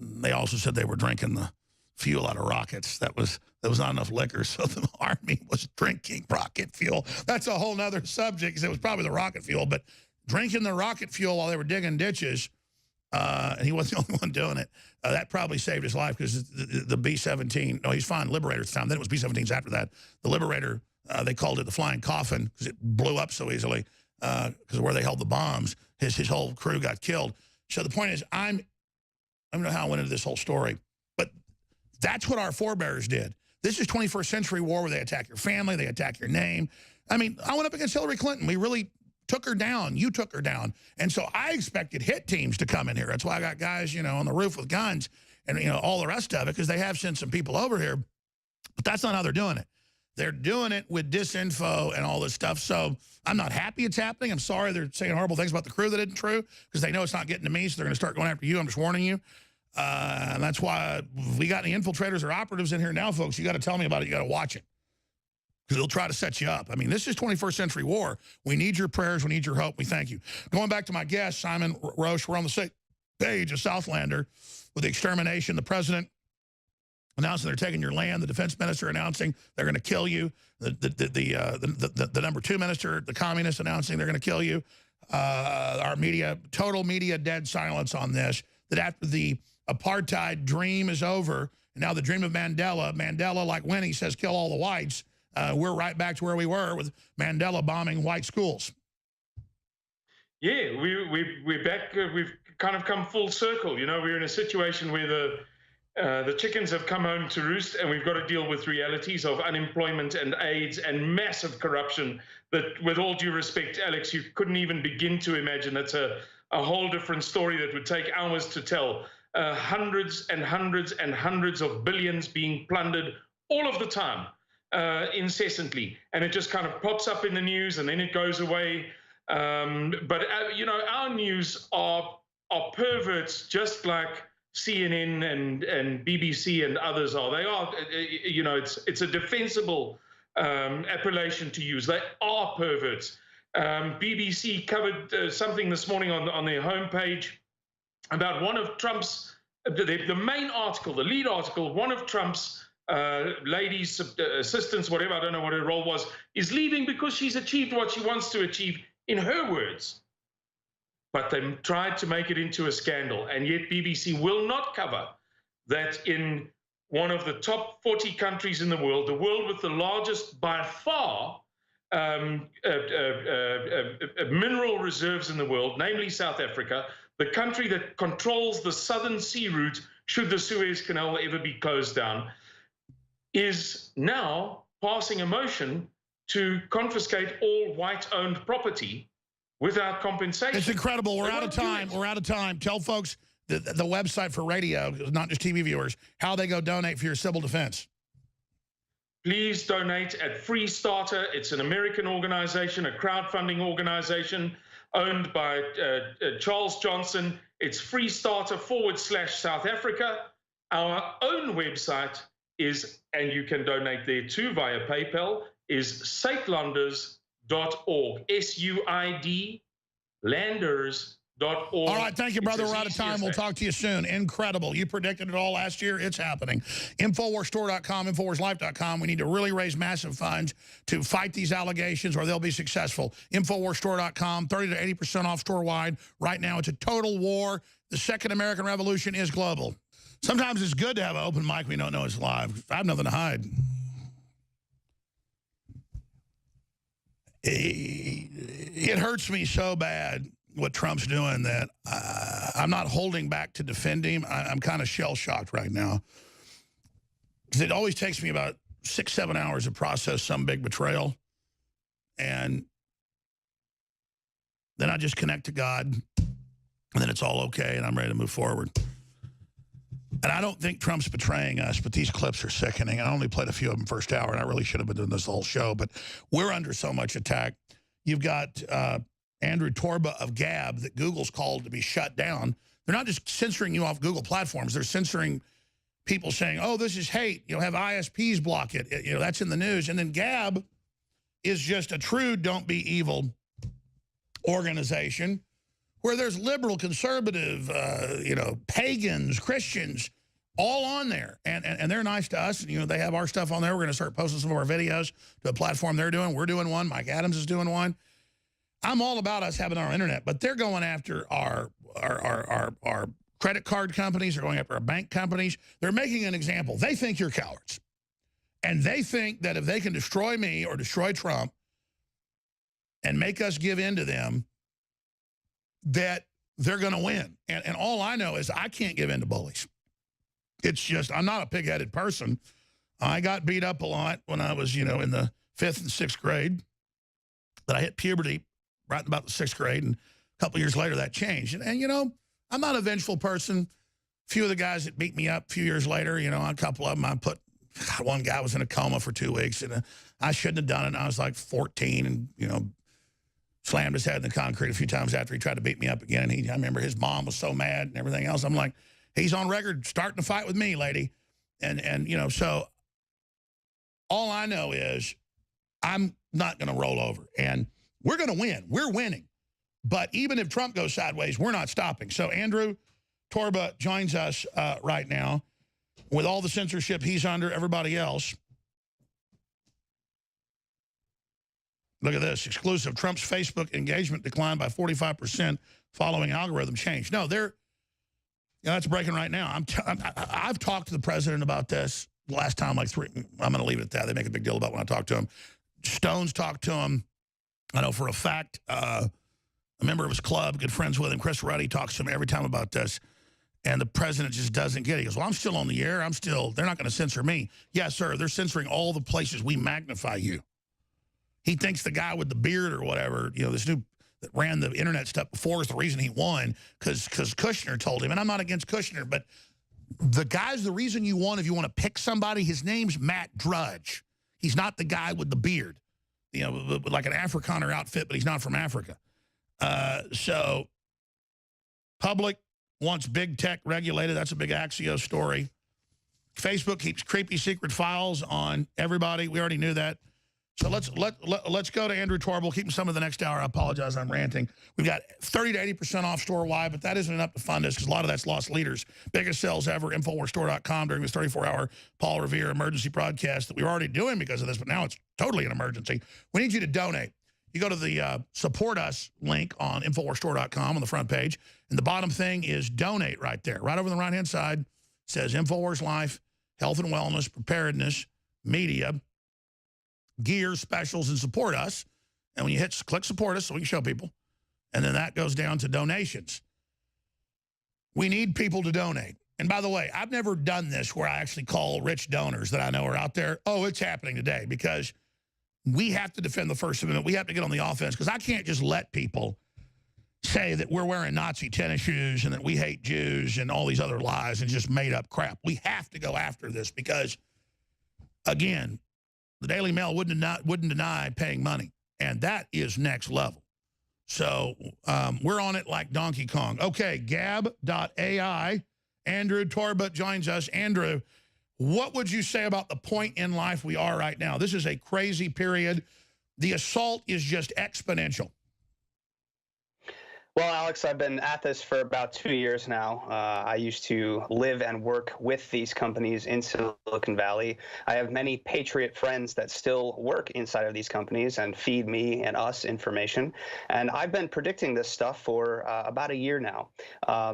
they also said they were drinking the fuel out of rockets. There was not enough liquor, so the Army was drinking rocket fuel. That's a whole nother subject, because it was probably the rocket fuel, but drinking the rocket fuel while they were digging ditches, and he wasn't the only one doing it, that probably saved his life, because the B-17, no, he's fine, Liberator at the time, then it was B-17s after that. The Liberator, they called it the flying coffin, because it blew up so easily, because of where they held the bombs. His whole crew got killed. So the point is, I don't know how I went into this whole story, but that's what our forebears did. This is 21st century war where they attack your family, they attack your name. I mean, I went up against Hillary Clinton. We really took her down. You took her down. And so I expected hit teams to come in here. That's why I got guys, on the roof with guns and, all the rest of it, because they have sent some people over here. But that's not how they're doing it. They're doing it with disinfo and all this stuff. So I'm not happy it's happening. I'm sorry they're saying horrible things about the crew that isn't true, because they know it's not getting to me, so they're going to start going after you. I'm just warning you. And that's why if we got any infiltrators or operatives in here now, folks, you got to tell me about it. You got to watch it, because they'll try to set you up. I mean, this is 21st century war. We need your prayers. We need your hope. We thank you. Going back to my guest, Simon Roche, we're on the same page of Southlander with the extermination. The president announcing they're taking your land. The defense minister announcing they're going to kill you. The number 2 minister, the communists, announcing they're going to kill you. Our media, total media dead silence on this. That after the apartheid dream is over, and now the dream of Mandela, like Winnie says, kill all the whites. We're right back to where we were with Mandela bombing white schools. Yeah, we're back. We've kind of come full circle. We're in a situation where the chickens have come home to roost, and we've got to deal with realities of unemployment and AIDS and massive corruption that, with all due respect, Alex, you couldn't even begin to imagine. It's a whole different story that would take hours to tell. Hundreds and hundreds and hundreds of billions being plundered all of the time, incessantly. And it just kind of pops up in the news and then it goes away. But our news are perverts, just like CNN and BBC and others are. They are, it's a defensible appellation to use. They are perverts. BBC covered something this morning on their homepage about one of Trump's, the main article, the lead article, one of Trump's ladies, assistants, whatever, I don't know what her role was, is leaving because she's achieved what she wants to achieve, in her words. But they tried to make it into a scandal, and yet BBC will not cover that in one of the top 40 countries in the world with the largest, by far, mineral reserves in the world, namely South Africa, the country that controls the southern sea route should the Suez Canal ever be closed down, is now passing a motion to confiscate all white-owned property without compensation. It's incredible. We're out of time. We're out of time. Tell folks the website for radio, not just TV viewers, how they go donate for your civil defense. Please donate at Free Starter. It's an American organization, a crowdfunding organization owned by Charles Johnson. It's Free Starter /South Africa. Our own website is, and you can donate there too via PayPal, is Suidlanders.org, SUID, Landers.org. All right, thank you, brother. We're out of time. We'll talk to you soon. Incredible. You predicted it all last year. It's happening. InfoWarsStore.com, InfoWarsLife.com. We need to really raise massive funds to fight these allegations or they'll be successful. InfoWarsStore.com, 30 to 80% off store-wide. Right now, it's a total war. The Second American Revolution is global. Sometimes it's good to have an open mic we don't know is live. I have nothing to hide. It hurts me so bad what Trump's doing that I'm not holding back to defend him. I'm kind of shell-shocked right now. Because it always takes me about 6-7 hours to process some big betrayal. And then I just connect to God. And then it's all okay, and I'm ready to move forward. And I don't think Trump's betraying us, but these clips are sickening. I only played a few of them first hour, and I really should have been doing this whole show. But we're under so much attack. You've got Andrew Torba of Gab that Google's called to be shut down. They're not just censoring you off Google platforms. They're censoring people saying, oh, this is hate. Have ISPs block it. That's in the news. And then Gab is just a true don't be evil organization where there's liberal, conservative, pagans, Christians, all on there. And they're nice to us. And, they have our stuff on there. We're going to start posting some of our videos to a platform they're doing. We're doing one. Mike Adams is doing one. I'm all about us having our internet, but they're going after our credit card companies. They're going after our bank companies. They're making an example. They think you're cowards. And they think that if they can destroy me or destroy Trump and make us give in to them, that they're going to win. And all I know is I can't give in to bullies. It's just, I'm not a pig-headed person. I got beat up a lot when I was, in the 5th and 6th grade. But I hit puberty right about the 6th grade, and a couple years later that changed. And I'm not a vengeful person. A few of the guys that beat me up a few years later, a couple of them, one guy was in a coma for 2 weeks, and I shouldn't have done it. And I was like 14 and, slammed his head in the concrete a few times after he tried to beat me up again. I remember his mom was so mad and everything else. I'm like, he's on record starting a fight with me, lady. And so all I know is I'm not going to roll over. And we're going to win. We're winning. But even if Trump goes sideways, we're not stopping. So Andrew Torba joins us right now with all the censorship he's under, everybody else. Look at this, exclusive. Trump's Facebook engagement declined by 45% following algorithm change. No, that's breaking right now. I've talked to the president about this last time, I'm going to leave it at that. They make a big deal about when I talk to him. Stone's talked to him. I know for a fact, a member of his club, good friends with him, Chris Ruddy, talks to him every time about this. And the president just doesn't get it. He goes, well, I'm still on the air. They're not going to censor me. Yes, sir, they're censoring all the places we magnify you. He thinks the guy with the beard or whatever, this new that ran the internet stuff before is the reason he won because Kushner told him. And I'm not against Kushner, but the guy's the reason you won. If you want to pick somebody, his name's Matt Drudge. He's not the guy with the beard, like an Afrikaner outfit, but he's not from Africa. So public wants big tech regulated. That's a big Axios story. Facebook keeps creepy secret files on everybody. We already knew that. So let's go to Andrew Torba. We'll keep him some of the next hour. I apologize, I'm ranting. We've got 30 to 80% off store-wide, but that isn't enough to fund us because a lot of that's lost leaders. Biggest sales ever, InfoWarsStore.com during this 34-hour Paul Revere emergency broadcast that we were already doing because of this, but now it's totally an emergency. We need you to donate. You go to the Support Us link on InfoWarsStore.com on the front page, and the bottom thing is donate right there. Right over on the right-hand side says InfoWars Life, Health and Wellness, Preparedness, Media, Gear, Specials, and Support Us. And when you click Support Us so we can show people, and then that goes down to donations. We need people to donate. And by the way, I've never done this where I actually call rich donors that I know are out there. Oh, it's happening today because we have to defend the First Amendment. We have to get on the offense because I can't just let people say that we're wearing Nazi tennis shoes and that we hate Jews and all these other lies and just made up crap. We have to go after this because, again, the Daily Mail wouldn't deny paying money, and that is next level. So we're on it like Donkey Kong. Okay, gab.ai. Andrew Torba joins us. Andrew, what would you say about the point in life we are right now? This is a crazy period. The assault is just exponential. Well, Alex, I've been at this for about 2 years now. I used to live and work with these companies in Silicon Valley. I have many patriot friends that still work inside of these companies and feed me and us information. And I've been predicting this stuff for about a year now.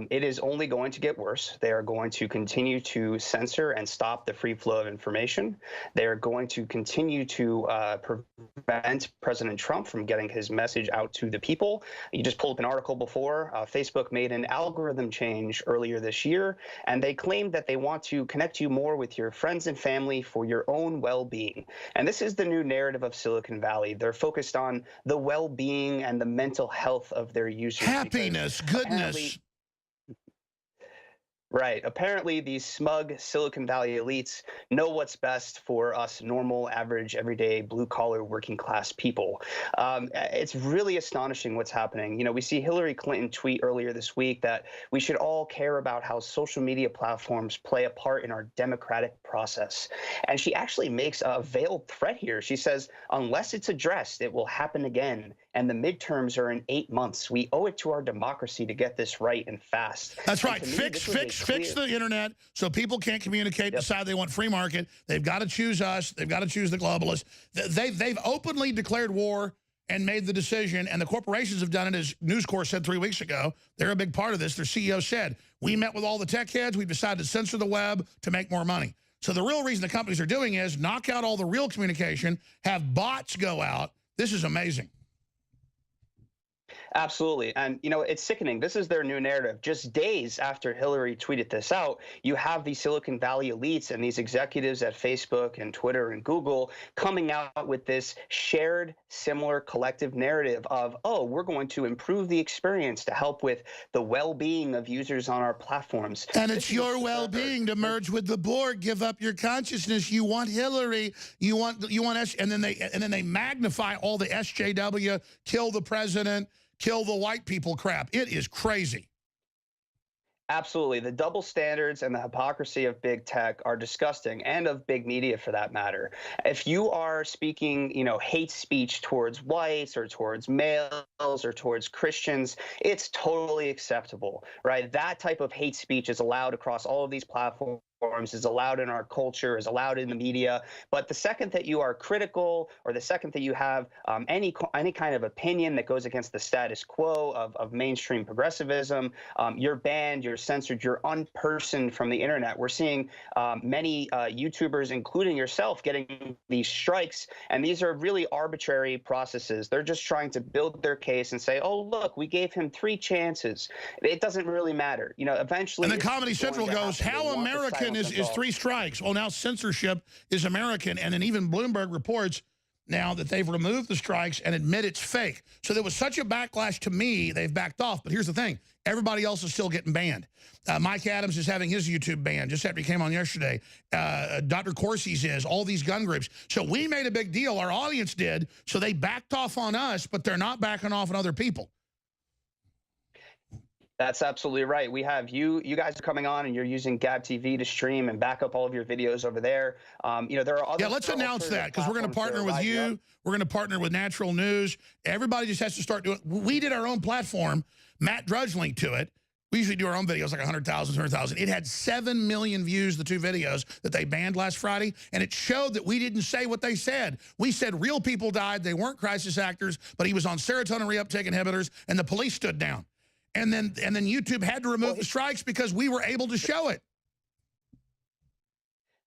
It is only going to get worse. They are going to continue to censor and stop the free flow of information. They are going to continue to prevent President Trump from getting his message out to the people. You just pulled up an article before. Facebook made an algorithm change earlier this year, and they claimed that they want to connect you more with your friends and family for your own well-being. And this is the new narrative of Silicon Valley. They're focused on the well-being and the mental health of their users. Happiness, goodness. Right. Apparently, these smug Silicon Valley elites know what's best for us normal, average, everyday, blue-collar, working-class people. It's really astonishing what's happening. You know, we see Hillary Clinton tweet earlier this week that we should all care about how social media platforms play a part in our democratic process. And she actually makes a veiled threat here. She says, unless it's addressed, it will happen again. And the midterms are in 8 months. We owe it to our democracy to get this right and fast. That's right. Fix the internet so people can't communicate, decide they want free market. They've got to choose us. They've got to choose the globalists. They've openly declared war and made the decision, and the corporations have done it, as News Corp said 3 weeks ago. They're a big part of this. Their CEO said, we met with all the tech heads. We've decided to censor the web to make more money. So the real reason the companies are doing is knock out all the real communication, have bots go out. This is amazing. Absolutely. And, you know, it's sickening. This is their new narrative. Just days after Hillary tweeted this out, you have these Silicon Valley elites and these executives at Facebook and Twitter and Google coming out with this shared, similar collective narrative of, oh, we're going to improve the experience to help with the well-being of users on our platforms. And it's your well-being to merge with the Borg, give up your consciousness. You want Hillary, you want us, and then they magnify all the SJW, kill the president, kill the white people crap. It is crazy. Absolutely. The double standards and the hypocrisy of big tech are disgusting, and of big media for that matter. If you are speaking, you know, hate speech towards whites or towards males or towards Christians, it's totally acceptable, right? That type of hate speech is allowed across all of these platforms, is allowed in our culture, is allowed in the media. But the second that you are critical, or the second that you have any kind of opinion that goes against the status quo of mainstream progressivism, you're banned, you're censored, you're unpersoned from the internet. We're seeing many YouTubers, including yourself, getting these strikes, and these are really arbitrary processes. They're just trying to build their case and say, oh, look, we gave him 3 chances. It doesn't really matter. You know, eventually. And then Comedy Central goes, how American is 3 strikes? Well, now censorship is American. And then even Bloomberg reports now that they've removed the strikes and admit it's fake. So there was such a backlash to me, they've backed off. But here's the thing. Everybody else is still getting banned. Mike Adams is having his YouTube banned just after he came on yesterday. Dr. Corsi's is, all these gun groups. So we made a big deal. Our audience did. So they backed off on us, but they're not backing off on other people. That's absolutely right. We have you guys are coming on and you're using Gab TV to stream and back up all of your videos over there. You know, there are other. Yeah, let's announce that, because we're going to partner with you. We're going to partner with Natural News. Everybody just has to start doing. We did our own platform. Matt Drudge linked to it. We usually do our own videos, like 100,000, 200,000. It had 7 million views, the 2 videos that they banned last Friday, and it showed that we didn't say what they said. We said real people died. They weren't crisis actors, but he was on serotonin reuptake inhibitors, and the police stood down. And then YouTube had to remove the strikes because we were able to show it.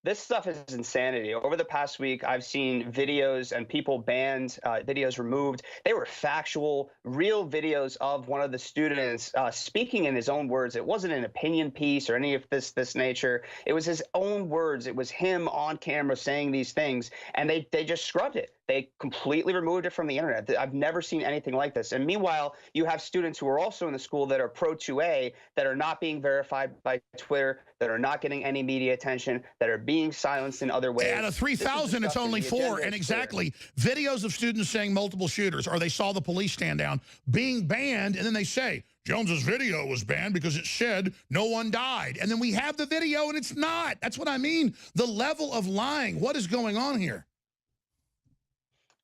This stuff is insanity. Over the past week, I've seen videos and people banned, videos removed. They were factual, real videos of one of the students speaking in his own words. It wasn't an opinion piece or any of this nature. It was his own words. It was him on camera saying these things, and they just scrubbed it. They completely removed it from the internet. I've never seen anything like this. And meanwhile, you have students who are also in the school that are pro 2A, that are not being verified by Twitter, that are not getting any media attention, that are being silenced in other ways. Out of 3,000, it's only 4. And exactly, videos of students saying multiple shooters, or they saw the police stand down, being banned, and then they say, Jones's video was banned because it said no one died. And then we have the video, and it's not. That's what I mean. The level of lying. What is going on here?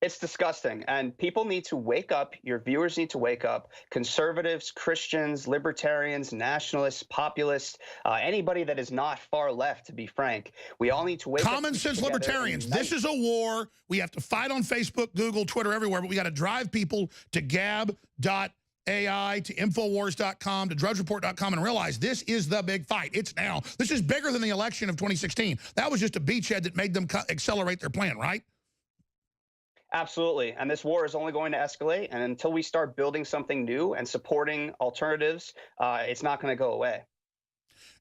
It's disgusting, and people need to wake up. Your viewers need to wake up. Conservatives, Christians, libertarians, nationalists, populists, anybody that is not far left, to be frank. We all need to wake up. Common sense libertarians. This is a war. We have to fight on Facebook, Google, Twitter, everywhere, but we got to drive people to gab.ai, to Infowars.com, to DrudgeReport.com, and realize this is the big fight. It's now. This is bigger than the election of 2016. That was just a beachhead that made them accelerate their plan, right? Absolutely. And this war is only going to escalate. And until we start building something new and supporting alternatives, it's not going to go away.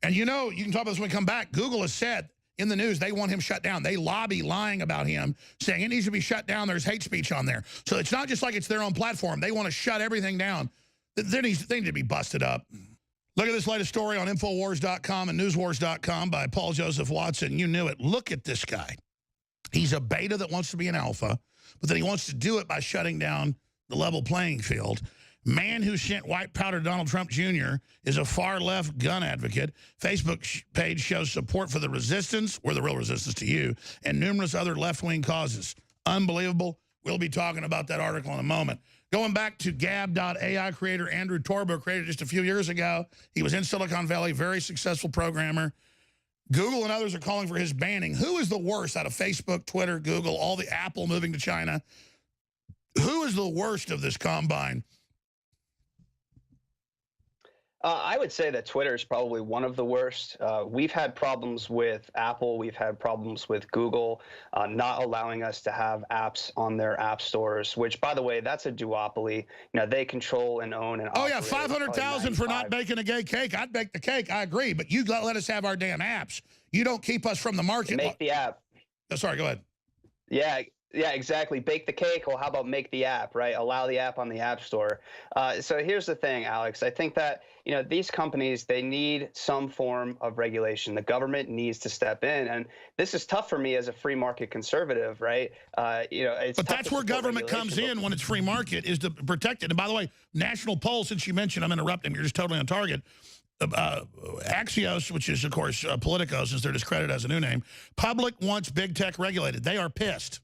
And you know, you can talk about this when we come back. Google has said in the news they want him shut down. They lobby lying about him, saying it needs to be shut down. There's hate speech on there. So it's not just like it's their own platform. They want to shut everything down. They need to be busted up. Look at this latest story on Infowars.com and Newswars.com by Paul Joseph Watson. You knew it. Look at this guy. He's a beta that wants to be an alpha, but then he wants to do it by shutting down the level playing field. Man who sent white powder to Donald Trump Jr. is a far-left gun advocate. Facebook page shows support for the resistance, we're the real resistance to you, and numerous other left-wing causes. Unbelievable. We'll be talking about that article in a moment. Going back to Gab.ai creator Andrew Torba, created just a few years ago. He was in Silicon Valley, very successful programmer. Google and others are calling for his banning. Who is the worst out of Facebook, Twitter, Google, all the Apple moving to China? Who is the worst of this combine? I would say that Twitter is probably one of the worst. We've had problems with Apple. We've had problems with Google not allowing us to have apps on their app stores, which, by the way, that's a duopoly. You know, they control and own and operate. Oh, yeah, 500,000 for not baking a gay cake. I'd bake the cake. I agree. But you let us have our damn apps. You don't keep us from the market. Make the app. Oh, sorry, go ahead. Yeah, exactly. Bake the cake. Well, how about make the app, right? Allow the app on the app store. So here's the thing, Alex. I think that, you know, these companies, they need some form of regulation. The government needs to step in. And this is tough for me as a free market conservative, right? You know, it's but that's where government comes in when it's free market, is to protect it. And by the way, national poll, since you mentioned, I'm interrupting, you're just totally on target. Axios, which is, of course, Politico, since they're discredited as a new name, public wants big tech regulated. They are pissed.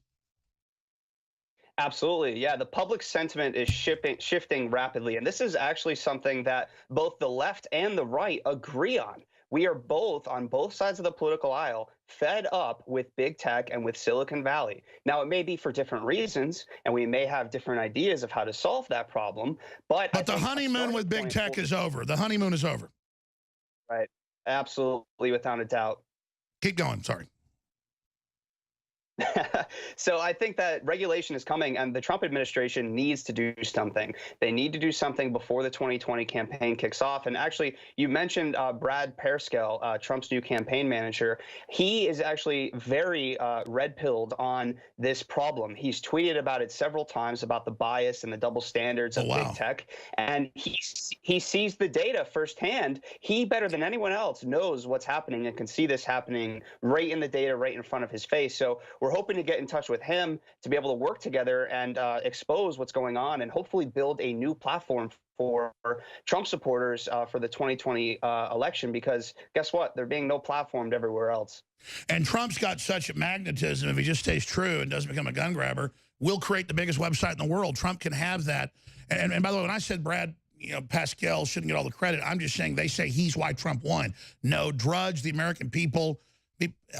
Absolutely. Yeah, the public sentiment is shifting rapidly. And this is actually something that both the left and the right agree on. We are both, on both sides of the political aisle, fed up with big tech and with Silicon Valley. Now, it may be for different reasons, and we may have different ideas of how to solve that problem. But the honeymoon with big tech is over. The honeymoon is over. Right. Absolutely, without a doubt. Keep going. Sorry. So I think that regulation is coming, and the Trump administration needs to do something. They need to do something before the 2020 campaign kicks off. And actually, you mentioned Brad Parscale, Trump's new campaign manager. He is actually very red-pilled on this problem. He's tweeted about it several times, about the bias and the double standards of big tech. And he sees the data firsthand. He, better than anyone else, knows what's happening and can see this happening right in the data, right in front of his face. So we're hoping to get in touch with him to be able to work together and expose what's going on, and hopefully build a new platform for Trump supporters for the 2020 election, because guess what? They're being no platformed everywhere else. And Trump's got such magnetism, if he just stays true and doesn't become a gun grabber, we'll create the biggest website in the world. Trump can have that. And by the way, when I said Brad, you know, Pascal shouldn't get all the credit, I'm just saying they say he's why Trump won. No, Drudge, the American people,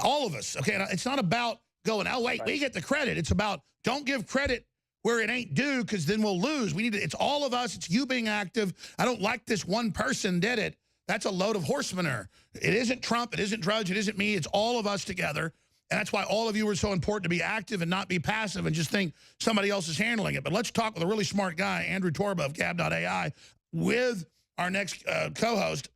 all of us. Okay, it's not about going, oh, wait, we get the credit. It's about don't give credit where it ain't due, because then we'll lose. We need to, it's all of us. It's you being active. I don't like this one person did it. That's a load of horse manure. It isn't Trump. It isn't Drudge. It isn't me. It's all of us together. And that's why all of you are so important, to be active and not be passive and just think somebody else is handling it. But let's talk with a really smart guy, Andrew Torba of Gab.ai, with our next co-host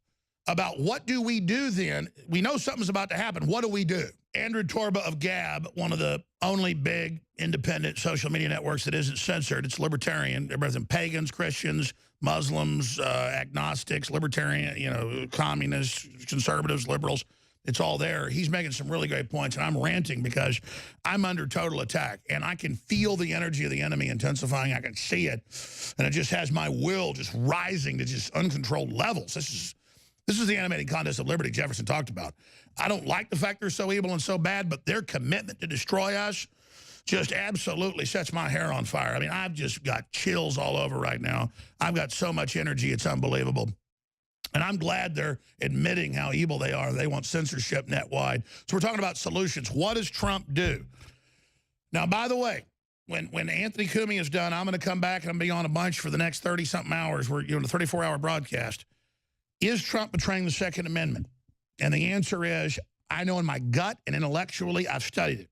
about what do we do then? We know something's about to happen. What do we do? Andrew Torba of Gab, one of the only big independent social media networks that isn't censored. It's libertarian. Everything, pagans, Christians, Muslims, agnostics, libertarian, you know, communists, conservatives, liberals. It's all there. He's making some really great points, and I'm ranting because I'm under total attack, and I can feel the energy of the enemy intensifying. I can see it, and it just has my will just rising to just uncontrolled levels. This is the animating contest of liberty Jefferson talked about. I don't like the fact they're so evil and so bad, but their commitment to destroy us, just absolutely sets my hair on fire. I mean, I've just got chills all over right now. I've got so much energy, it's unbelievable. And I'm glad they're admitting how evil they are. They want censorship net-wide. So we're talking about solutions. What does Trump do? Now, by the way, when Anthony Cumia is done, I'm going to come back and I'm going to be on a bunch for the next 30-something hours. We're doing a 34-hour broadcast. Is Trump betraying the Second Amendment? And the answer is, I know in my gut and intellectually, I've studied it.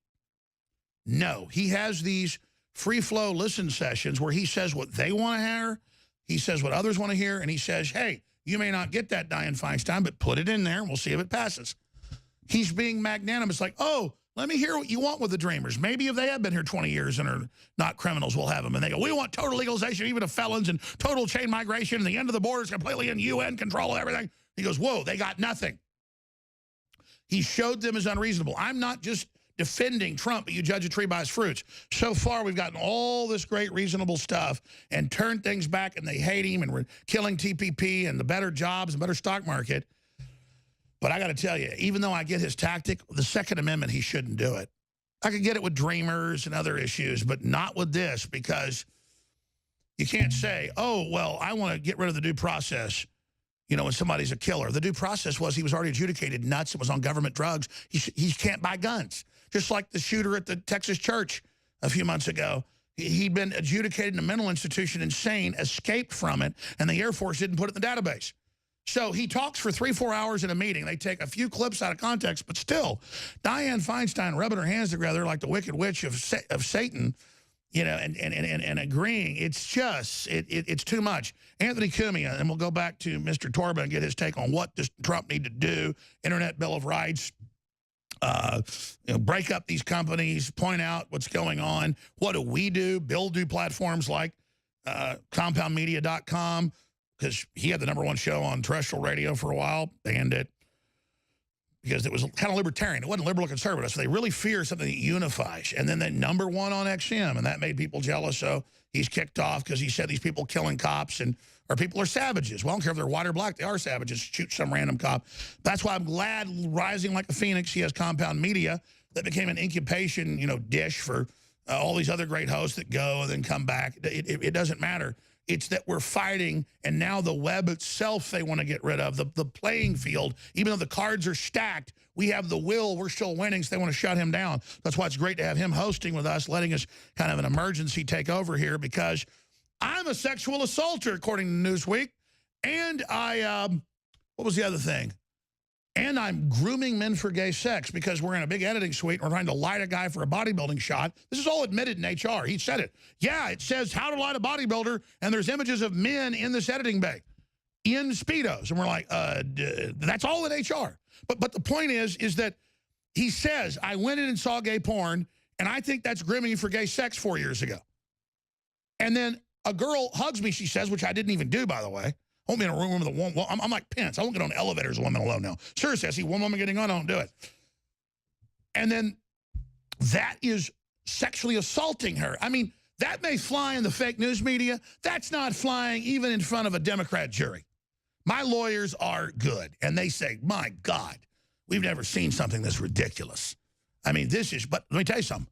No, he has these free-flow listen sessions where he says what they want to hear, he says what others want to hear, and he says, hey, you may not get that, Dianne Feinstein, but put it in there and we'll see if it passes. He's being magnanimous, like, oh, let me hear what you want with the Dreamers. Maybe if they have been here 20 years and are not criminals, we'll have them. And they go, we want total legalization even of felons and total chain migration, and the end of the border is completely in UN control of everything. He goes, whoa, they got nothing. He showed them as unreasonable. I'm not just defending Trump, but you judge a tree by its fruits. So far, we've gotten all this great reasonable stuff and turned things back, and they hate him, and we're killing TPP and the better jobs and better stock market. But I got to tell you, even though I get his tactic, the Second Amendment, he shouldn't do it. I could get it with Dreamers and other issues, but not with this, because you can't say, oh, well, I want to get rid of the due process, you know, when somebody's a killer. The due process was he was already adjudicated nuts and was on government drugs. He can't buy guns. Just like the shooter at the Texas church a few months ago. He'd been adjudicated in a mental institution, insane, escaped from it, and the Air Force didn't put it in the database. So he talks for 3-4 hours in a meeting. They take a few clips out of context, but still, Dianne Feinstein rubbing her hands together like the Wicked Witch of Satan, you know, and agreeing. It's just, it's too much. Anthony Cumia, and we'll go back to Mr. Torba and get his take on what does Trump need to do, Internet Bill of Rights, you know, break up these companies, point out what's going on. What do we do? Bill do platforms like compoundmedia.com, because he had the #1 show on terrestrial radio for a while, banned it because it was kind of libertarian. It wasn't liberal or conservative, so they really fear something that unifies. And then they #1 on XM, and that made people jealous, so he's kicked off because he said these people killing cops or people are savages. Well, I don't care if they're white or black, they are savages. Shoot some random cop. That's why I'm glad, rising like a phoenix, he has Compound Media that became an incubation, you know, dish for all these other great hosts that go and then come back. It doesn't matter. It's that we're fighting, and now the web itself they want to get rid of, the playing field. Even though the cards are stacked, we have the will, we're still winning, so they want to shut him down. That's why it's great to have him hosting with us, letting us kind of an emergency take over here, because I'm a sexual assaulter, according to Newsweek, and what was the other thing? And I'm grooming men for gay sex, because we're in a big editing suite and we're trying to light a guy for a bodybuilding shot. This is all admitted in HR. He said it. Yeah, it says how to light a bodybuilder, and there's images of men in this editing bay in Speedos. And we're like, that's all in HR. But the point is that he says, I went in and saw gay porn, and I think that's grooming for gay sex 4 years ago. And then a girl hugs me, she says, which I didn't even do, by the way. I won't be in a room with a woman. I'm like Pence. I won't get on elevators with women alone now. Seriously, I see one woman getting on, I don't do it. And then that is sexually assaulting her. I mean, that may fly in the fake news media. That's not flying even in front of a Democrat jury. My lawyers are good, and they say, my God, we've never seen something this ridiculous. I mean, this is, but let me tell you something.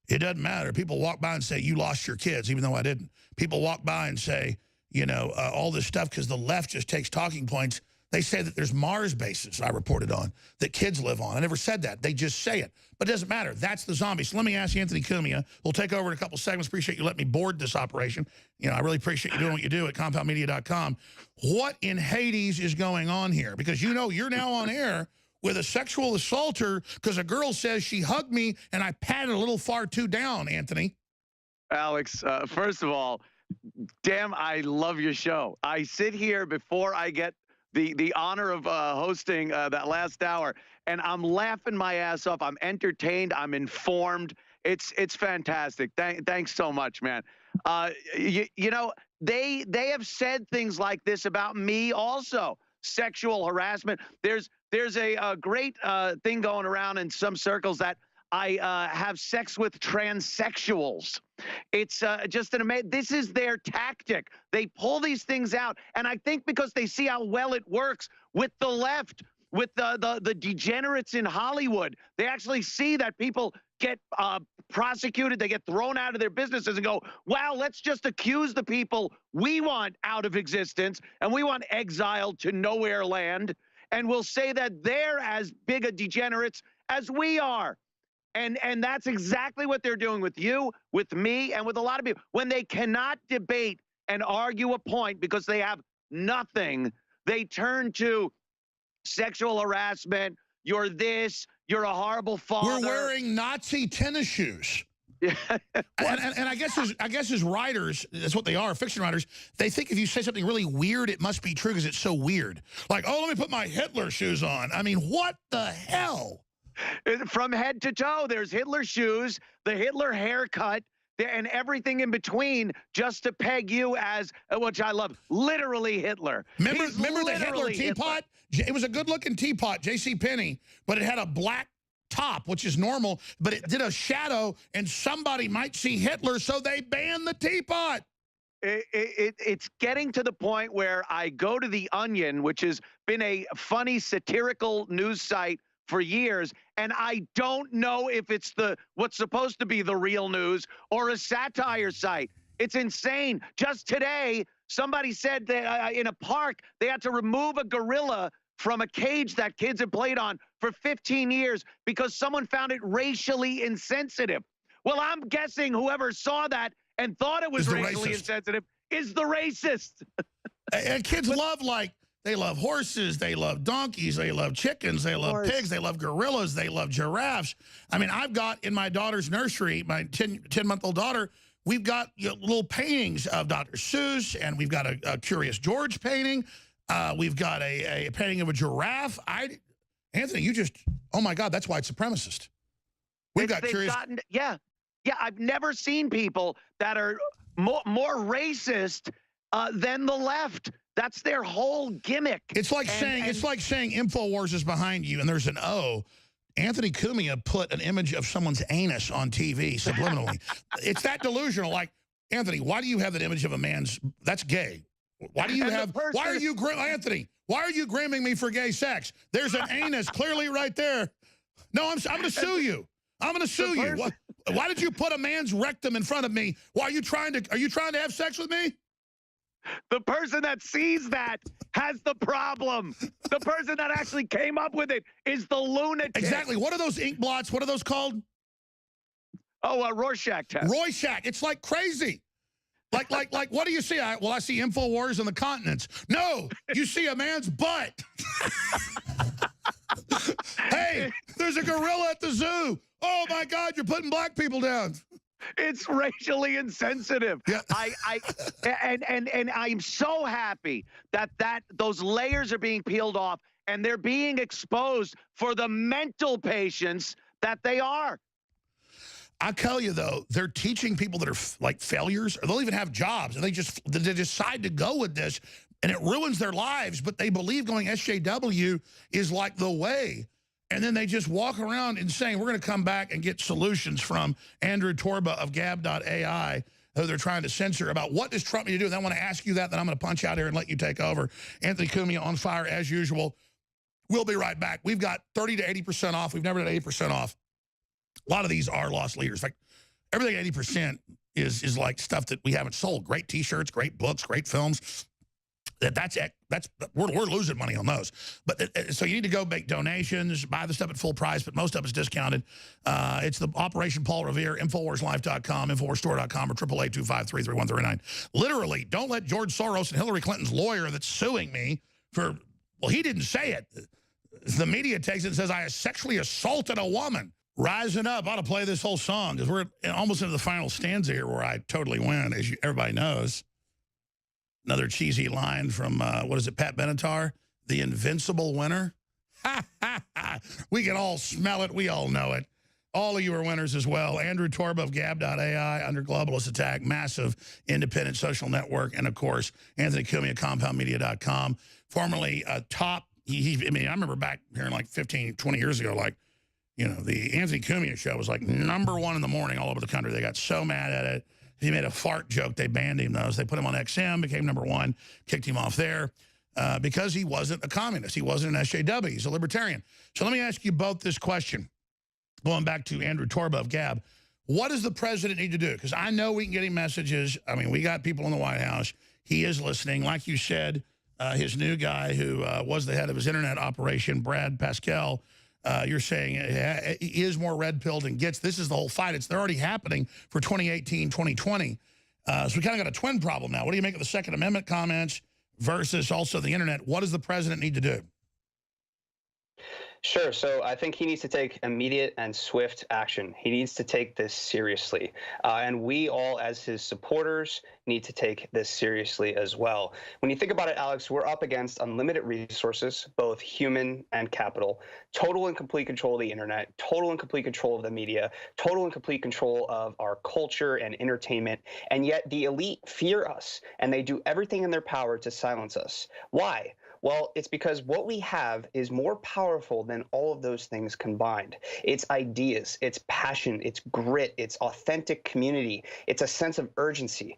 It doesn't matter. People walk by and say, you lost your kids, even though I didn't. People walk by and say, you know, all this stuff, because the left just takes talking points. They say that there's Mars bases I reported on that kids live on. I never said that. They just say it. But it doesn't matter. That's the zombie. So let me ask you, Anthony Cumia. We'll take over in a couple segments. Appreciate you letting me board this operation. You know, I really appreciate you doing what you do at compoundmedia.com. What in Hades is going on here? Because you know you're now on air with a sexual assaulter because a girl says she hugged me and I patted a little far too down, Anthony. Alex, first of all, damn, I love your show. I sit here before I get the honor of hosting that last hour, and I'm laughing my ass off. I'm entertained. I'm informed. It's fantastic. Thanks so much, man. You know, they have said things like this about me also. Sexual harassment. There's a great thing going around in some circles that I have sex with transsexuals. It's just an amazing, this is their tactic. They pull these things out. And I think because they see how well it works with the left, with the degenerates in Hollywood, they actually see that people get prosecuted. They get thrown out of their businesses and go, wow, let's just accuse the people we want out of existence and we want exiled to nowhere land. And we'll say that they're as big a degenerates as we are. And that's exactly what they're doing with you, with me, and with a lot of people. When they cannot debate and argue a point because they have nothing, they turn to sexual harassment. You're this. You're a horrible father. We're wearing Nazi tennis shoes. and I guess as writers, that's what they are, fiction writers, they think if you say something really weird, it must be true because it's so weird. Like, oh, let me put my Hitler shoes on. I mean, what the hell? From head to toe, there's Hitler shoes, the Hitler haircut, and everything in between just to peg you as, which I love, literally Hitler. Remember the Hitler teapot? Hitler. It was a good-looking teapot, JCPenney, but it had a black top, which is normal, but it did a shadow, and somebody might see Hitler, so they banned the teapot. It's getting to the point where I go to The Onion, which has been a funny, satirical news site for years, and I don't know if it's what's supposed to be the real news or a satire site. It's insane. Just today, somebody said that in a park, they had to remove a gorilla from a cage that kids had played on for 15 years because someone found it racially insensitive. Well, I'm guessing whoever saw that and thought it was racially insensitive is the racist. And kids love, they love horses, they love donkeys, they love chickens, they love pigs, they love gorillas, they love giraffes. I mean, I've got in my daughter's nursery, my 10-month-old daughter, we've got little paintings of Dr. Seuss, and we've got a Curious George painting. We've got a painting of a giraffe. Anthony, you just, oh my God, that's white supremacist. We've got curious. Yeah, I've never seen people that are more racist than the left. That's their whole gimmick. It's like saying Infowars is behind you and there's an O. Anthony Cumia put an image of someone's anus on TV subliminally. It's that delusional. Like, Anthony, why do you have that image of a man's? That's gay. Why do you have? Why are you, Anthony? Why are you grooming me for gay sex? There's an anus clearly right there. No, I'm going to sue you. I'm going to sue you. Why did you put a man's rectum in front of me? Why are you trying to have sex with me? The person that sees that has the problem. The person that actually came up with it is the lunatic. Exactly. What are those ink blots? What are those called? Oh, a Rorschach test. Rorschach. It's like crazy. Like, what do you see? I see Infowars on the continents. No, you see a man's butt. Hey, there's a gorilla at the zoo. Oh my God, you're putting black people down. It's racially insensitive. Yeah. And I'm so happy that those layers are being peeled off and they're being exposed for the mental patients that they are. I tell you, though, they're teaching people that are like failures, or they'll even have jobs, and they decide to go with this, and it ruins their lives, but they believe going SJW is like the way. And then they just walk around and saying, we're going to come back and get solutions from Andrew Torba of Gab.ai, who they're trying to censor, about what does Trump need to do. And I want to ask you that, then I'm going to punch out here and let you take over. Anthony Cumia on fire as usual. We'll be right back. We've got 30 to 80% off. We've never done 80% off. A lot of these are lost leaders. Like everything 80% is like stuff that we haven't sold. Great T-shirts, great books, great films. We're losing money on those. But so you need to go make donations, buy the stuff at full price, but most of it's discounted. It's the Operation Paul Revere, InfoWarsLife.com, InfoWarsStore.com, or 888-253-3139. Literally, don't let George Soros and Hillary Clinton's lawyer that's suing me for, well, he didn't say it. The media takes it and says, I sexually assaulted a woman. Rising Up. I ought to play this whole song because we're almost into the final stanza here where I totally win, as everybody knows. Another cheesy line from, what is it, Pat Benatar? The invincible winner. Ha, ha, ha. We can all smell it. We all know it. All of you are winners as well. Andrew Torba of Gab.ai, under globalist attack, massive independent social network. And, of course, Anthony Cumia, CompoundMedia.com, formerly top. I mean, I remember back here like 15, 20 years ago, like, you know, the Anthony Cumia show was like #1 in the morning all over the country. They got so mad at it. He made a fart joke. They banned him. They put him on XM, became #1, kicked him off there because he wasn't a communist. He wasn't an SJW. He's a libertarian. So let me ask you both this question. going back to Andrew Torba of Gab, what does the president need to do? Because I know we can get him messages. I mean, we got people in the White House. He is listening. Like you said, his new guy who was the head of his internet operation, Brad Pascal, you're saying he is more red-pilled and gets this is the whole fight. They're already happening for 2018, 2020. So we kind of got a twin problem now. What do you make of the Second Amendment comments versus also the internet? What does the president need to do? Sure. So I think he needs to take immediate and swift action. He needs to take this seriously. And we all, as his supporters, need to take this seriously as well. When you think about it, Alex, we're up against unlimited resources, both human and capital, total and complete control of the internet, total and complete control of the media, total and complete control of our culture and entertainment. And yet the elite fear us, and they do everything in their power to silence us. Why? Well, it's because what we have is more powerful than all of those things combined. It's ideas, it's passion, it's grit, it's authentic community, it's a sense of urgency.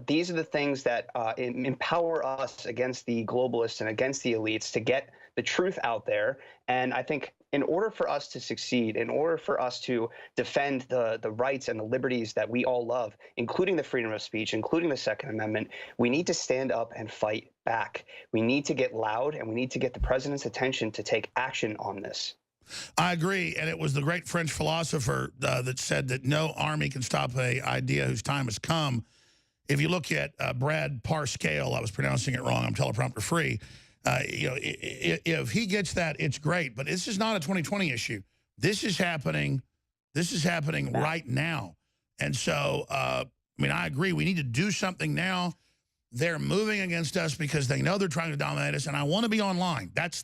These are the things that empower us against the globalists and against the elites to get the truth out there. And I think in order for us to succeed, in order for us to defend the rights and the liberties that we all love, including the freedom of speech, including the Second Amendment, we need to stand up and fight back. We need to get loud, and we need to get the president's attention to take action on this. I agree, and it was the great French philosopher that said that no army can stop an idea whose time has come. If you look at Brad Parscale, I was pronouncing it wrong, I'm teleprompter free, if he gets that, it's great. But this is not a 2020 issue. This is happening. This is happening right now. And so, I mean, I agree. We need to do something now. They're moving against us because they know they're trying to dominate us. And I want to be online. That's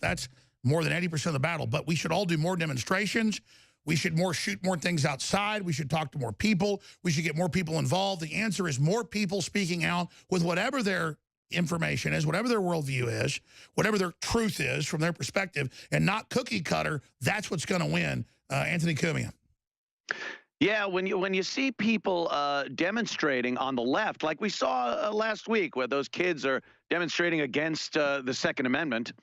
more than 80% of the battle. But we should all do more demonstrations. We should shoot more things outside. We should talk to more people. We should get more people involved. The answer is more people speaking out with whatever their information is, whatever their worldview is, whatever their truth is from their perspective, and not cookie cutter. That's what's going to win. Anthony Cumia. Yeah, when you see people demonstrating on the left, like we saw last week, where those kids are demonstrating against the Second Amendment,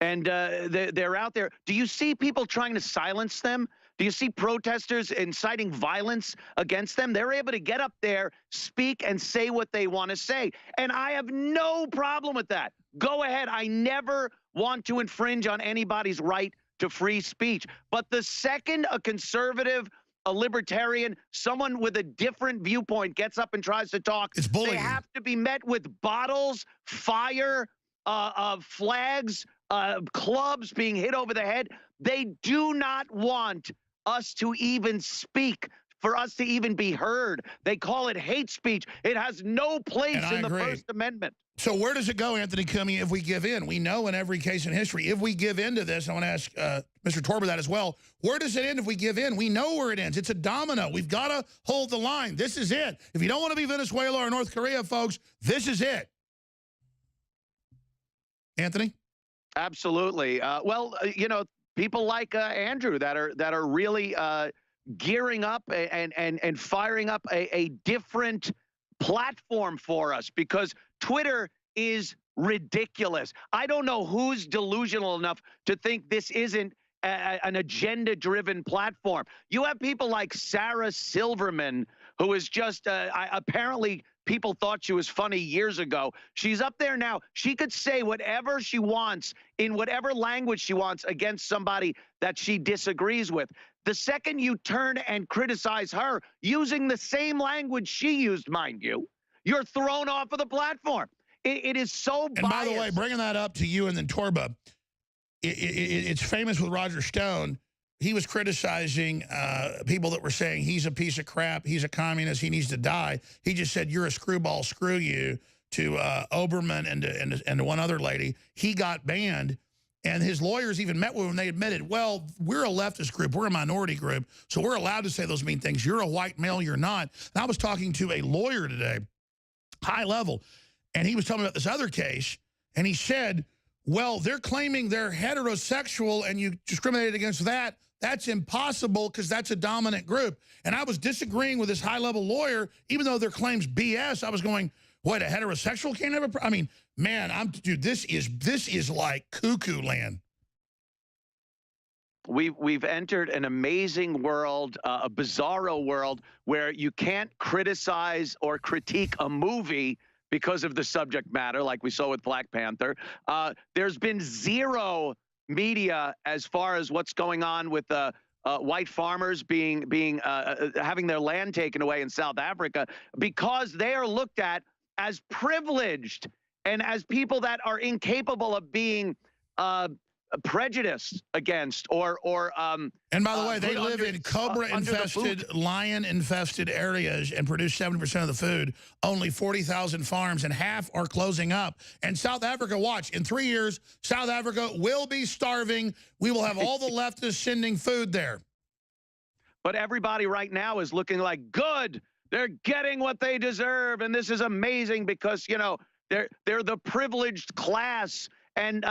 and they're out there. Do you see people trying to silence them? Do you see protesters inciting violence against them? They're able to get up there, speak, and say what they want to say. And I have no problem with that. Go ahead. I never want to infringe on anybody's right to free speech. But the second a conservative, a libertarian, someone with a different viewpoint gets up and tries to talk, it's bullying. They have to be met with bottles, fire, flags, clubs being hit over the head. They do not want us to even speak, for us to even be heard. They call it hate speech. It has no place in the First Amendment. So where does it go, Anthony Cumia, if we give in? We know in every case in history, if we give in to this, I want to ask Mr. Torba that as well, where does it end if we give in? We know where it ends. It's a domino. We've got to hold the line. This is it. If you don't want to be Venezuela or North Korea, folks, this is it. Anthony? Absolutely. People like Andrew that are really gearing up and firing up a different platform for us, because Twitter is ridiculous. I don't know who's delusional enough to think this isn't an agenda-driven platform. You have people like Sarah Silverman, who is just apparently people thought she was funny years ago. She's up there now. She could say whatever she wants in whatever language she wants against somebody that she disagrees with. The second you turn and criticize her using the same language she used, mind you, you're thrown off of the platform. It is so biased. And by the way, bringing that up to you and then Torba, it's famous with Roger Stone. He was criticizing people that were saying he's a piece of crap, he's a communist, he needs to die. He just said, you're a screwball, screw you, to Oberman and to one other lady. He got banned, and his lawyers even met with him, and they admitted, well, we're a leftist group, we're a minority group, so we're allowed to say those mean things. You're a white male, you're not. And I was talking to a lawyer today, high level, and he was telling me about this other case, and he said, well, they're claiming they're heterosexual and you discriminated against that. That's impossible because that's a dominant group. And I was disagreeing with this high-level lawyer, even though their claims BS. I was going, what, a heterosexual can't have a... I mean, man, dude, this is like cuckoo land. we've entered an amazing world, a bizarro world where you can't criticize or critique a movie because of the subject matter, like we saw with Black Panther. There's been zero media as far as what's going on with white farmers having their land taken away in South Africa, because they are looked at as privileged and as people that are incapable of being prejudiced against and by the way, they live in cobra-infested, lion-infested areas and produce 70% of the food. Only 40,000 farms, and half are closing up. And South Africa, watch, in 3 years, South Africa will be starving. We will have all the leftists sending food there. But everybody right now is looking like, good, they're getting what they deserve, and this is amazing because, you know, they're the privileged class, and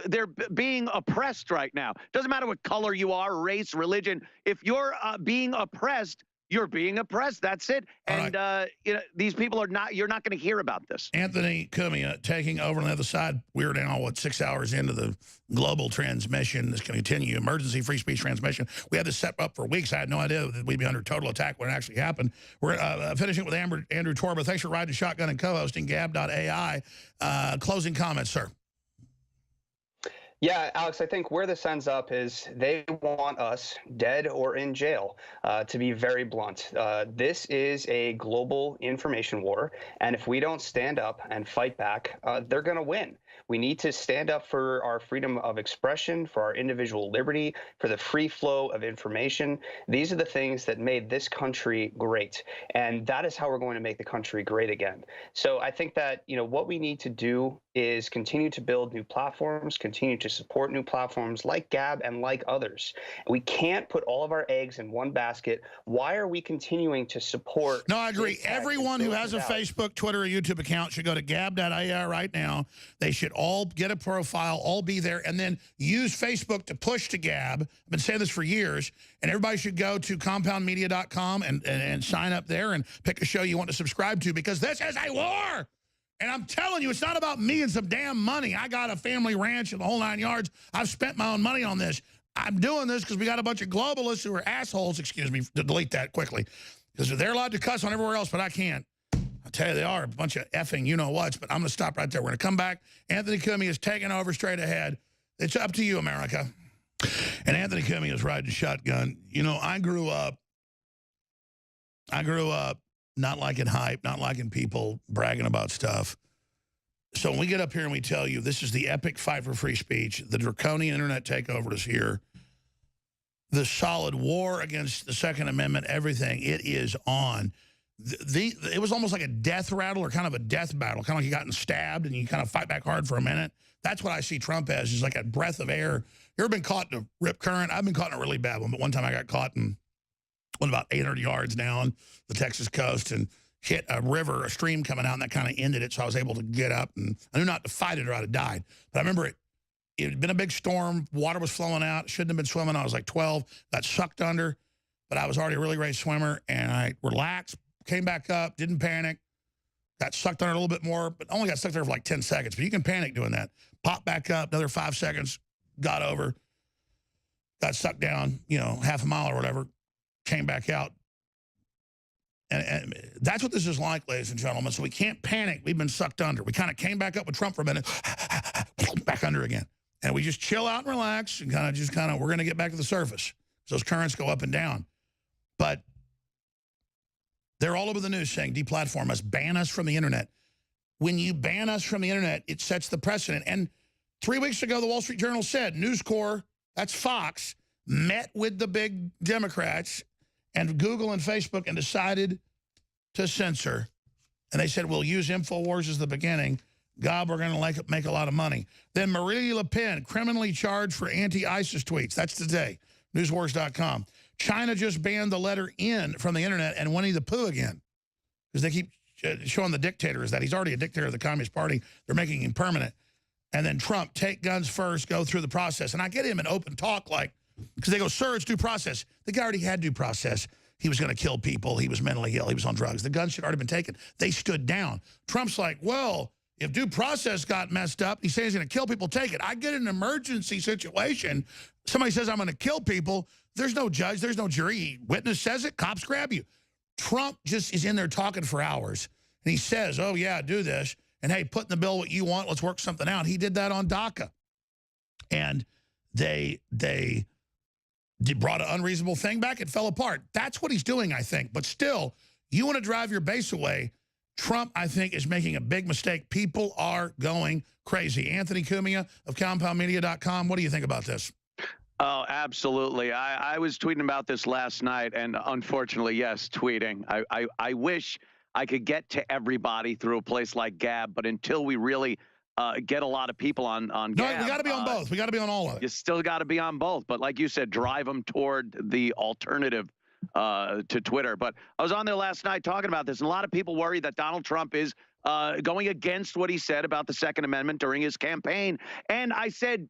they're being oppressed right now. Doesn't matter what color you are, race, religion. If you're being oppressed, you're being oppressed. That's it. And you know, these people are not. You're not going to hear about this. Anthony Cumia taking over on the other side. We're now 6 hours into the global transmission. This can continue. Emergency free speech transmission. We had this set up for weeks. I had no idea that we'd be under total attack when it actually happened. We're finishing with Andrew Torba. Thanks for riding shotgun and co-hosting Gab.ai. Closing comments, sir. Yeah, Alex, I think where this ends up is they want us dead or in jail, to be very blunt. This is a global information war, and if we don't stand up and fight back, they're going to win. We need to stand up for our freedom of expression, for our individual liberty, for the free flow of information. These are the things that made this country great, and that is how we're going to make the country great again. So I think that, you know, what we need to do is continue to build new platforms, continue to support new platforms like Gab and like others. We can't put all of our eggs in one basket. Why are we continuing to support? No, I agree. Everyone who has a Facebook, Twitter, or YouTube account should go to Gab.ai right now. They should all get a profile, all be there, and then use Facebook to push to Gab. I've been saying this for years, and everybody should go to compoundmedia.com and sign up there and pick a show you want to subscribe to, because this is a war. And I'm telling you, it's not about me and some damn money. I got a family ranch and the whole 9 yards. I've spent my own money on this. I'm doing this because we got a bunch of globalists who are assholes. Excuse me, to delete that quickly, because they're allowed to cuss on everywhere else, but I can't. I tell you, they are a bunch of effing you-know-whats, but I'm going to stop right there. We're going to come back. Anthony Cumia is taking over straight ahead. It's up to you, America. And Anthony Cumia is riding shotgun. You know, I grew up not liking hype, not liking people bragging about stuff. So when we get up here and we tell you this is the epic fight for free speech, the draconian internet takeover is here, the solid war against the Second Amendment, everything, it is on. It was almost like a death rattle or kind of a death battle, kind of like you gotten stabbed and you kind of fight back hard for a minute. That's what I see Trump as, is like a breath of air. You ever been caught in a rip current? I've been caught in a really bad one, but one time I got caught in about 800 yards down the Texas coast and hit a river, a stream coming out, and that kind of ended it. So I was able to get up, and I knew not to fight it or I'd have died. But I remember it had been a big storm. Water was flowing out. Shouldn't have been swimming. I was like 12, got sucked under, but I was already a really great swimmer, and I relaxed, came back up, didn't panic, got sucked under a little bit more, but only got stuck there for like 10 seconds. But you can panic doing that. Pop back up, another 5 seconds, got over, got sucked down, you know, half a mile or whatever, came back out. And that's what this is like, ladies and gentlemen. So we can't panic. We've been sucked under. We kind of came back up with Trump for a minute, back under again. And we just chill out and relax and we're going to get back to the surface. So those currents go up and down. But they're all over the news saying deplatform us, ban us from the internet. When you ban us from the internet, it sets the precedent. And 3 weeks ago, the Wall Street Journal said News Corp, that's Fox, met with the big Democrats and Google and Facebook and decided to censor. And they said, we'll use Infowars as the beginning. God, we're going to make a lot of money. Then Marie Le Pen, criminally charged for anti-ISIS tweets. That's today, newswars.com. China just banned the letter N from the internet and Winnie the Pooh again, because they keep showing the dictator is that he's already a dictator of the Communist Party. They're making him permanent. And then Trump, take guns first, go through the process. And I get him in open talk, like, because they go, sir, it's due process. The guy already had due process. He was going to kill people. He was mentally ill. He was on drugs. The guns should have already been taken. They stood down. Trump's like, well, if due process got messed up, he says he's going to kill people, take it. I get an emergency situation. Somebody says I'm going to kill people. There's no judge. There's no jury. Witness says it. Cops grab you. Trump just is in there talking for hours. And he says, oh, yeah, do this. And, hey, put in the bill what you want. Let's work something out. He did that on DACA. And they brought an unreasonable thing back. It fell apart. That's what he's doing, I think. But still, you want to drive your base away. Trump, I think, is making a big mistake. People are going crazy. Anthony Cumia of CompoundMedia.com. What do you think about this? Oh, absolutely. I was tweeting about this last night, and unfortunately, yes, tweeting. I wish I could get to everybody through a place like Gab, but until we really get a lot of people on Gab. No, we got to be on both. We got to be on all of it. You still got to be on both. But like you said, drive them toward the alternative to Twitter. But I was on there last night talking about this, and a lot of people worry that Donald Trump is going against what he said about the Second Amendment during his campaign. And I said,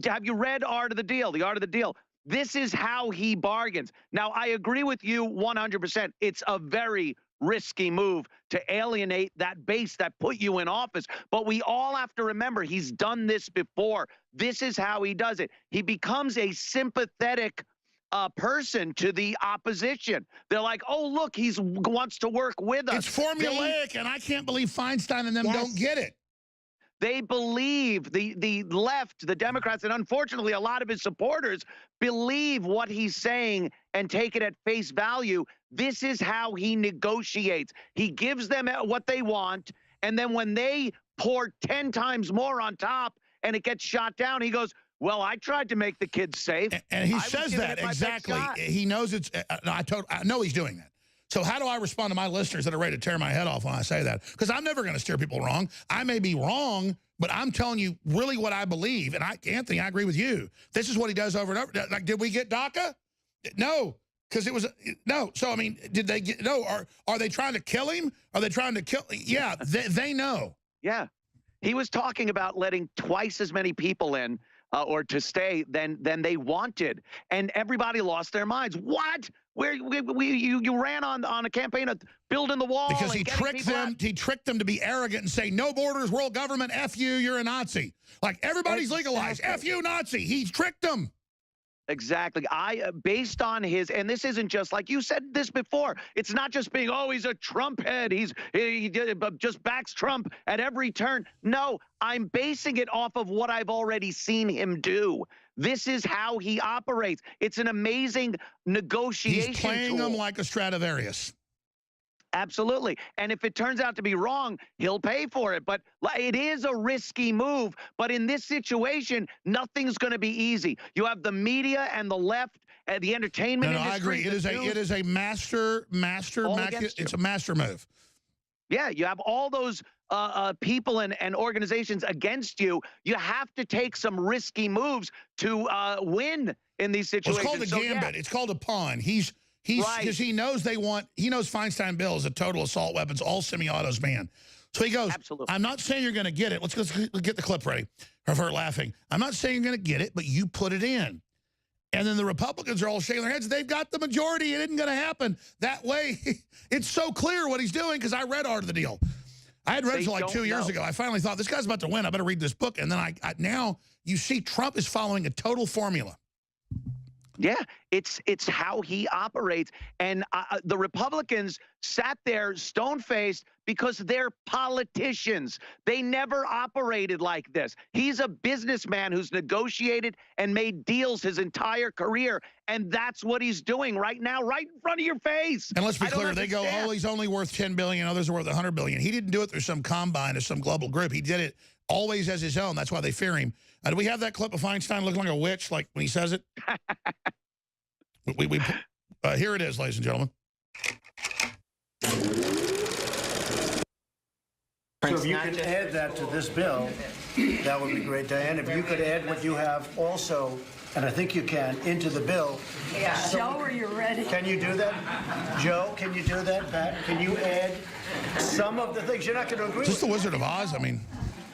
have you read Art of the Deal? The Art of the Deal. This is how he bargains. Now, I agree with you 100%. It's a very risky move to alienate that base that put you in office. But we all have to remember he's done this before. This is how he does it. He becomes a sympathetic person to the opposition. They're like, oh, look, he wants to work with us. It's formulaic, and I can't believe Feinstein and them don't get it. They believe, the left, the Democrats, and unfortunately a lot of his supporters believe what he's saying and take it at face value. This is how he negotiates. He gives them what they want, and then when they pour 10 times more on top and it gets shot down, he goes, well, I tried to make the kids safe. And he says that, exactly. He knows it's, I know he's doing that. So how do I respond to my listeners that are ready to tear my head off when I say that? Because I'm never going to steer people wrong. I may be wrong, but I'm telling you really what I believe. And Anthony, I agree with you. This is what he does over and over. Like, did we get DACA? No, because it was, no. So, I mean, did they get, no, are they trying to kill him? Are they trying to kill, yeah, they know. Yeah. He was talking about letting twice as many people in or to stay than they wanted. And everybody lost their minds. What? Where you ran on a campaign of building the wall because he tricked them. He tricked them to be arrogant and say no borders, world government, F you, you're a Nazi. Like everybody's legalized. F you, Nazi. He tricked them. Exactly. Based on his, and this isn't just like you said this before. It's not just being, oh, he's a Trump head. He just backs Trump at every turn. No, I'm basing it off of what I've already seen him do. This is how he operates. It's an amazing negotiation. He's playing them like a Stradivarius. Absolutely. And if it turns out to be wrong, he'll pay for it. But it is a risky move. But in this situation, nothing's going to be easy. You have the media and the left, the entertainment industry. I agree. It is a master. It's a master move. Yeah, you have all those people and organizations against you. You have to take some risky moves to win in these situations. Well, it's called a gambit. Yeah. It's called a pawn. He's because he knows Feinstein bill is a total assault weapons, all semi-autos ban. So he goes, absolutely. I'm not saying you're going to get it. Let's get the clip ready of her laughing. I'm not saying you're going to get it, but you put it in. And then the Republicans are all shaking their heads. They've got the majority. It isn't going to happen that way. It's so clear what he's doing because I read Art of the Deal. I had read it like 2 years ago. I finally thought, this guy's about to win. I better read this book. And then now you see Trump is following a total formula. Yeah, it's how he operates. And the Republicans sat there stone-faced because they're politicians. They never operated like this. He's a businessman who's negotiated and made deals his entire career. And that's what he's doing right now, right in front of your face. And let's be clear, they go, oh, he's only worth $10 billion, others are worth $100 billion. He didn't do it through some combine or some global group. He did it always as his own. That's why they fear him. Do we have that clip of Feinstein looking like a witch, like when he says it? Here it is, ladies and gentlemen. So if you could add that to this bill, that would be great, Diane. If you could add what you have also, and I think you can, into the bill. Yeah. Joe, are you ready? Can you do that? Joe, can you do that, Pat? Can you add some of the things? You're not going to agree with Is this the Wizard of Oz? I mean...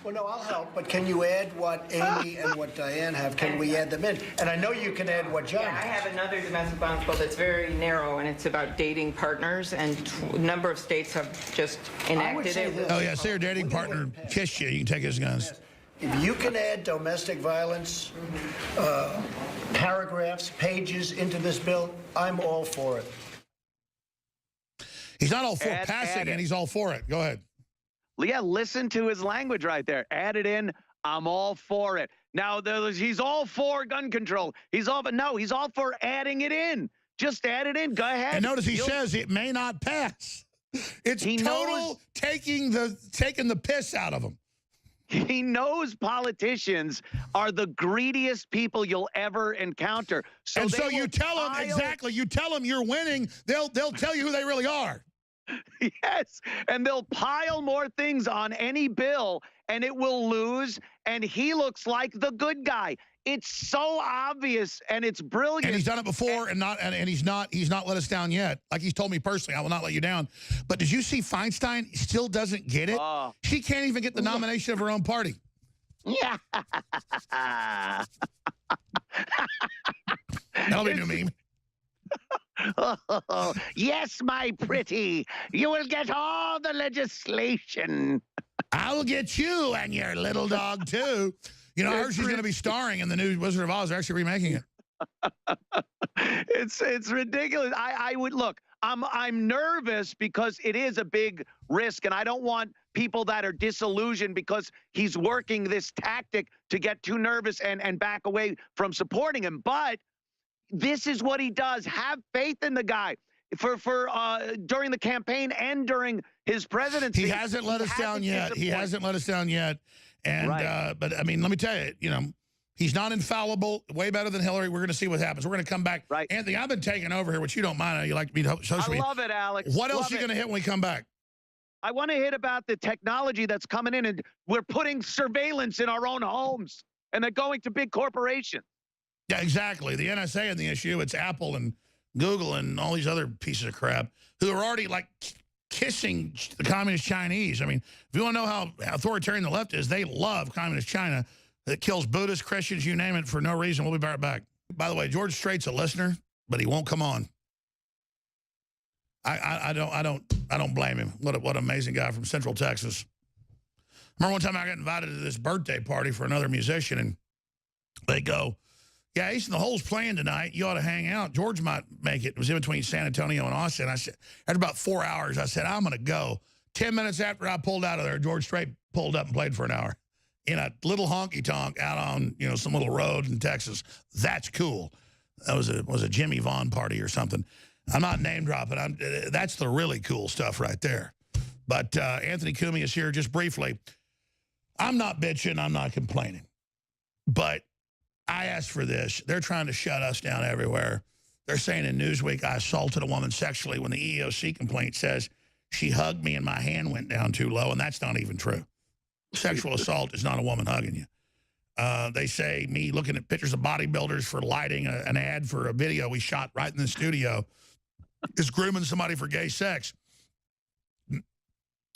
Well, no, I'll help, but can you add what Amy and what Diane have? Can we add them in? And I know you can add what John I has. have another domestic violence bill that's very narrow, and it's about dating partners, and a number of states have just enacted it. Oh, yeah, say your dating partner kissed you, you can take his guns. If you can add domestic violence paragraphs, pages into this bill, I'm all for it. He's not all for passing it, he's all for it. Go ahead. Yeah, listen to his language right there. Add it in. I'm all for it. Now, he's all for gun control. He's all for adding it in. Just add it in. Go ahead. And notice he says it may not pass. It's total taking the piss out of him. He knows politicians are the greediest people you'll ever encounter. So and so you tell them, exactly, you tell them you're winning, they'll tell you who they really are. Yes, and they'll pile more things on any bill, and it will lose, and he looks like the good guy. It's so obvious, and it's brilliant. And he's done it before, and he's not let us down yet. Like he's told me personally, I will not let you down. But did you see Feinstein still doesn't get it? She can't even get the nomination of her own party. Yeah. That'll be a new meme. Oh, yes, my pretty. You will get all the legislation. I will get you and your little dog, too. You know, I heard she's going to be starring in the new Wizard of Oz. They're actually remaking it. It's ridiculous. I would look. I'm nervous because it is a big risk, and I don't want people that are disillusioned because he's working this tactic to get too nervous and back away from supporting him. But this is what he does. Have faith in the guy. For during the campaign and during his presidency. He hasn't let us down yet. He hasn't let us down yet. And but I mean, let me tell you, you know, he's not infallible. Way better than Hillary. We're going to see what happens. We're going to come back. Right. Anthony, I've been taking over here, which you don't mind. I know you like to be social. I love it, Alex. What else are you going to hit when we come back? I want to hit about the technology that's coming in, and we're putting surveillance in our own homes, and they're going to big corporations. Yeah, exactly. The NSA and the issue. It's Apple and Google and all these other pieces of crap who are already like kissing the communist Chinese. I mean, if you want to know how authoritarian the left is, they love communist China that kills Buddhists, Christians, you name it, for no reason. We'll be right back. By the way, George Strait's a listener, but he won't come on. I don't blame him. What an amazing guy from Central Texas. Remember one time I got invited to this birthday party for another musician, and they go, yeah, Ace in the Hole's playing tonight. You ought to hang out. George might make it. It was in between San Antonio and Austin. I said, after about 4 hours, I said, I'm going to go. 10 minutes after I pulled out of there, George Strait pulled up and played for an hour in a little honky-tonk out on, you know, some little road in Texas. That's cool. That was a Jimmy Vaughn party or something. I'm not name dropping. That's the really cool stuff right there. But Anthony Cumia is here just briefly. I'm not bitching. I'm not complaining. But I asked for this. They're trying to shut us down everywhere. They're saying in Newsweek I assaulted a woman sexually when the EEOC complaint says she hugged me and my hand went down too low, and that's not even true. Sexual assault is not a woman hugging you. They say me looking at pictures of bodybuilders for lighting an ad for a video we shot right in the studio is grooming somebody for gay sex.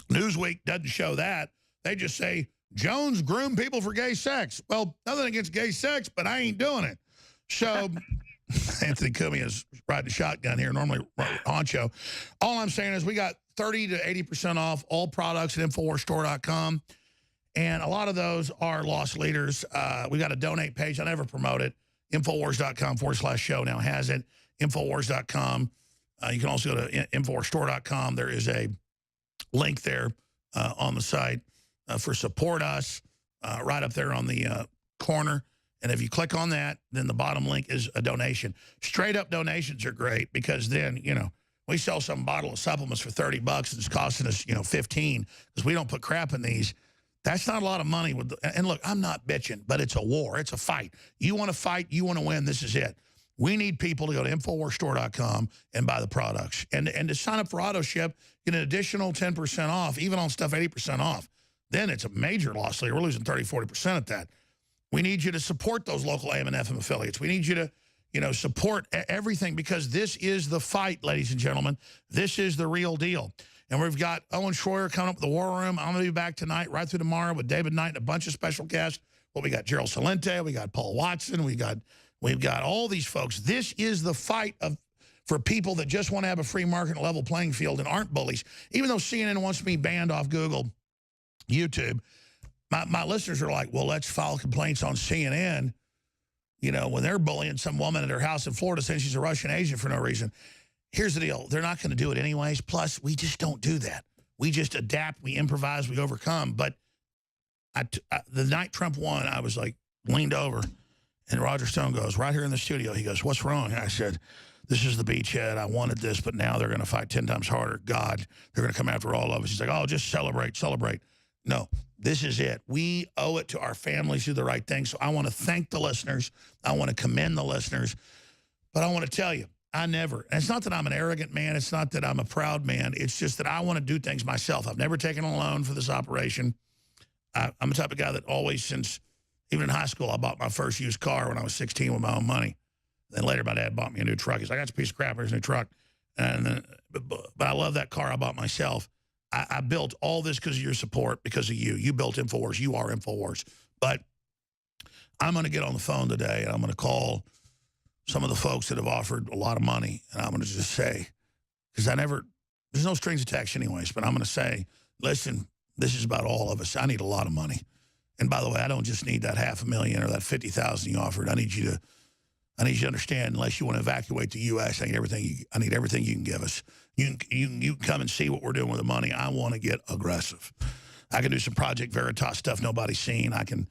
Newsweek doesn't show that. They just say Jones groomed people for gay sex. Well, nothing against gay sex, but I ain't doing it. So Anthony Cumia is riding shotgun here, normally honcho. All I'm saying is we got 30 to 80% off all products at InfoWarsStore.com. And a lot of those are lost leaders. We got a donate page. I never promote it. Infowars.com/show now has it. Infowars.com. You can also go to InfoWarsStore.com. There is a link there on the site for support us right up there on the corner. And if you click on that, then the bottom link is a donation. Straight up donations are great because then, you know, we sell some bottle of supplements for $30 and it's costing us, you know, 15 because we don't put crap in these. That's not a lot of money. And look, I'm not bitching, but it's a war. It's a fight. You want to fight, you want to win, this is it. We need people to go to InfoWarsStore.com and buy the products. And to sign up for auto ship, get an additional 10% off, even on stuff 80% off. Then it's a major loss leader. We're losing 30, 40% at that. We need you to support those local AM and FM affiliates. We need you to, you know, support everything because this is the fight, ladies and gentlemen. This is the real deal. And we've got Owen Schroyer coming up with the War Room. I'm going to be back tonight, right through tomorrow, with David Knight and a bunch of special guests. Well, we got Gerald Celente, we got Paul Watson, we've got all these folks. This is the fight for people that just want to have a free market and level playing field and aren't bullies. Even though CNN wants me banned off Google, YouTube, my listeners are like, well, let's file complaints on CNN, you know, when they're bullying some woman at her house in Florida saying she's a Russian agent for no reason. Here's the deal. They're not going to do it anyways. Plus, we just don't do that. We just adapt, we improvise, we overcome. But the night Trump won, I was like, leaned over, and Roger Stone goes, right here in the studio, he goes, what's wrong? And I said, this is the beachhead. I wanted this, but now they're going to fight 10 times harder. God, they're going to come after all of us. He's like, oh, just celebrate, celebrate. No, this is it. We owe it to our families to do the right thing. So I want to thank the listeners. I want to commend the listeners. But I want to tell you, and it's not that I'm an arrogant man. It's not that I'm a proud man. It's just that I want to do things myself. I've never taken a loan for this operation. I'm the type of guy that always, since even in high school, I bought my first used car when I was 16 with my own money. Then later, my dad bought me a new truck. He's like, I got a piece of crap. Here's a new truck. And then, but I love that car I bought myself. I built all this because of your support, because of you. You built Infowars. You are Infowars. But I'm going to get on the phone today, and I'm going to call some of the folks that have offered a lot of money. And I'm going to just say, because there's no strings attached anyways, but I'm going to say, listen, this is about all of us. I need a lot of money. And by the way, I don't just need that $500,000 or that $50,000 you offered. I need you to understand, unless you want to evacuate the U.S., I need everything you can give us. You can come and see what we're doing with the money. I want to get aggressive. I can do some Project Veritas stuff nobody's seen. I can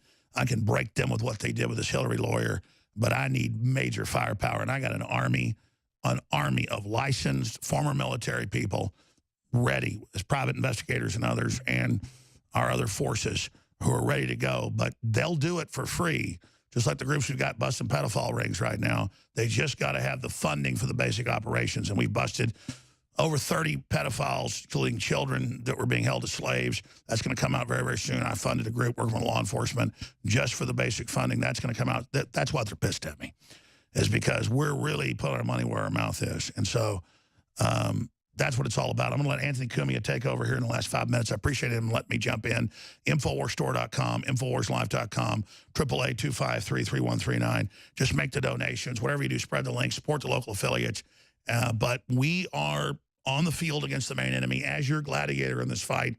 break them with what they did with this Hillary lawyer, but I need major firepower. And I got an army of licensed former military people ready as private investigators and others, and our other forces who are ready to go. But they'll do it for free. Just like the groups who've got busting pedophile rings right now, they just got to have the funding for the basic operations. And we busted over 30 pedophiles, including children that were being held as slaves. That's going to come out very, very soon. I funded a group working with law enforcement just for the basic funding. That's going to come out. That's why they're pissed at me, is because we're really putting our money where our mouth is. And so that's what it's all about. I'm going to let Anthony Cumia take over here in the last 5 minutes. I appreciate him letting me jump in. Infowarsstore.com, Infowarslive.com, 888-253-3139. Just make the donations. Whatever you do, spread the link, support the local affiliates. But we are on the field against the main enemy as your gladiator in this fight.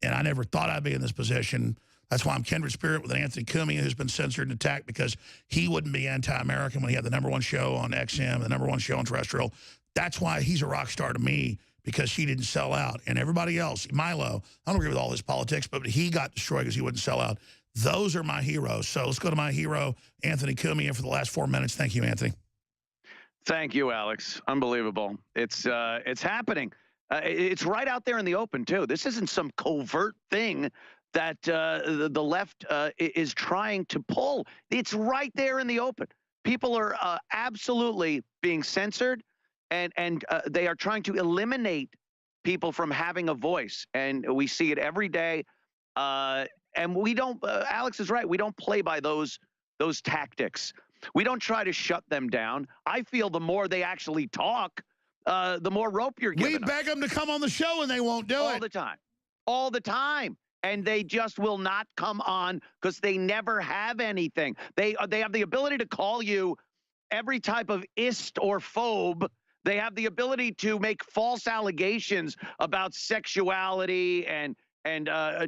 And I never thought I'd be in this position. That's why I'm kindred spirit with Anthony Cumia, who's been censored and attacked because he wouldn't be anti-American when he had the #1 show on XM, the #1 show on terrestrial. That's why he's a rock star to me, because he didn't sell out. And everybody else, Milo, I don't agree with all his politics, but he got destroyed because he wouldn't sell out. Those are my heroes. So let's go to my hero, Anthony Cumia, for the last 4 minutes. Thank you, Anthony. Thank you, Alex. Unbelievable. It's happening. It's right out there in the open, too. This isn't some covert thing that the left is trying to pull. It's right there in the open. People are absolutely being censored, and they are trying to eliminate people from having a voice. And we see it every day. And we don't, Alex is right, we don't play by those tactics. We don't try to shut them down. I feel the more they actually talk, the more rope you're giving We beg them to come on the show, and they won't do it. All the time. All the time. And they just will not come on because they never have anything. They have the ability to call you every type of ist or phobe. They have the ability to make false allegations about sexuality and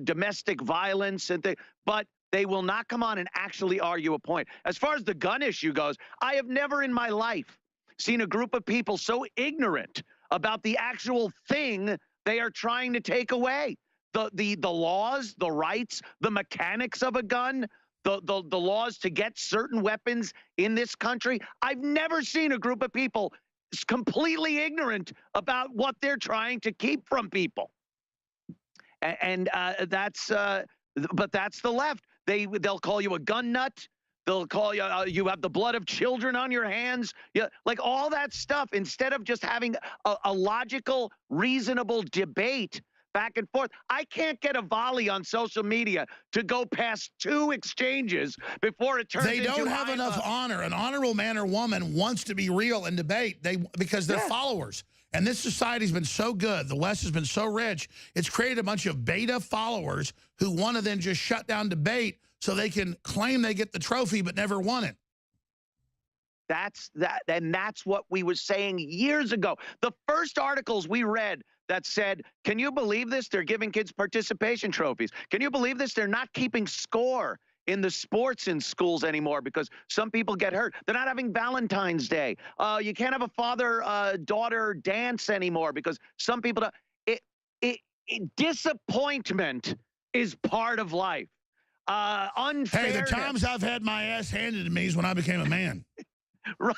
domestic violence and things, but they will not come on and actually argue a point. As far as the gun issue goes, I have never in my life seen a group of people so ignorant about the actual thing they are trying to take away. The laws, the rights, the mechanics of a gun, the laws to get certain weapons in this country. I've never seen a group of people completely ignorant about what they're trying to keep from people. And but that's the left. They'll call you a gun nut. They'll call you, you have the blood of children on your hands. Yeah, like all that stuff, instead of just having a logical, reasonable debate back and forth. I can't get a volley on social media to go past 2 exchanges before it turns into... They don't have enough honor. An honorable man or woman wants to be real and debate because they're followers. And this society's been so good. The West has been so rich. It's created a bunch of beta followers who want to then just shut down debate so they can claim they get the trophy but never won it. And that's what we were saying years ago. The first articles we read that said, can you believe this? They're giving kids participation trophies. Can you believe this? They're not keeping score in the sports in schools anymore because some people get hurt. They're not having Valentine's Day. You can't have a father-daughter dance anymore because some people don't. Disappointment is part of life. Unfairness. Hey, the times I've had my ass handed to me is when I became a man. Right,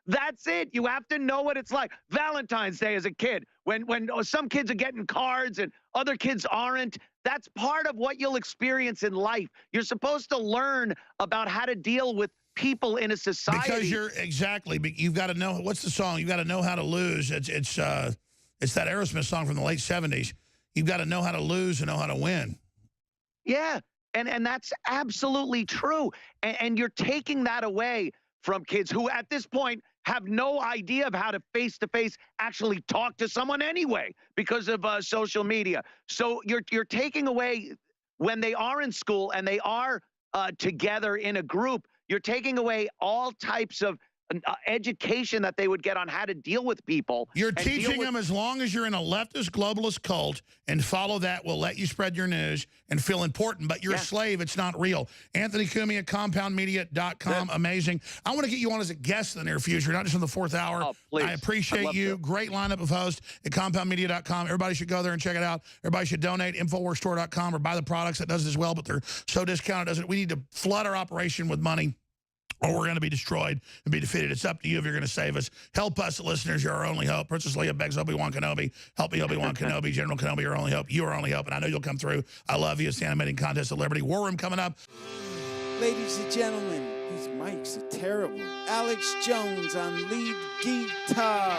that's it. You have to know what it's like. Valentine's Day as a kid, when some kids are getting cards and other kids aren't, that's part of what you'll experience in life. You're supposed to learn about how to deal with people in a society. Because you've got to know, what's the song? You've got to know how to lose. It's that Aerosmith song from the late 70s. You've got to know how to lose and know how to win. Yeah, and that's absolutely true. And you're taking that away from kids who at this point have no idea of how to face-to-face actually talk to someone anyway because of social media. So you're taking away, when they are in school and they are together in a group, you're taking away all types of education that they would get on how to deal with people. You're teaching them, as long as you're in a leftist globalist cult and follow that, will let you spread your news and feel important, but you're a slave. It's not real. Anthony Cumia, compoundmedia.com. Amazing. I want to get you on as a guest in the near future, not just in the fourth hour. Oh, please. I appreciate you. Great lineup of hosts at compoundmedia.com. Everybody should go there and check it out. Everybody should donate, InfoWarsStore.com, or buy the products. That does it as well, but they're so discounted. We need to flood our operation with money, or we're going to be destroyed and be defeated. It's up to you if you're going to save us. Help us, listeners. You're our only hope. Princess Leia begs Obi-Wan Kenobi. Help me, Obi-Wan Kenobi. General Kenobi, your only hope. You are our only hope, and I know you'll come through. I love you. It's the Animating Contest of Liberty. War Room coming up. Ladies and gentlemen, these mics are terrible. Alex Jones on lead guitar.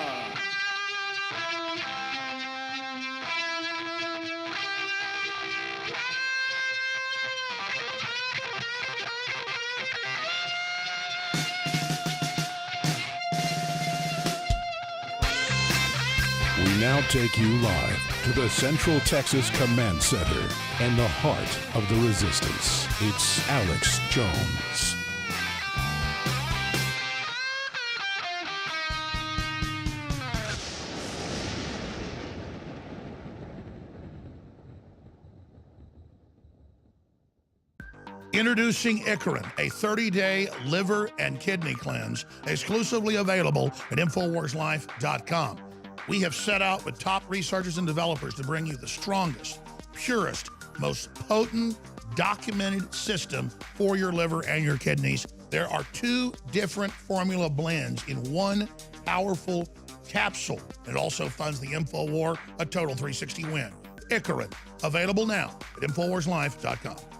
We now take you live to the Central Texas Command Center and the heart of the resistance. It's Alex Jones. Introducing Icarin, a 30-day liver and kidney cleanse, exclusively available at InfoWarsLife.com. We have set out with top researchers and developers to bring you the strongest, purest, most potent, documented system for your liver and your kidneys. There are 2 different formula blends in one powerful capsule. It also funds the Infowar, a total 360 win. Icarin, available now at InfoWarsLife.com.